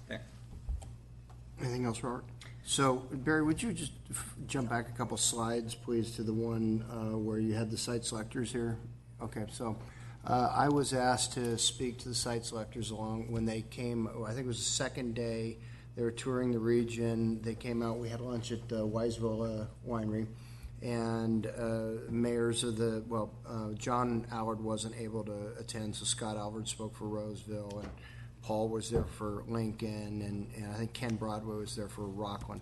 Okay. Anything else, Robert? So, Barry, would you just jump back a couple slides, please, to the one where you had the site selectors here? Okay, so I was asked to speak to the site selectors along when they came. I think it was the second day. They were touring the region. They came out. We had lunch at Wiseville Winery, and mayors of the, John Allard wasn't able to attend, so Scott Alvord spoke for Roseville, and Paul was there for Lincoln, and I think Ken Broadway was there for Rockland.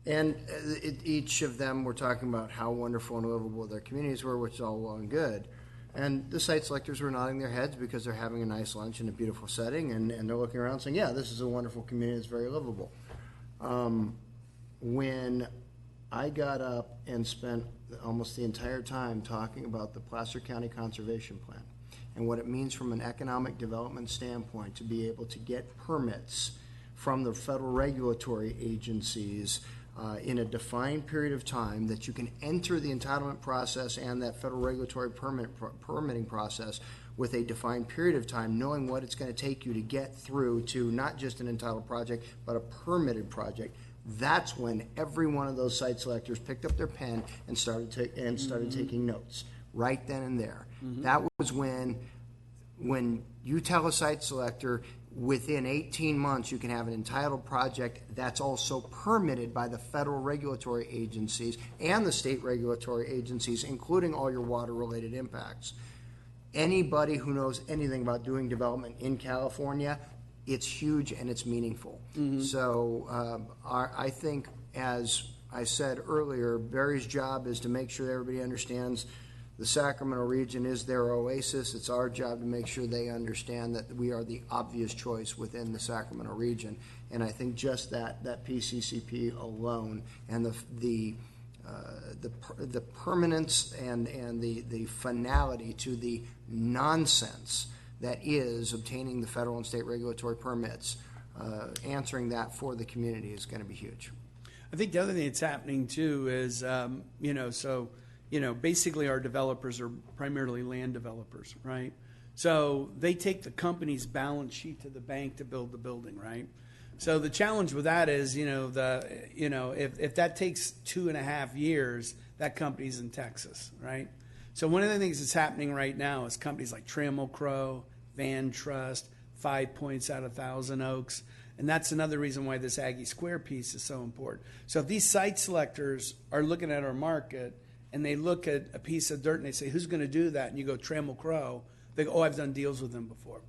Each of them were talking about how wonderful and livable their communities were, which is all well and good. And the site selectors were nodding their heads because they're having a nice lunch in a beautiful setting, and they're looking around saying, yeah, this is a wonderful community, it's very livable. When I got up and spent almost the entire time talking about the Placer County Conservation Plan and what it means from an economic development standpoint to be able to get permits from the federal regulatory agencies in a defined period of time, that you can enter the entitlement process and that federal regulatory permitting process with a defined period of time, knowing what it's going to take you to get through to not just an entitled project, but a permitted project. That's when every one of those site selectors picked up their pen and started taking notes right then and there. That was when you tell a site selector within 18 months you can have an entitled project that's also permitted by the federal regulatory agencies and the state regulatory agencies, including all your water-related impacts. Anybody who knows anything about doing development in California, it's huge and it's meaningful. So I think, as I said earlier, Barry's job is to make sure everybody understands the Sacramento region is their oasis. It's our job to make sure they understand that we are the obvious choice within the Sacramento region. And I think just that PCCP alone and the permanence and the finality to the nonsense that is obtaining the federal and state regulatory permits, answering that for the community is going to be huge. I think the other thing that's happening too is, basically our developers are primarily land developers, right? So they take the company's balance sheet to the bank to build the building, right? So the challenge with that is, if that takes 2.5 years, that company's in Texas, right? So one of the things that's happening right now is companies like Trammell Crow, Van Trust, 5 Points out of Thousand Oaks, and that's another reason why this Aggie Square piece is so important. So if these site selectors are looking at our market and they look at a piece of dirt and they say, who's going to do that? And you go, Trammell Crow. They go, oh, I've done deals with them before.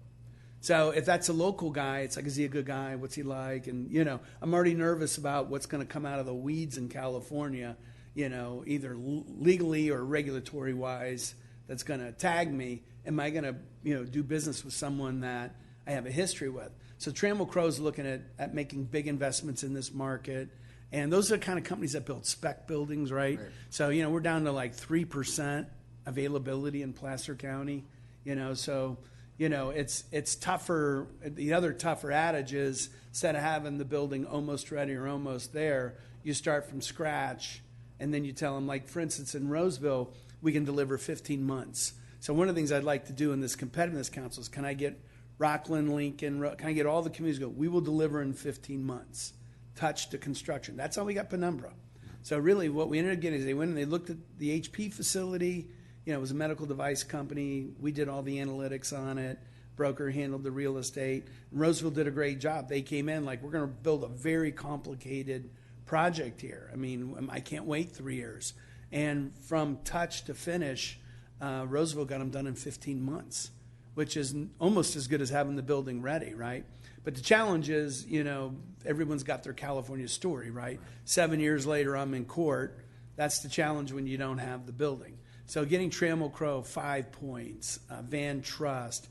So if that's a local guy, it's like, is he a good guy? What's he like? And, I'm already nervous about what's going to come out of the weeds in California, either legally or regulatory wise, that's going to tag me. Am I going to, do business with someone that I have a history with? So Trammell Crow's looking at making big investments in this market. And those are the kind of companies that build spec buildings, right? So, we're down to like 3% availability in Placer County, so, it's tougher. The other tougher adage is, instead of having the building almost ready or almost there, you start from scratch and then you tell them, like, for instance, in Roseville, we can deliver 15 months. So one of the things I'd like to do in this competitiveness council is, can I get Rockland, Lincoln, can I get all the communities to go, we will deliver in 15 months. Touch to construction. That's how we got Penumbra. So really what we ended up getting is they went and they looked at the HP facility. It was a medical device company. We did all the analytics on it. Broker handled the real estate. Roseville did a great job. They came in like, we're going to build a very complicated project here. I mean, I can't wait 3 years. And from touch to finish, Roseville got them done in 15 months, which is almost as good as having the building ready, right? But the challenge is, everyone's got their California story, right? 7 years later, I'm in court. That's the challenge when you don't have the building. So getting Trammell Crow, 5 Points, Van Trust,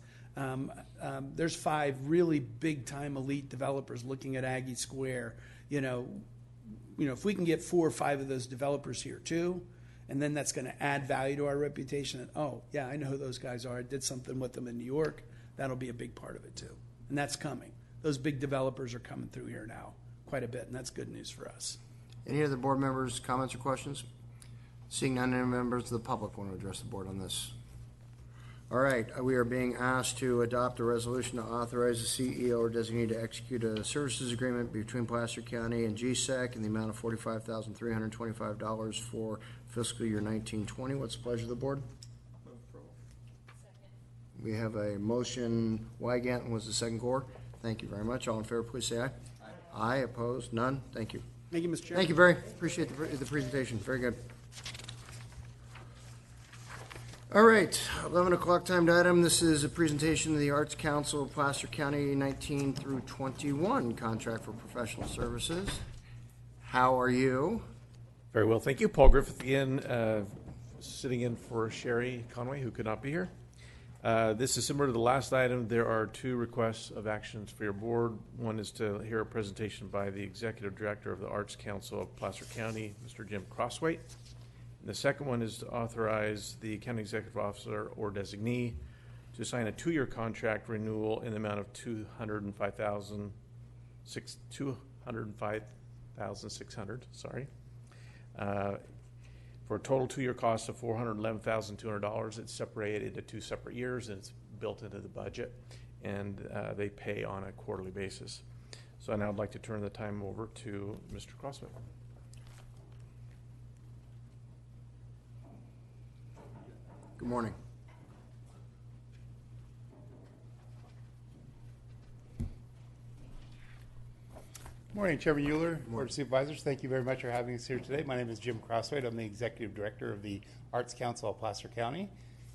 there's 5 really big-time elite developers looking at Aggie Square. If we can get 4 or 5 of those developers here too, and then that's going to add value to our reputation. And, oh, yeah, I know who those guys are. I did something with them in New York. That'll be a big part of it too. And that's coming. Those big developers are coming through here now quite a bit, and that's good news for us. Any other board members' comments or questions? Seeing none, any members of the public want to address the board on this? All right, we are being asked to adopt a resolution to authorize the CEO or designee to execute a services agreement between Placer County and GSAC in the amount of $45,325 for fiscal year 1920. What's the pleasure of the board? We have a motion. Wygant was the second core. Thank you very much. All in favor, please say aye. Aye. Opposed? None? Thank you. Thank you, Mr. Chairman. Thank you, Barry. Appreciate the presentation. Very good. All right, 11 o'clock timed item. This is a presentation of the Arts Council of Placer County 19 through 21 contract for professional services. How are you? Very well, thank you. Paul Griffith again, sitting in for Sherry Conway, who could not be here. This is similar to the last item. There are two requests of actions for your board. One is to hear a presentation by the Executive Director of the Arts Council of Placer County, Mr. Jim Crosswaite. And the second one is to authorize the County Executive Officer or designee to sign a 2-year contract renewal in the amount of $205,600. For a total 2-year cost of $411,200. It's separated into 2 separate years, and it's built into the budget, and they pay on a quarterly basis. So now I'd like to turn the time over to Mr. Crossman. Good morning. Good morning, Chairman Euler, Board of Supervisors. Thank you very much for having us here today. My name is Jim Crosswaite. I'm the Executive Director of the Arts Council of Placer County,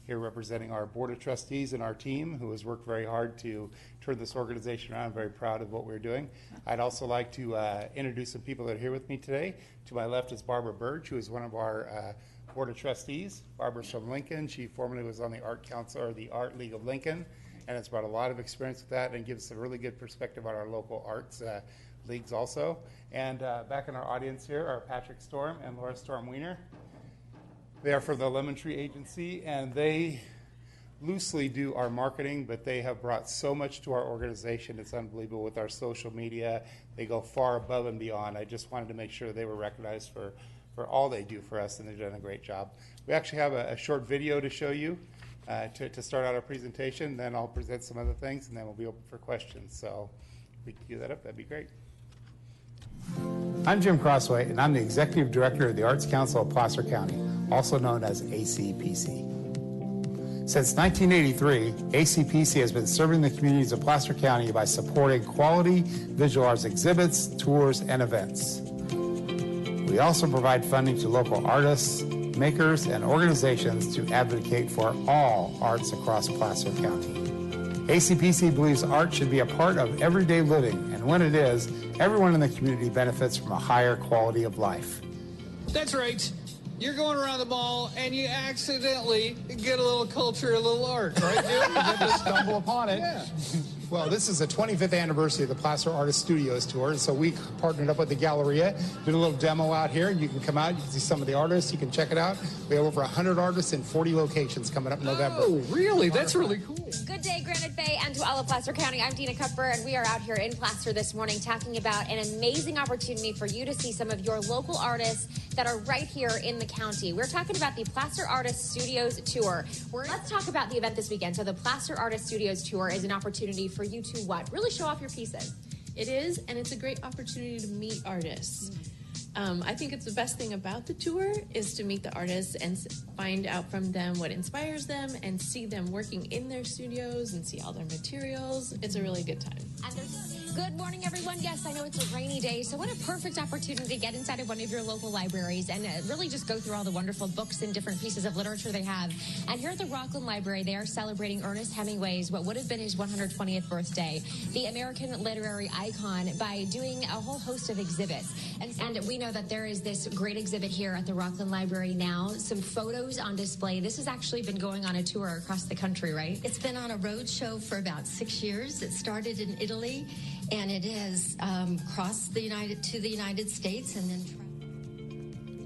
here representing our Board of Trustees and our team, who has worked very hard to turn this organization around. I'm very proud of what we're doing. I'd also like to introduce some people that are here with me today. To my left is Barbara Burge, who is one of our Board of Trustees. Barbara's from Lincoln. She formerly was on the Art Council, or the Art League of Lincoln, and has brought a lot of experience with that and gives us a really good perspective on our local arts leagues also. And back in our audience here are Patrick Storm and Laura Storm Wiener. They are from the Lemon Tree Agency, and they loosely do our marketing, but they have brought so much to our organization. It's unbelievable with our social media. They go far above and beyond. I just wanted to make sure they were recognized for all they do for us, and they've done a great job. We actually have a short video to show you to start out our presentation. Then I'll present some other things, and then we'll be open for questions. So if we can cue that up, that'd be great. I'm Jim Crosswaite, and I'm the Executive Director of the Arts Council of Placer County, also known as ACPC. Since 1983, ACPC has been serving the communities of Placer County by supporting quality visual arts exhibits, tours, and events. We also provide funding to local artists, makers, and organizations to advocate for all arts across Placer County. ACPC believes art should be a part of everyday living, and when it is, everyone in the community benefits from a higher quality of life. That's right. You're going around the mall and you accidentally get a little culture, a little art, right, dude? You just stumble upon it. Yeah. Well, this is the 25th anniversary of the Placer Artist Studios Tour, and so we partnered up with the Galleria, did a little demo out here, and you can come out, you can see some of the artists, you can check it out. We have over 100 artists in 40 locations coming up in November. Oh, really? That's really cool. Good day, Granite Bay, and to all of Placer County. I'm Dina Cuthbert, and we are out here in Placer this morning talking about an amazing opportunity for you to see some of your local artists that are right here in the county. We're talking about the Placer Artist Studios Tour. Let's talk about the event this weekend. So the Placer Artist Studios Tour is an opportunity for you to what? Really show off your pieces. It is, and it's a great opportunity to meet artists. I think it's the best thing about the tour is to meet the artists and find out from them what inspires them and see them working in their studios and see all their materials. It's a really good time. Good morning, everyone. Yes, I know it's a rainy day, so what a perfect opportunity to get inside of one of your local libraries and really just go through all the wonderful books and different pieces of literature they have. And here at the Rockland Library, they are celebrating Ernest Hemingway's, what would have been his 120th birthday, the American literary icon, by doing a whole host of exhibits. And we know that there is this great exhibit here at the Rockland Library now, some photos on display. This has actually been going on a tour across the country, right? It's been on a road show for about 6 years. It started in Italy, and it has crossed the United States and then.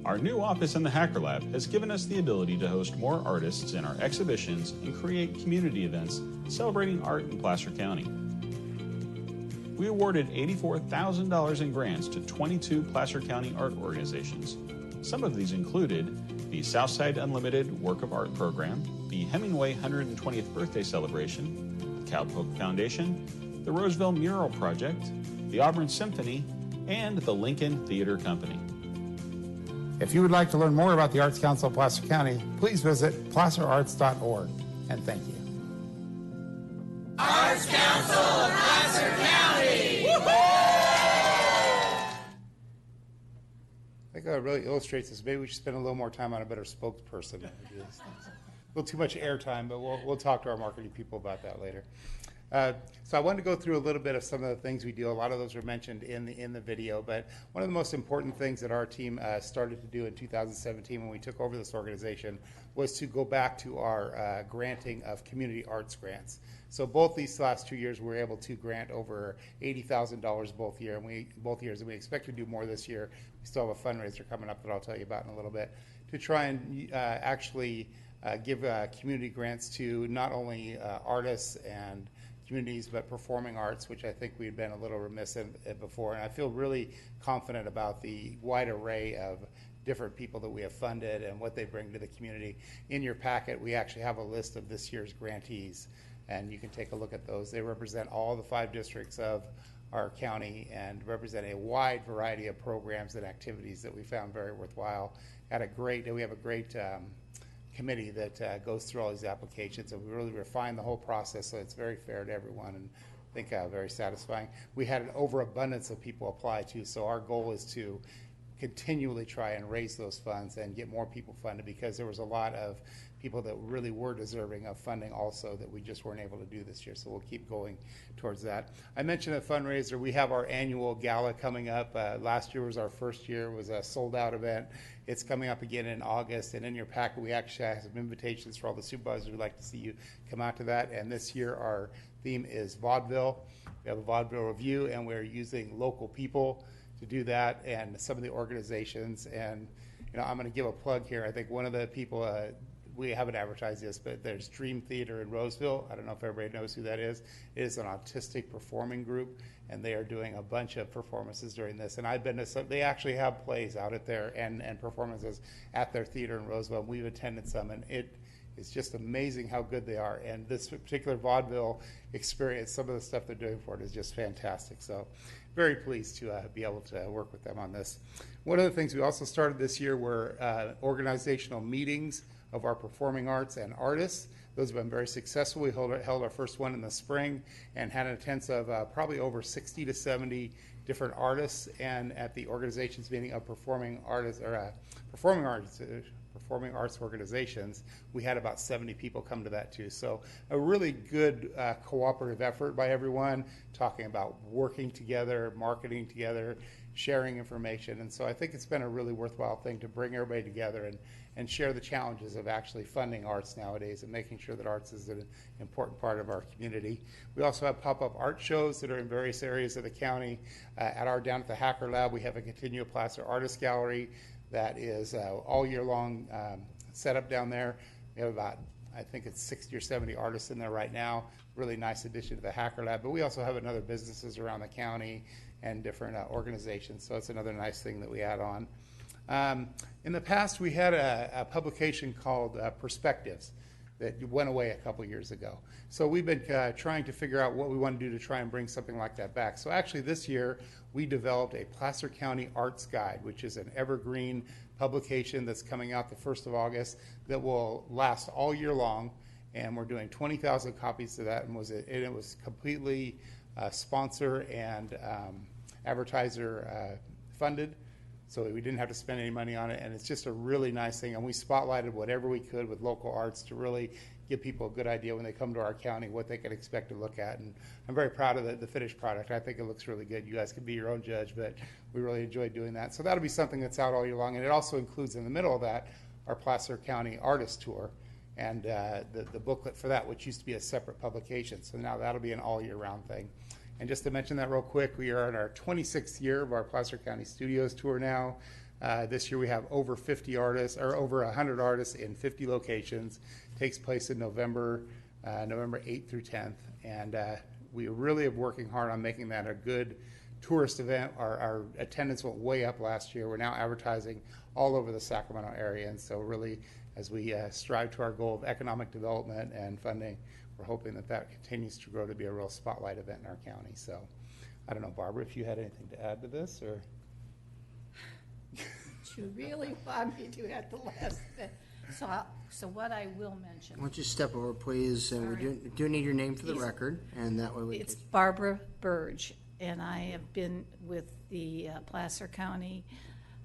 Our new office in the Hacker Lab has given us the ability to host more artists in our exhibitions and create community events celebrating art in Placer County. We awarded $84,000 in grants to 22 Placer County art organizations. Some of these included the Southside Unlimited Work of Art Program, the Hemingway 120th Birthday Celebration, the Cowpoke Foundation, the Roseville Mural Project, the Auburn Symphony, and the Lincoln Theater Company. If you would like to learn more about the Arts Council of Placer County, please visit placerarts.org, and thank you. Arts Council of Placer County! really illustrates this. Maybe we should spend a little more time on a better spokesperson. It's a little too much airtime, but we'll talk to our marketing people about that later. So I wanted to go through a little bit of some of the things we do. A lot of those were mentioned in the video, but one of the most important things that our team started to do in 2017 when we took over this organization was to go back to our granting of community arts grants. So both these last 2 years, we were able to grant over $80,000 both years, and we expect to do more this year. We still have a fundraiser coming up that I'll tell you about in a little bit, to try and actually give community grants to not only artists and communities, but performing arts, which I think we've been a little remiss in before. And I feel really confident about the wide array of different people that we have funded and what they bring to the community. In your packet, we actually have a list of this year's grantees, and you can take a look at those. They represent all the 5 districts of our county and represent a wide variety of programs and activities that we found very worthwhile. We have a great committee that goes through all these applications, and we really refine the whole process so it's very fair to everyone, and I think very satisfying. We had an overabundance of people apply too, so our goal is to continually try and raise those funds and get more people funded, because there was a lot of people that really were deserving of funding also that we just weren't able to do this year, so we'll keep going towards that. I mentioned a fundraiser. We have our annual gala coming up. Last year was our first year. It was a sold-out event. It's coming up again in August, and in your packet we actually have some invitations for all the supervisors who'd like to see you come out to that. And this year our theme is vaudeville. We have a vaudeville review, and we're using local people to do that, and some of the organizations. And I'm going to give a plug here. I think one of the people, we haven't advertised this, but there's Dream Theater in Roseville. I don't know if everybody knows who that is. It is an autistic performing group, and they are doing a bunch of performances during this. And I've been to some, they actually have plays out at there and performances at their theater in Roseville. We've attended some, and it's just amazing how good they are. And this particular vaudeville experience, some of the stuff they're doing for it is just fantastic. So very pleased to be able to work with them on this. One of the things we also started this year were organizational meetings of our performing arts and artists. Those have been very successful. We held our first one in the spring and had an attendance of probably over 60 to 70 different artists, and at the organizations meeting of performing arts organizations, we had about 70 people come to that too. So a really good cooperative effort by everyone, talking about working together, marketing together, sharing information. And so I think it's been a really worthwhile thing to bring everybody together and share the challenges of actually funding arts nowadays and making sure that arts is an important part of our community. We also have pop-up art shows that are in various areas of the county. Down at the Hacker Lab, we have a continual plaster artist gallery that is all year long set up down there. We have about, I think it's 60 or 70 artists in there right now. Really nice addition to the Hacker Lab. But we also have other businesses around the county and different organizations. So it's another nice thing that we add on. In the past, we had a publication called Perspectives that went away a couple years ago. So we've been trying to figure out what we want to do to try and bring something like that back. So actually this year, we developed a Placer County Arts Guide, which is an evergreen publication that's coming out the 1st of August that will last all year long. And we're doing 20,000 copies of that, and it was completely sponsor and advertiser funded. So we didn't have to spend any money on it, and it's just a really nice thing. And we spotlighted whatever we could with local arts to really give people a good idea when they come to our county what they can expect to look at. And I'm very proud of the finished product. I think it looks really good. You guys can be your own judge, but we really enjoyed doing that. So that'll be something that's out all year long. And it also includes in the middle of that our Placer County Artist Tour and the booklet for that, which used to be a separate publication. So now that'll be an all year round thing. And just to mention that real quick, we are in our 26th year of our Placer County Studios tour now. This year we have over 50 artists, or over 100 artists in 50 locations. Takes place in November 8th through 10th. And we really are working hard on making that a good tourist event. Our attendance went way up last year. We're now advertising all over the Sacramento area. And so really, as we strive to our goal of economic development and funding, we're hoping that continues to grow to be a real spotlight event in our county. So I don't know, Barbara, if you had anything to add to this, or? You really want me to at the last bit. So what I will mention. Why don't you step over, please, and we do need your name for the record, and that way we It's Barbara Burge, and I have been with the Placer County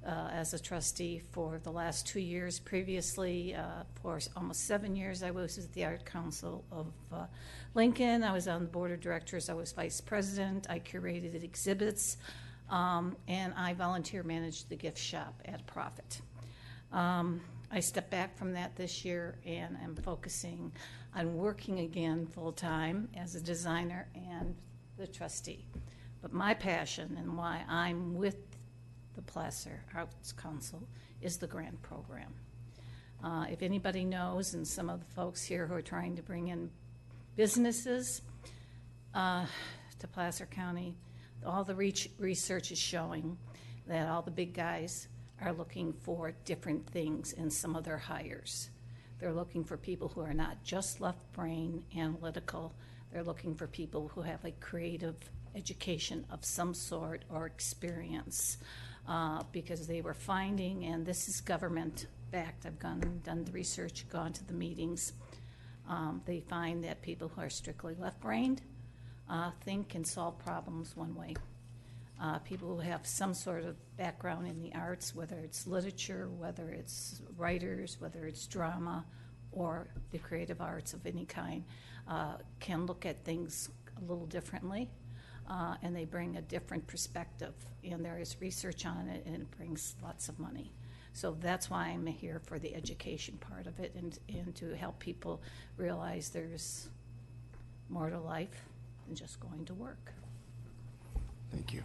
as a trustee for the last 2 years. Previously, for almost 7 years, I was at the Art Council of Lincoln. I was on the board of directors. I was vice president. I curated exhibits, and I volunteer managed the gift shop at a profit. I stepped back from that this year, and I'm focusing on working again full-time as a designer and the trustee. But my passion and why I'm with the Placer Arts Council is the grant program. If anybody knows, and some of the folks here who are trying to bring in businesses to Placer County, all the research is showing that all the big guys are looking for different things in some of their hires. They're looking for people who are not just left brain analytical. They're looking for people who have a creative education of some sort or experience, because they were finding, and this is government backed, I've gone and done the research, gone to the meetings, they find that people who are strictly left-brained think and solve problems one way. People who have some sort of background in the arts, whether it's literature, whether it's writers, whether it's drama, or the creative arts of any kind, can look at things a little differently, and they bring a different perspective. And there is research on it, and it brings lots of money. So that's why I'm here for the education part of it, and to help people realize there's more to life than just going to work. Thank you.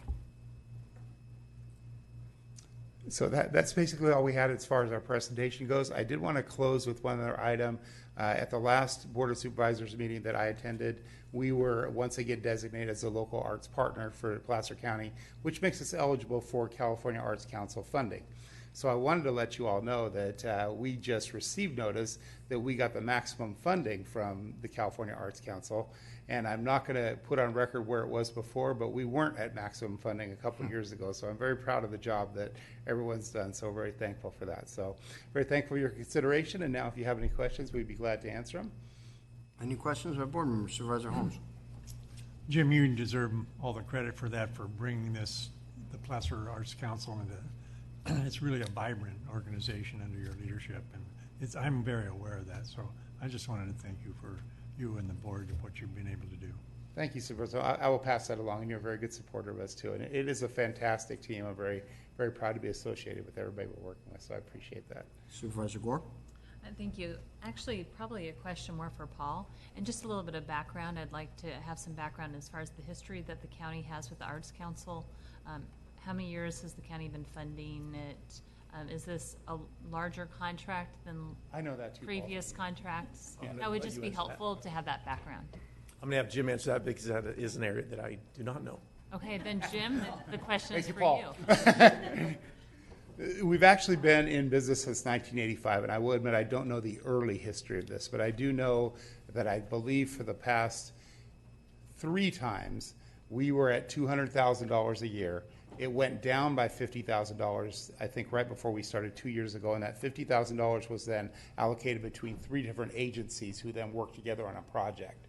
So that's basically all we had as far as our presentation goes. I did want to close with one other item. At the last Board of Supervisors meeting that I attended, we were once again designated as a local arts partner for Placer County, which makes us eligible for California Arts Council funding. So I wanted to let you all know that we just received notice that we got the maximum funding from the California Arts Council. And I'm not going to put on record where it was before, but we weren't at maximum funding a couple of years ago. So I'm very proud of the job that everyone's done. So very thankful for that. So very thankful for your consideration. And now if you have any questions, we'd be glad to answer them. Any questions by board members? Supervisor Holmes. Jim, you deserve all the credit for that, for bringing this, the Placer Arts Council into, it's really a vibrant organization under your leadership. And I'm very aware of that. So I just wanted to thank you for you and the board of what you've been able to do. Thank you, Supervisor. I will pass that along, and you're a very good supporter of us, too. And it is a fantastic team. I'm very, very proud to be associated with everybody we're working with, so I appreciate that. Supervisor Gore? Thank you. Actually, probably a question more for Paul. And just a little bit of background. I'd like to have some background as far as the history that the county has with the Arts Council. How many years has the county been funding it? Is this a larger contract than previous contracts? Yeah. That would just be helpful to have that background. I'm going to have Jim answer that because that is an area that I do not know. Okay, then Jim, the question is for Paul. you. We've actually been in business since 1985, and I will admit I don't know the early history of this, but I do know that I believe for the past 3 times we were at $200,000 a year. It went down by $50,000, I think, right before we started 2 years ago, and that $50,000 was then allocated between 3 different agencies who then worked together on a project.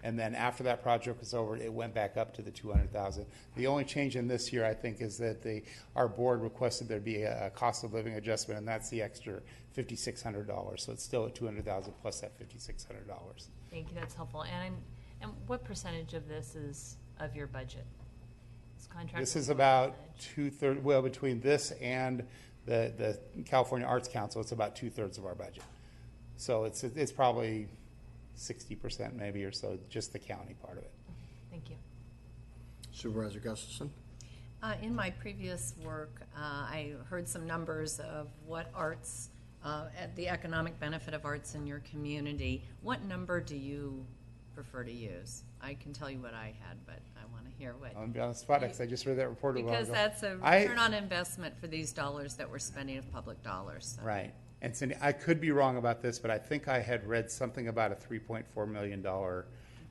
And then after that project was over, it went back up to the $200,000. The only change in this year, I think, is that our board requested there be a cost of living adjustment, and that's the extra $5,600. So it's still at $200,000 plus that $5,600. Thank you. That's helpful. And what percentage of this is of your budget? This is about 2/3. Well, between this and the California Arts Council, it's about 2/3 of our budget. So it's probably 60% maybe or so, just the county part of it. Thank you. Supervisor Gustafson? In my previous work, I heard some numbers of what arts, the economic benefit of arts in your community. What number do you prefer to use? I can tell you what I had, but I want to hear what. I'm on the spot because I just read that report a while ago. Because that's a return on investment for these dollars that we're spending of public dollars. So. Right. And Cindy, I could be wrong about this, but I think I had read something about a $3.4 million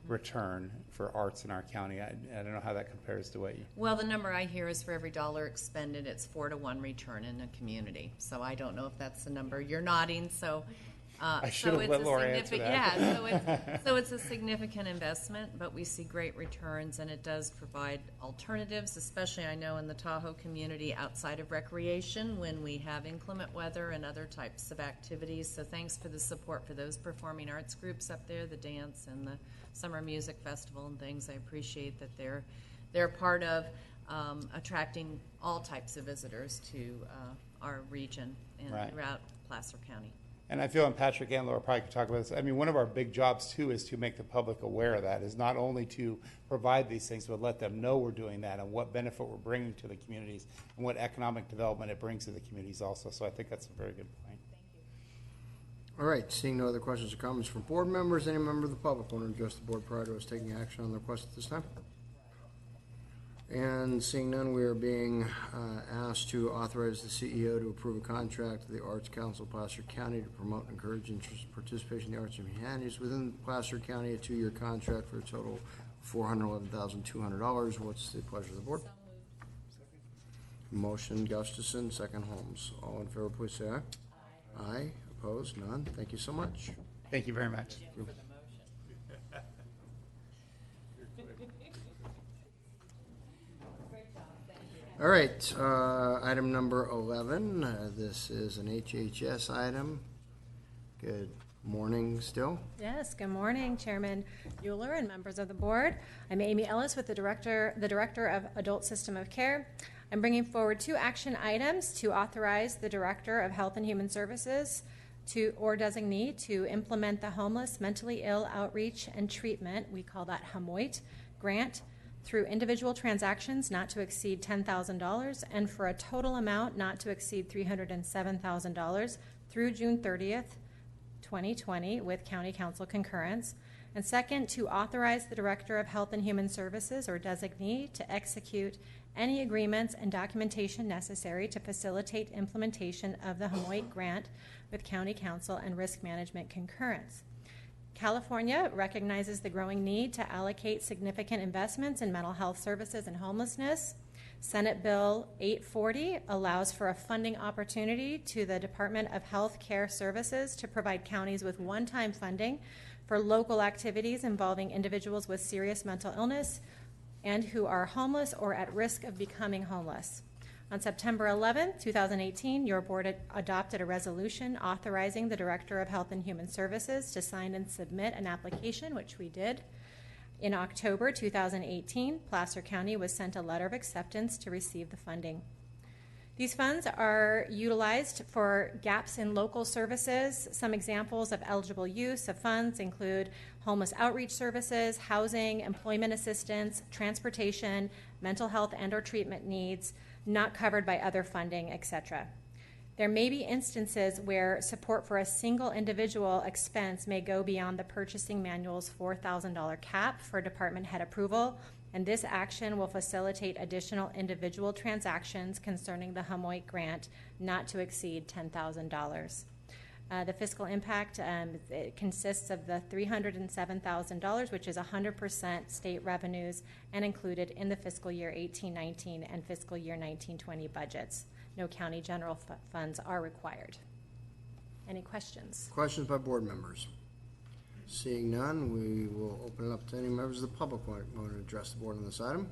return for arts in our county. I don't know how that compares to what you. Well, the number I hear is for every dollar expended, it's 4-to-1 return in a community. So I don't know if that's the number. You're nodding, so I should have let Laura answer that. Yeah, so it's a significant investment, but we see great returns, and it does provide alternatives, especially I know in the Tahoe community outside of recreation when we have inclement weather and other types of activities. So thanks for the support for those performing arts groups up there, the dance and the summer music festival and things. I appreciate that they're part of attracting all types of visitors to our region and Right. throughout Placer County. And I feel, and Patrick and Laura probably could talk about this, I mean, one of our big jobs too is to make the public aware of that, is not only to provide these things, but let them know we're doing that and what benefit we're bringing to the communities and what economic development it brings to the communities also. So I think that's a very good point. All right, seeing no other questions or comments from board members, any member of the public want to address the board prior to us taking action on the request at this time? And seeing none, we are being asked to authorize the CEO to approve a contract to the Arts Council of Placer County to promote and encourage interest and participation in the arts and humanities within Placer County, a 2-year contract for a total of $411,200. What's the pleasure of the board? Motion Gustafson, second Holmes. All in favor, please say aye. Aye. Opposed? None. Thank you so much. Thank you very much. All right, item number 11. This is an HHS item. Good morning still. Yes, good morning, Chairman Euler and members of the board. I'm Amy Ellis with the Director of Adult System of Care. I'm bringing forward 2 action items to authorize the Director of Health and Human Services or designee to implement the Homeless Mentally Ill Outreach and Treatment, we call that HMOIT, grant through individual transactions not to exceed $10,000 and for a total amount not to exceed $307,000 through June 30th, 2020 with County Council concurrence. And second, to authorize the Director of Health and Human Services or designee to execute any agreements and documentation necessary to facilitate implementation of the HMOIT grant with County Council and Risk Management concurrence. California recognizes the growing need to allocate significant investments in mental health services and homelessness. Senate Bill 840 allows for a funding opportunity to the Department of Health Care Services to provide counties with one-time funding for local activities involving individuals with serious mental illness and who are homeless or at risk of becoming homeless. On September 11, 2018, your board adopted a resolution authorizing the Director of Health and Human Services to sign and submit an application, which we did. In October 2018, Placer County was sent a letter of acceptance to receive the funding. These funds are utilized for gaps in local services. Some examples of eligible use of funds include homeless outreach services, housing, employment assistance, transportation, mental health and or treatment needs, not covered by other funding, etc. There may be instances where support for a single individual expense may go beyond the purchasing manual's $4,000 cap for department head approval, and this action will facilitate additional individual transactions concerning the HMOIT grant not to exceed $10,000. The fiscal impact it consists of the $307,000, which is 100% state revenues and included in the fiscal year 18-19 and fiscal year 19-20 budgets. No county general funds are required. Any questions? Questions by board members? Seeing none, we will open it up to any members of the public who want to address the board on this item.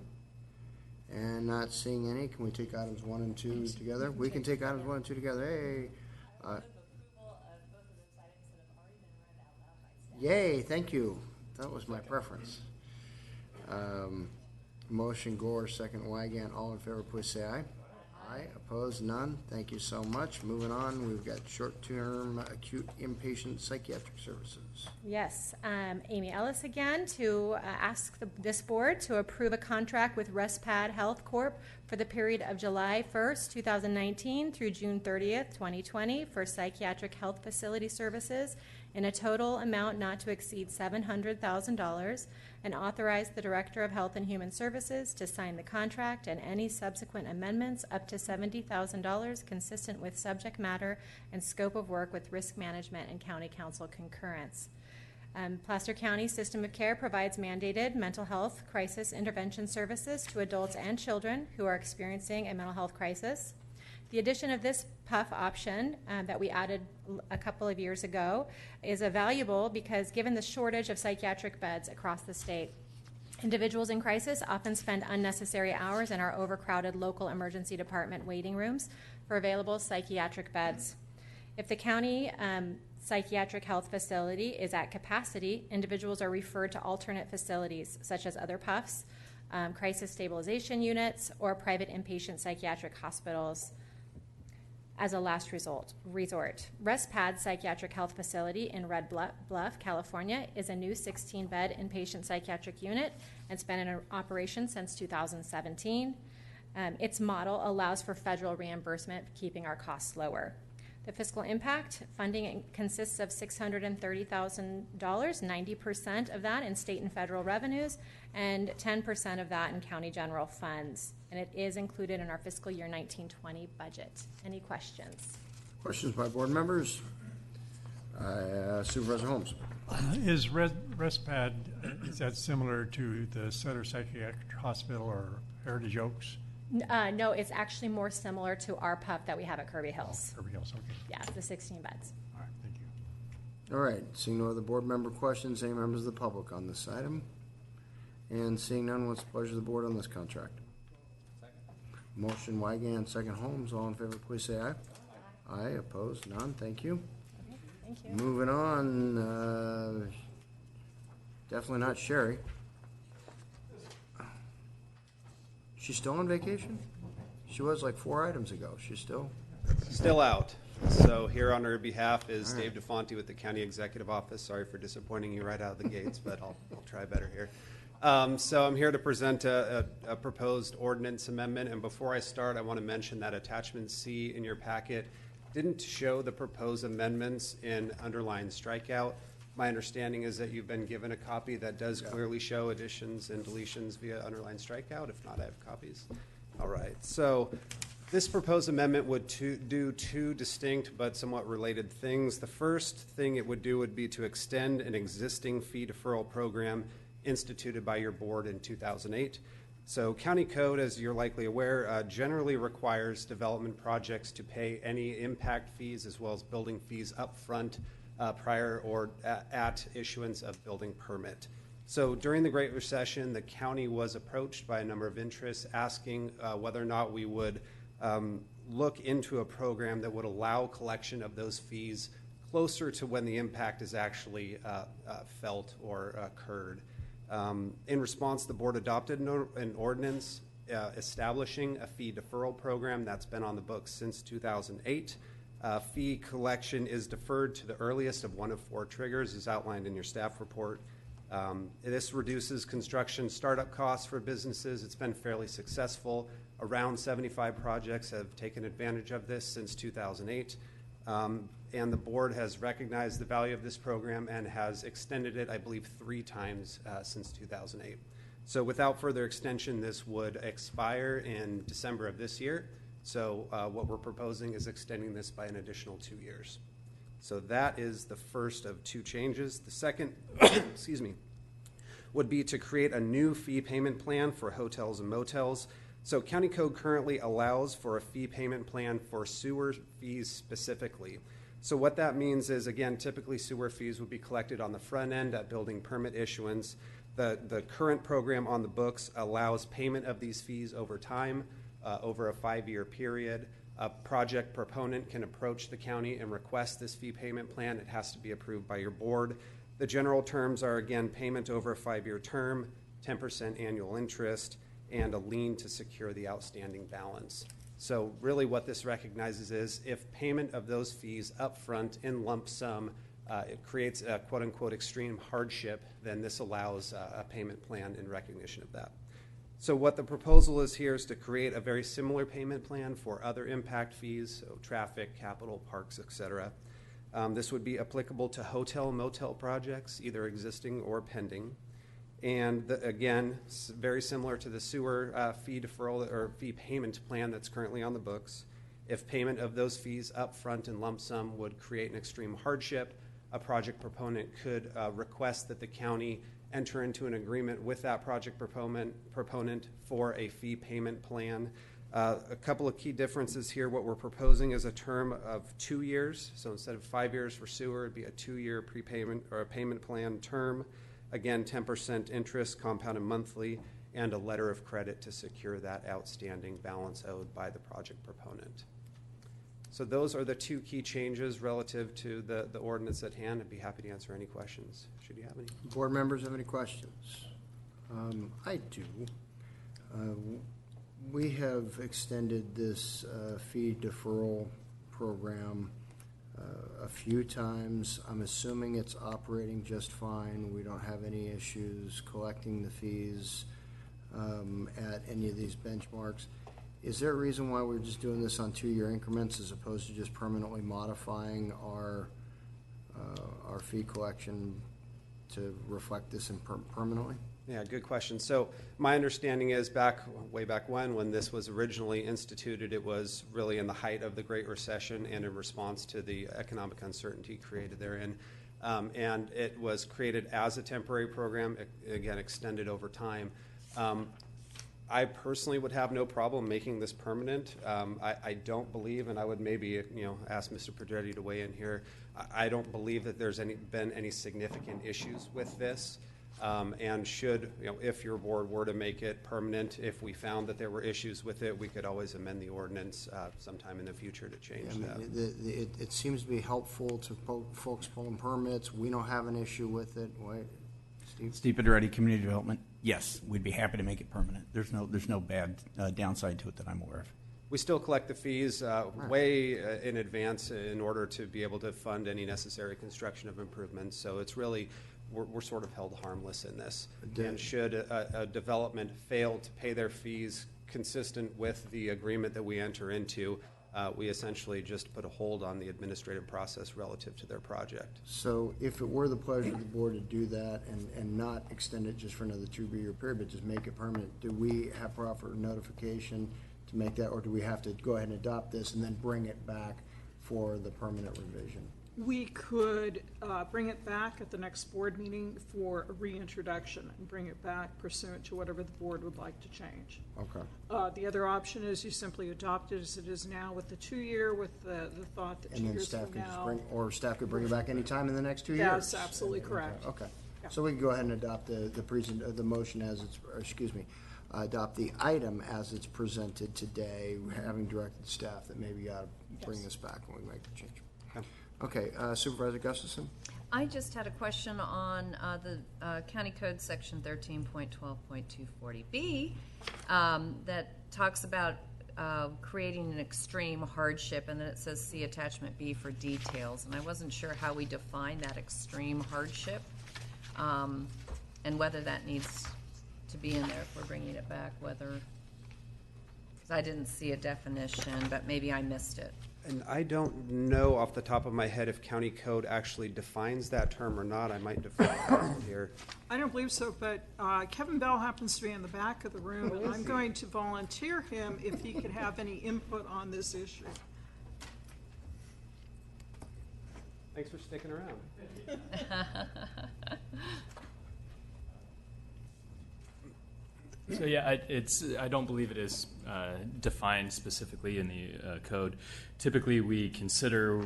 And not seeing any, can we take items 1 and 2 together? We can take items 1 and 2 together. Hey. Yay, thank you. That was my preference. Motion Gore, second Wygant. All in favor, please say aye. Aye. Opposed? None. Thank you so much. Moving on, we've got short-term acute inpatient psychiatric services. Yes. Amy Ellis again to ask this board to approve a contract with ResPad Health Corp. For the period of July 1st, 2019 through June 30th, 2020 for psychiatric health facility services in a total amount not to exceed $700,000, and authorize the Director of Health and Human Services to sign the contract and any subsequent amendments up to $70,000 consistent with subject matter and scope of work with risk management and county council concurrence. Placer County System of Care provides mandated mental health crisis intervention services to adults and children who are experiencing a mental health crisis. The addition of this PUF option that we added a couple of years ago is valuable because given the shortage of psychiatric beds across the state, individuals in crisis often spend unnecessary hours in our overcrowded local emergency department waiting rooms for available psychiatric beds. If the county psychiatric health facility is at capacity, individuals are referred to alternate facilities such as other PUFs, crisis stabilization units, or private inpatient psychiatric hospitals as a last resort. ResPAD Psychiatric Health Facility in Red Bluff, California is a new 16-bed inpatient psychiatric unit and it's been in operation since 2017. Its model allows for federal reimbursement, keeping our costs lower. The fiscal impact funding consists of $630,000, 90% of that in state and federal revenues, and 10% of that in county general funds. And it is included in our fiscal year 1920 budget. Any questions? Questions by board members? Supervisor Holmes. Is ResPAD, is that similar to the Sutter Psychiatric Hospital or Heritage Oaks? No, it's actually more similar to our PUF that we have at Kirby Hills. Kirby Hills, okay. Yeah, the 16 beds. All right, thank you. All right, seeing no other board member questions, any members of the public on this item? And seeing none, what's the pleasure of the board on this contract? Motion Wygant, second Holmes. All in favor, please say aye. Aye. Opposed? None. Thank you. Thank you. Moving on, definitely not Sherry. She's still on vacation? She was like 4 items ago. She's still? Still out. So here on her behalf is All right. Dave DeFonte with the County Executive Office. Sorry for disappointing you right out of the gates, but I'll try better here. So I'm here to present a proposed ordinance amendment. And before I start, I want to mention that attachment C in your packet didn't show the proposed amendments in underlined strikeout. My understanding is that you've been given a copy that does clearly show additions and deletions via underlined strikeout. If not, I have copies. All right. So this proposed amendment would do two distinct but somewhat related things. The first thing it would do would be to extend an existing fee deferral program instituted by your board in 2008. So county code, as you're likely aware, generally requires development projects to pay any impact fees as well as building fees up front prior or at issuance of building permit. So during the Great Recession, the county was approached by a number of interests asking whether or not we would look into a program that would allow collection of those fees closer to when the impact is actually felt or occurred. In response, the board adopted an ordinance establishing a fee deferral program that's been on the books since 2008. Fee collection is deferred to the earliest of one of 4 triggers, as outlined in your staff report. This reduces construction startup costs for businesses. It's been fairly successful. Around 75 projects have taken advantage of this since 2008. And the board has recognized the value of this program and has extended it, I believe, 3 times since 2008. So without further extension, this would expire in December of this year. So what we're proposing is extending this by an additional 2 years. So that is the first of 2 changes. The second, excuse me, would be to create a new fee payment plan for hotels and motels. So county code currently allows for a fee payment plan for sewer fees specifically. So what that means is, again, typically sewer fees would be collected on the front end at building permit issuance. The current program on the books allows payment of these fees over time, over a 5-year period. A project proponent can approach the county and request this fee payment plan. It has to be approved by your board. The general terms are, again, payment over a 5-year term, 10% annual interest, and a lien to secure the outstanding balance. So really what this recognizes is if payment of those fees up front in lump sum, it creates a quote-unquote extreme hardship, then this allows a payment plan in recognition of that. So what the proposal is here is to create a very similar payment plan for other impact fees, so traffic, capital, parks, etc. This would be applicable to hotel and motel projects, either existing or pending. And again, very similar to the sewer fee deferral or fee payment plan that's currently on the books. If payment of those fees up front in lump sum would create an extreme hardship, a project proponent could request that the county enter into an agreement with that project proponent for a fee payment plan. A couple of key differences here. What we're proposing is a term of 2 years. So instead of 5 years for sewer, it'd be a 2-year prepayment or a payment plan term. Again, 10% interest, compounded monthly, and a letter of credit to secure that outstanding balance owed by the project proponent. So those are the two key changes relative to the ordinance at hand. I'd be happy to answer any questions, should you have any. Board members have any questions? I do. We have extended this fee deferral program a few times. I'm assuming it's operating just fine. We don't have any issues collecting the fees at any of these benchmarks. Is there a reason why we're just doing this on 2-year increments as opposed to just permanently modifying our fee collection to reflect this permanently? Yeah, good question. So my understanding is way back when this was originally instituted, it was really in the height of the Great Recession and in response to the economic uncertainty created therein. And it was created as a temporary program, again, extended over time. I personally would have no problem making this permanent. I don't believe, and I would maybe ask Mr. Pedretti to weigh in here, I don't believe that there's been any significant issues with this. And should, if your board were to make it permanent, if we found that there were issues with it, we could always amend the ordinance sometime in the future to change that. It seems to be helpful to folks pulling permits. We don't have an issue with it. What, Steve? Steve Pedretti, Community Development. Yes, we'd be happy to make it permanent. There's no bad downside to it that I'm aware of. We still collect the fees way in advance in order to be able to fund any necessary construction of improvements. So it's really, we're sort of held harmless in this. And should a development fail to pay their fees consistent with the agreement that we enter into, we essentially just put a hold on the administrative process relative to their project. So if it were the pleasure of the board to do that and not extend it just for another 2-year period, but just make it permanent, do we have proper notification to make that, or do we have to go ahead and adopt this and then bring it back for the permanent revision? We could bring it back at the next board meeting for a reintroduction and bring it back pursuant to whatever the board would like to change. Okay. The other option is you simply adopt it as it is now with the 2-year, with the thought that 2 And then years staff from could just now. staff could bring it back anytime in the next 2 years? That's absolutely correct. Okay. Yeah. So we can go ahead and adopt the motion as it's, adopt the item as it's presented today, having directed staff that maybe you ought to bring this back when we make the change. Okay, Supervisor Gustafson? I just had a question on the County Code Section 13.12.240B that talks about creating an extreme hardship, and then it says see attachment B for details. And I wasn't sure how we define that extreme hardship and whether that needs to be in there if we're bringing it back, because I didn't see a definition, but maybe I missed it. And I don't know off the top of my head if county code actually defines that term or not. I might defer that here. I don't believe so, but Kevin Bell happens to be in the back of the room, and I'm going to volunteer him if he could have any input on this issue. Thanks for sticking around. So yeah, I don't believe it is defined specifically in the code. Typically, we consider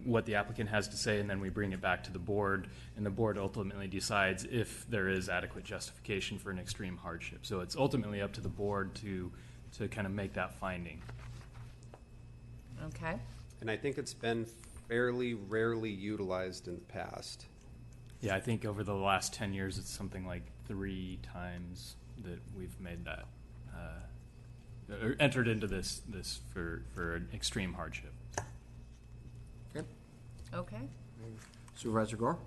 what the applicant has to say, and then we bring it back to the board, and the board ultimately decides if there is adequate justification for an extreme hardship. So it's ultimately up to the board to kind of make that finding. Okay. And I think it's been fairly rarely utilized in the past. Yeah, I think over the last 10 years, it's something like 3 times that we've made that, or entered into this for an extreme hardship. Okay. Okay. Supervisor Gore?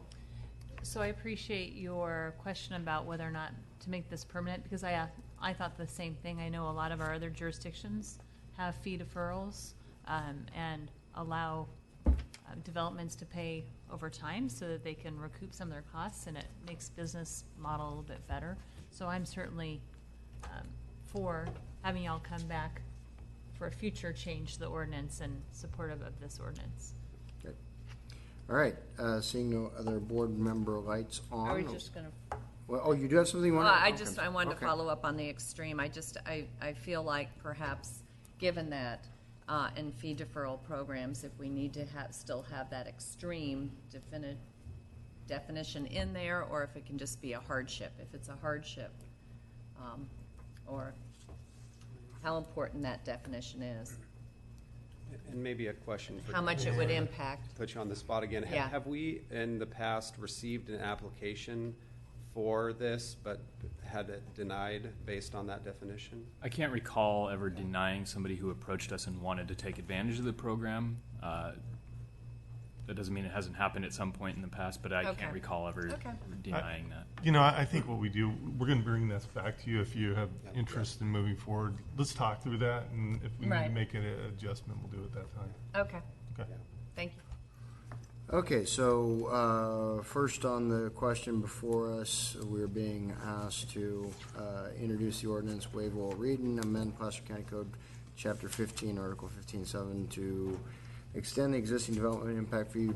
So I appreciate your question about whether or not to make this permanent, because I thought the same thing. I know a lot of our other jurisdictions have fee deferrals and allow developments to pay over time so that they can recoup some of their costs, and it makes business model a little bit better. So I'm certainly for having y'all come back for a future change to the ordinance and supportive of this ordinance. Okay. All right. Seeing no other board member lights on. Are we just going to? Well, oh, you do have something you want Well, to? I wanted to follow up on the extreme. I feel like perhaps given that, and fee deferral programs, if we need to still have that extreme definition in there, or if it can just be a hardship. If it's a hardship, or how important that definition is. And maybe a question for How much it would impact. Put you on the spot again. Yeah. Have we in the past received an application for this, but had it denied based on that definition? I can't recall ever denying somebody who approached us and wanted to take advantage of the program. That doesn't mean it hasn't happened at some point in the past, but I can't recall ever denying that. You know, I think what we do, we're going to bring this back to you if you have interest in moving forward. Let's talk through that, and if we need to make an adjustment, we'll do it that time. Okay. Okay. Thank you. Okay, so first on the question before us, we're being asked to introduce the ordinance, waive all reading, amend Placer County Code Chapter 15, Article 15.7 to extend the existing development impact fee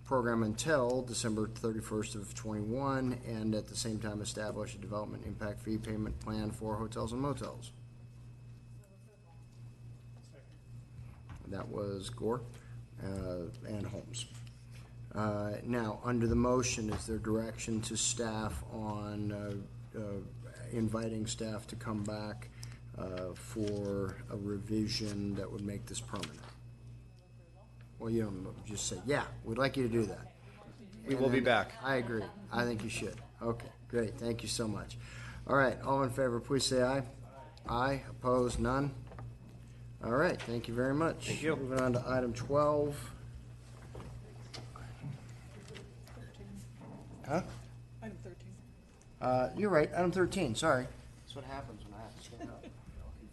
program until December 31st of 21, and at the same time establish a development impact fee payment plan for hotels and motels. That was Gore and Holmes. Now, under the motion, is there direction to staff on inviting staff to come back for a revision that would make this permanent? Well, you don't just say, yeah, we'd like you to do that. We will be back. I agree. I think you should. Okay, great. Thank you so much. All right, all in favor, please say aye. Aye. Opposed? None? All right, thank you very much. Thank you. Moving on to item 12. Huh? Item 13. You're right, item 13, sorry. That's what happens when I have to stand up.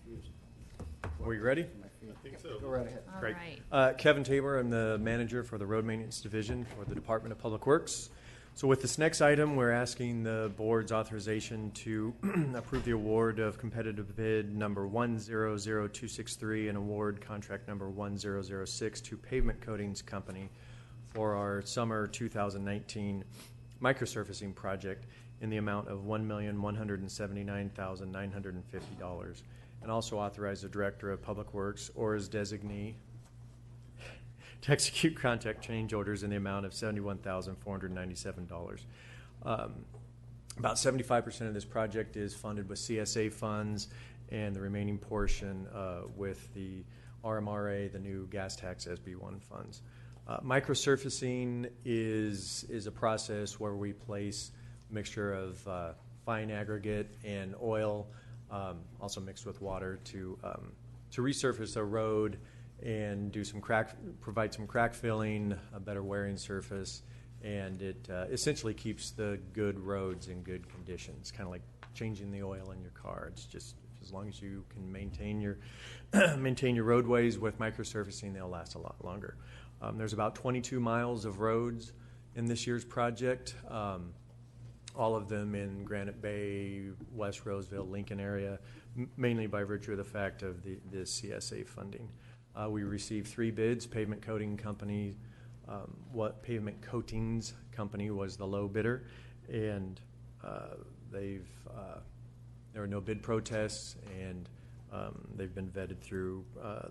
Confused. Are you ready? I think so. Go right ahead. Great. Kevin Tabor, I'm the manager for the Road Maintenance Division for the Department of Public Works. So with this next item, we're asking the board's authorization to approve the award of competitive bid number 100263 and award contract number 1006 to Pavement Coatings Company for our summer 2019 microsurfacing project in the amount of $1,179,950. And also authorize the Director of Public Works or his designee to execute contract change orders in the amount of $71,497. About 75% of this project is funded with CSA funds, and the remaining portion with the RMRA, the new gas tax SB1 funds. Microsurfacing is a process where we place a mixture of fine aggregate and oil, also mixed with water, to resurface a road and do provide some crack filling, a better wearing surface, and it essentially keeps the good roads in good conditions. Kind of like changing the oil in your car. It's just as long as you can maintain your maintain your roadways with microsurfacing, they'll last a lot longer. There's about 22 miles of roads in this year's project. All of them in Granite Bay, West Roseville, Lincoln area, mainly by virtue of the fact of the CSA funding. We received 3 bids. Pavement Coating Company, Pavement Coatings Company was the low bidder, and there were no bid protests, and they've been vetted through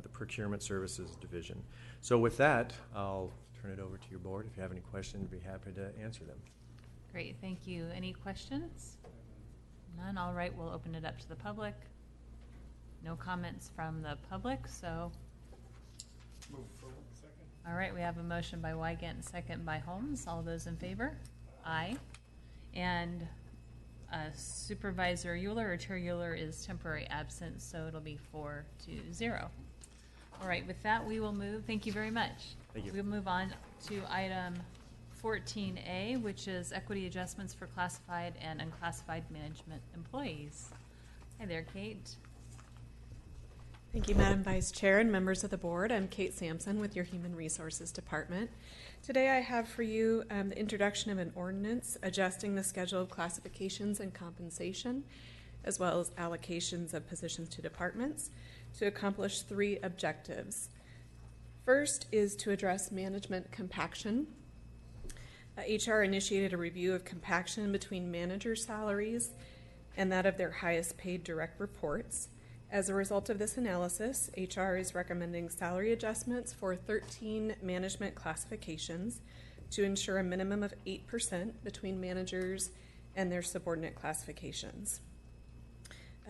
the Procurement Services Division. So with that, I'll turn it over to your board. If you have any questions, I'd be happy to answer them. Great, thank you. Any questions? None. All right, we'll open it up to the public. No comments from the public, so. All right, we have a motion by Wygant and second by Holmes. All those in favor? Aye. And Supervisor Euler or Chair Euler is temporary absent, so it'll be 4-0. All right, with that, we will move. Thank you very much. Thank you. We'll move on to item 14A, which is equity adjustments for classified and unclassified management employees. Hi there, Kate. Thank you, Madam Vice Chair and members of the board. I'm Kate Sampson with your Human Resources Department. Today I have for you the introduction of an ordinance adjusting the schedule of classifications and compensation, as well as allocations of positions to departments, to accomplish 3 objectives. First is to address management compaction. HR initiated a review of compaction between manager salaries and that of their highest paid direct reports, As a result of this analysis, HR is recommending salary adjustments for 13 management classifications to ensure a minimum of 8% between managers and their subordinate classifications.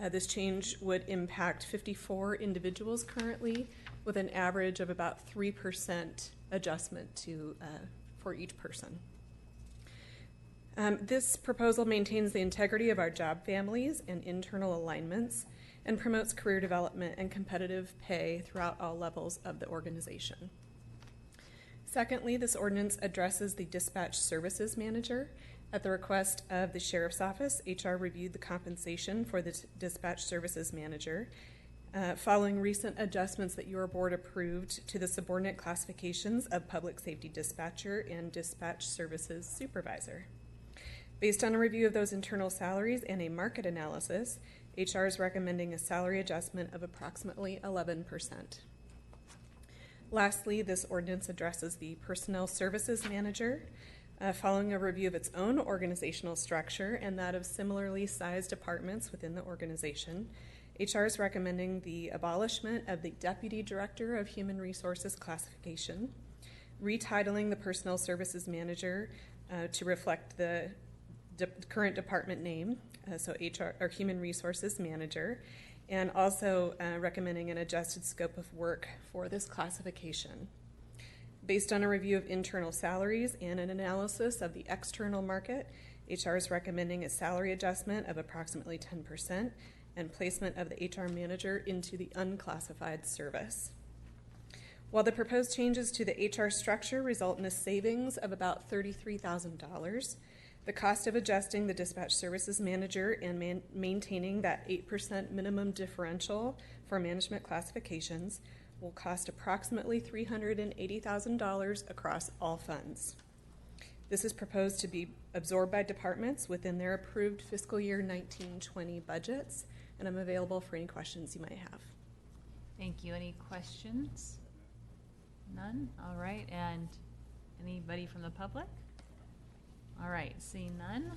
This change would impact 54 individuals currently, with an average of about 3% adjustment for each person. This proposal maintains the integrity of our job families and internal alignments and promotes career development and competitive pay throughout all levels of the organization. Secondly, this ordinance addresses the dispatch services manager. At the request of the Sheriff's Office, HR reviewed the compensation for the dispatch services manager following recent adjustments that your board approved to the subordinate classifications of public safety dispatcher and dispatch services supervisor. Based on a review of those internal salaries and a market analysis, HR is recommending a salary adjustment of approximately 11%. Lastly, this ordinance addresses the personnel services manager. Following a review of its own organizational structure and that of similarly sized departments within the organization, HR is recommending the abolishment of the Deputy Director of Human Resources classification, retitling the Personnel Services Manager to reflect the current department name, so HR or Human Resources Manager, and also recommending an adjusted scope of work for this classification. Based on a review of internal salaries and an analysis of the external market, HR is recommending a salary adjustment of approximately 10% and placement of the HR manager into the unclassified service. While the proposed changes to the HR structure result in a savings of about $33,000, the cost of adjusting the dispatch services manager and maintaining that 8% minimum differential for management classifications will cost approximately $380,000 across all funds. This is proposed to be absorbed by departments within their approved fiscal year 19-20 budgets, and I'm available for any questions you might have. Thank you. Any questions? None? All right. And anybody from the public? All right. Seeing none.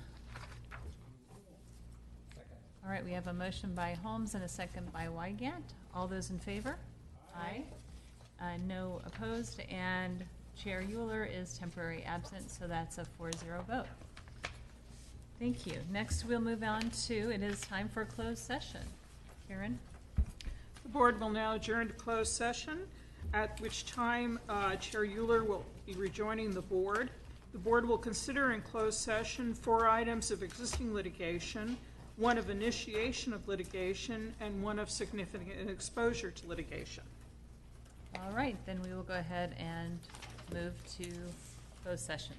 All right. We have a motion by Holmes and a second by Wygant. All those in favor? Aye. No opposed, and Chair Euler is temporarily absent, so that's a 4-0 vote. Thank you. Next, we'll move on to, it is time for a closed session. Karen? The board will now adjourn to closed session, at which time Chair Euler will be rejoining the board. The board will consider in closed session 4 items of existing litigation, 1 of initiation of litigation, and 1 of significant exposure to litigation. All right, then we will go ahead and move to closed session.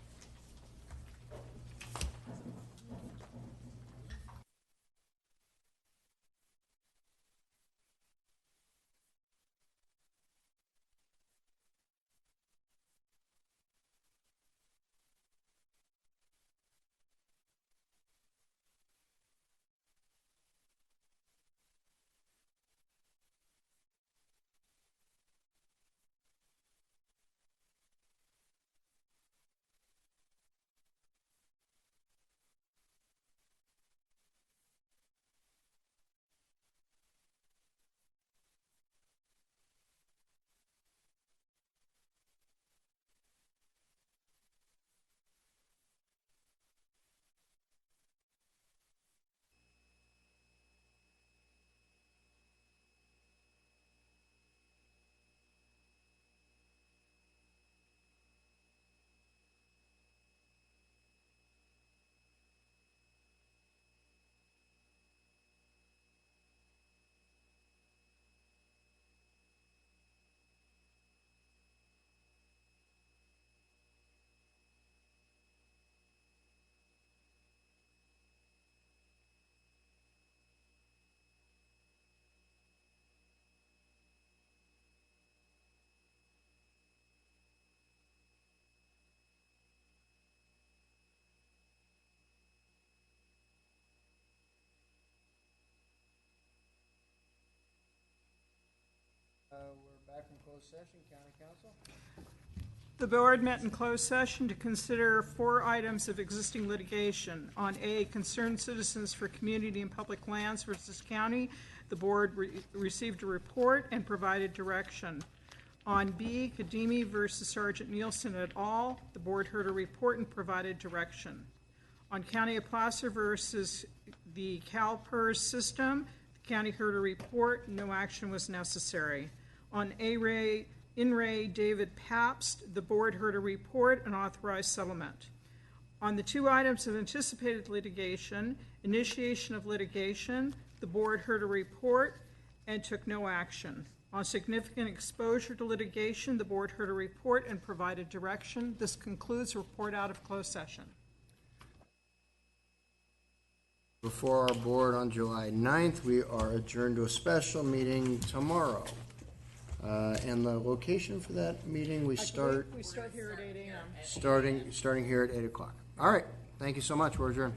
We're back from closed session. County Council? The board met in closed session to consider 4 items of existing litigation. On A, concerned citizens for community and public lands versus county, The board received a report and provided direction. On B, Kadimi versus Sergeant Nielsen et al., the board heard a report and provided direction. On County of Placer versus the CalPERS system, the county heard a report, no action was necessary. On In re David Pabst, the board heard a report and authorized settlement. On the two items of anticipated litigation, initiation of litigation, the board heard a report and took no action. On significant exposure to litigation, the board heard a report and provided direction. This concludes the report out of closed session. Before our board on July 9th, we are adjourned to a special meeting tomorrow. And the location for that meeting, we start We start here at 8 a.m. starting here at 8 o'clock. All right. Thank you so much. We're adjourned.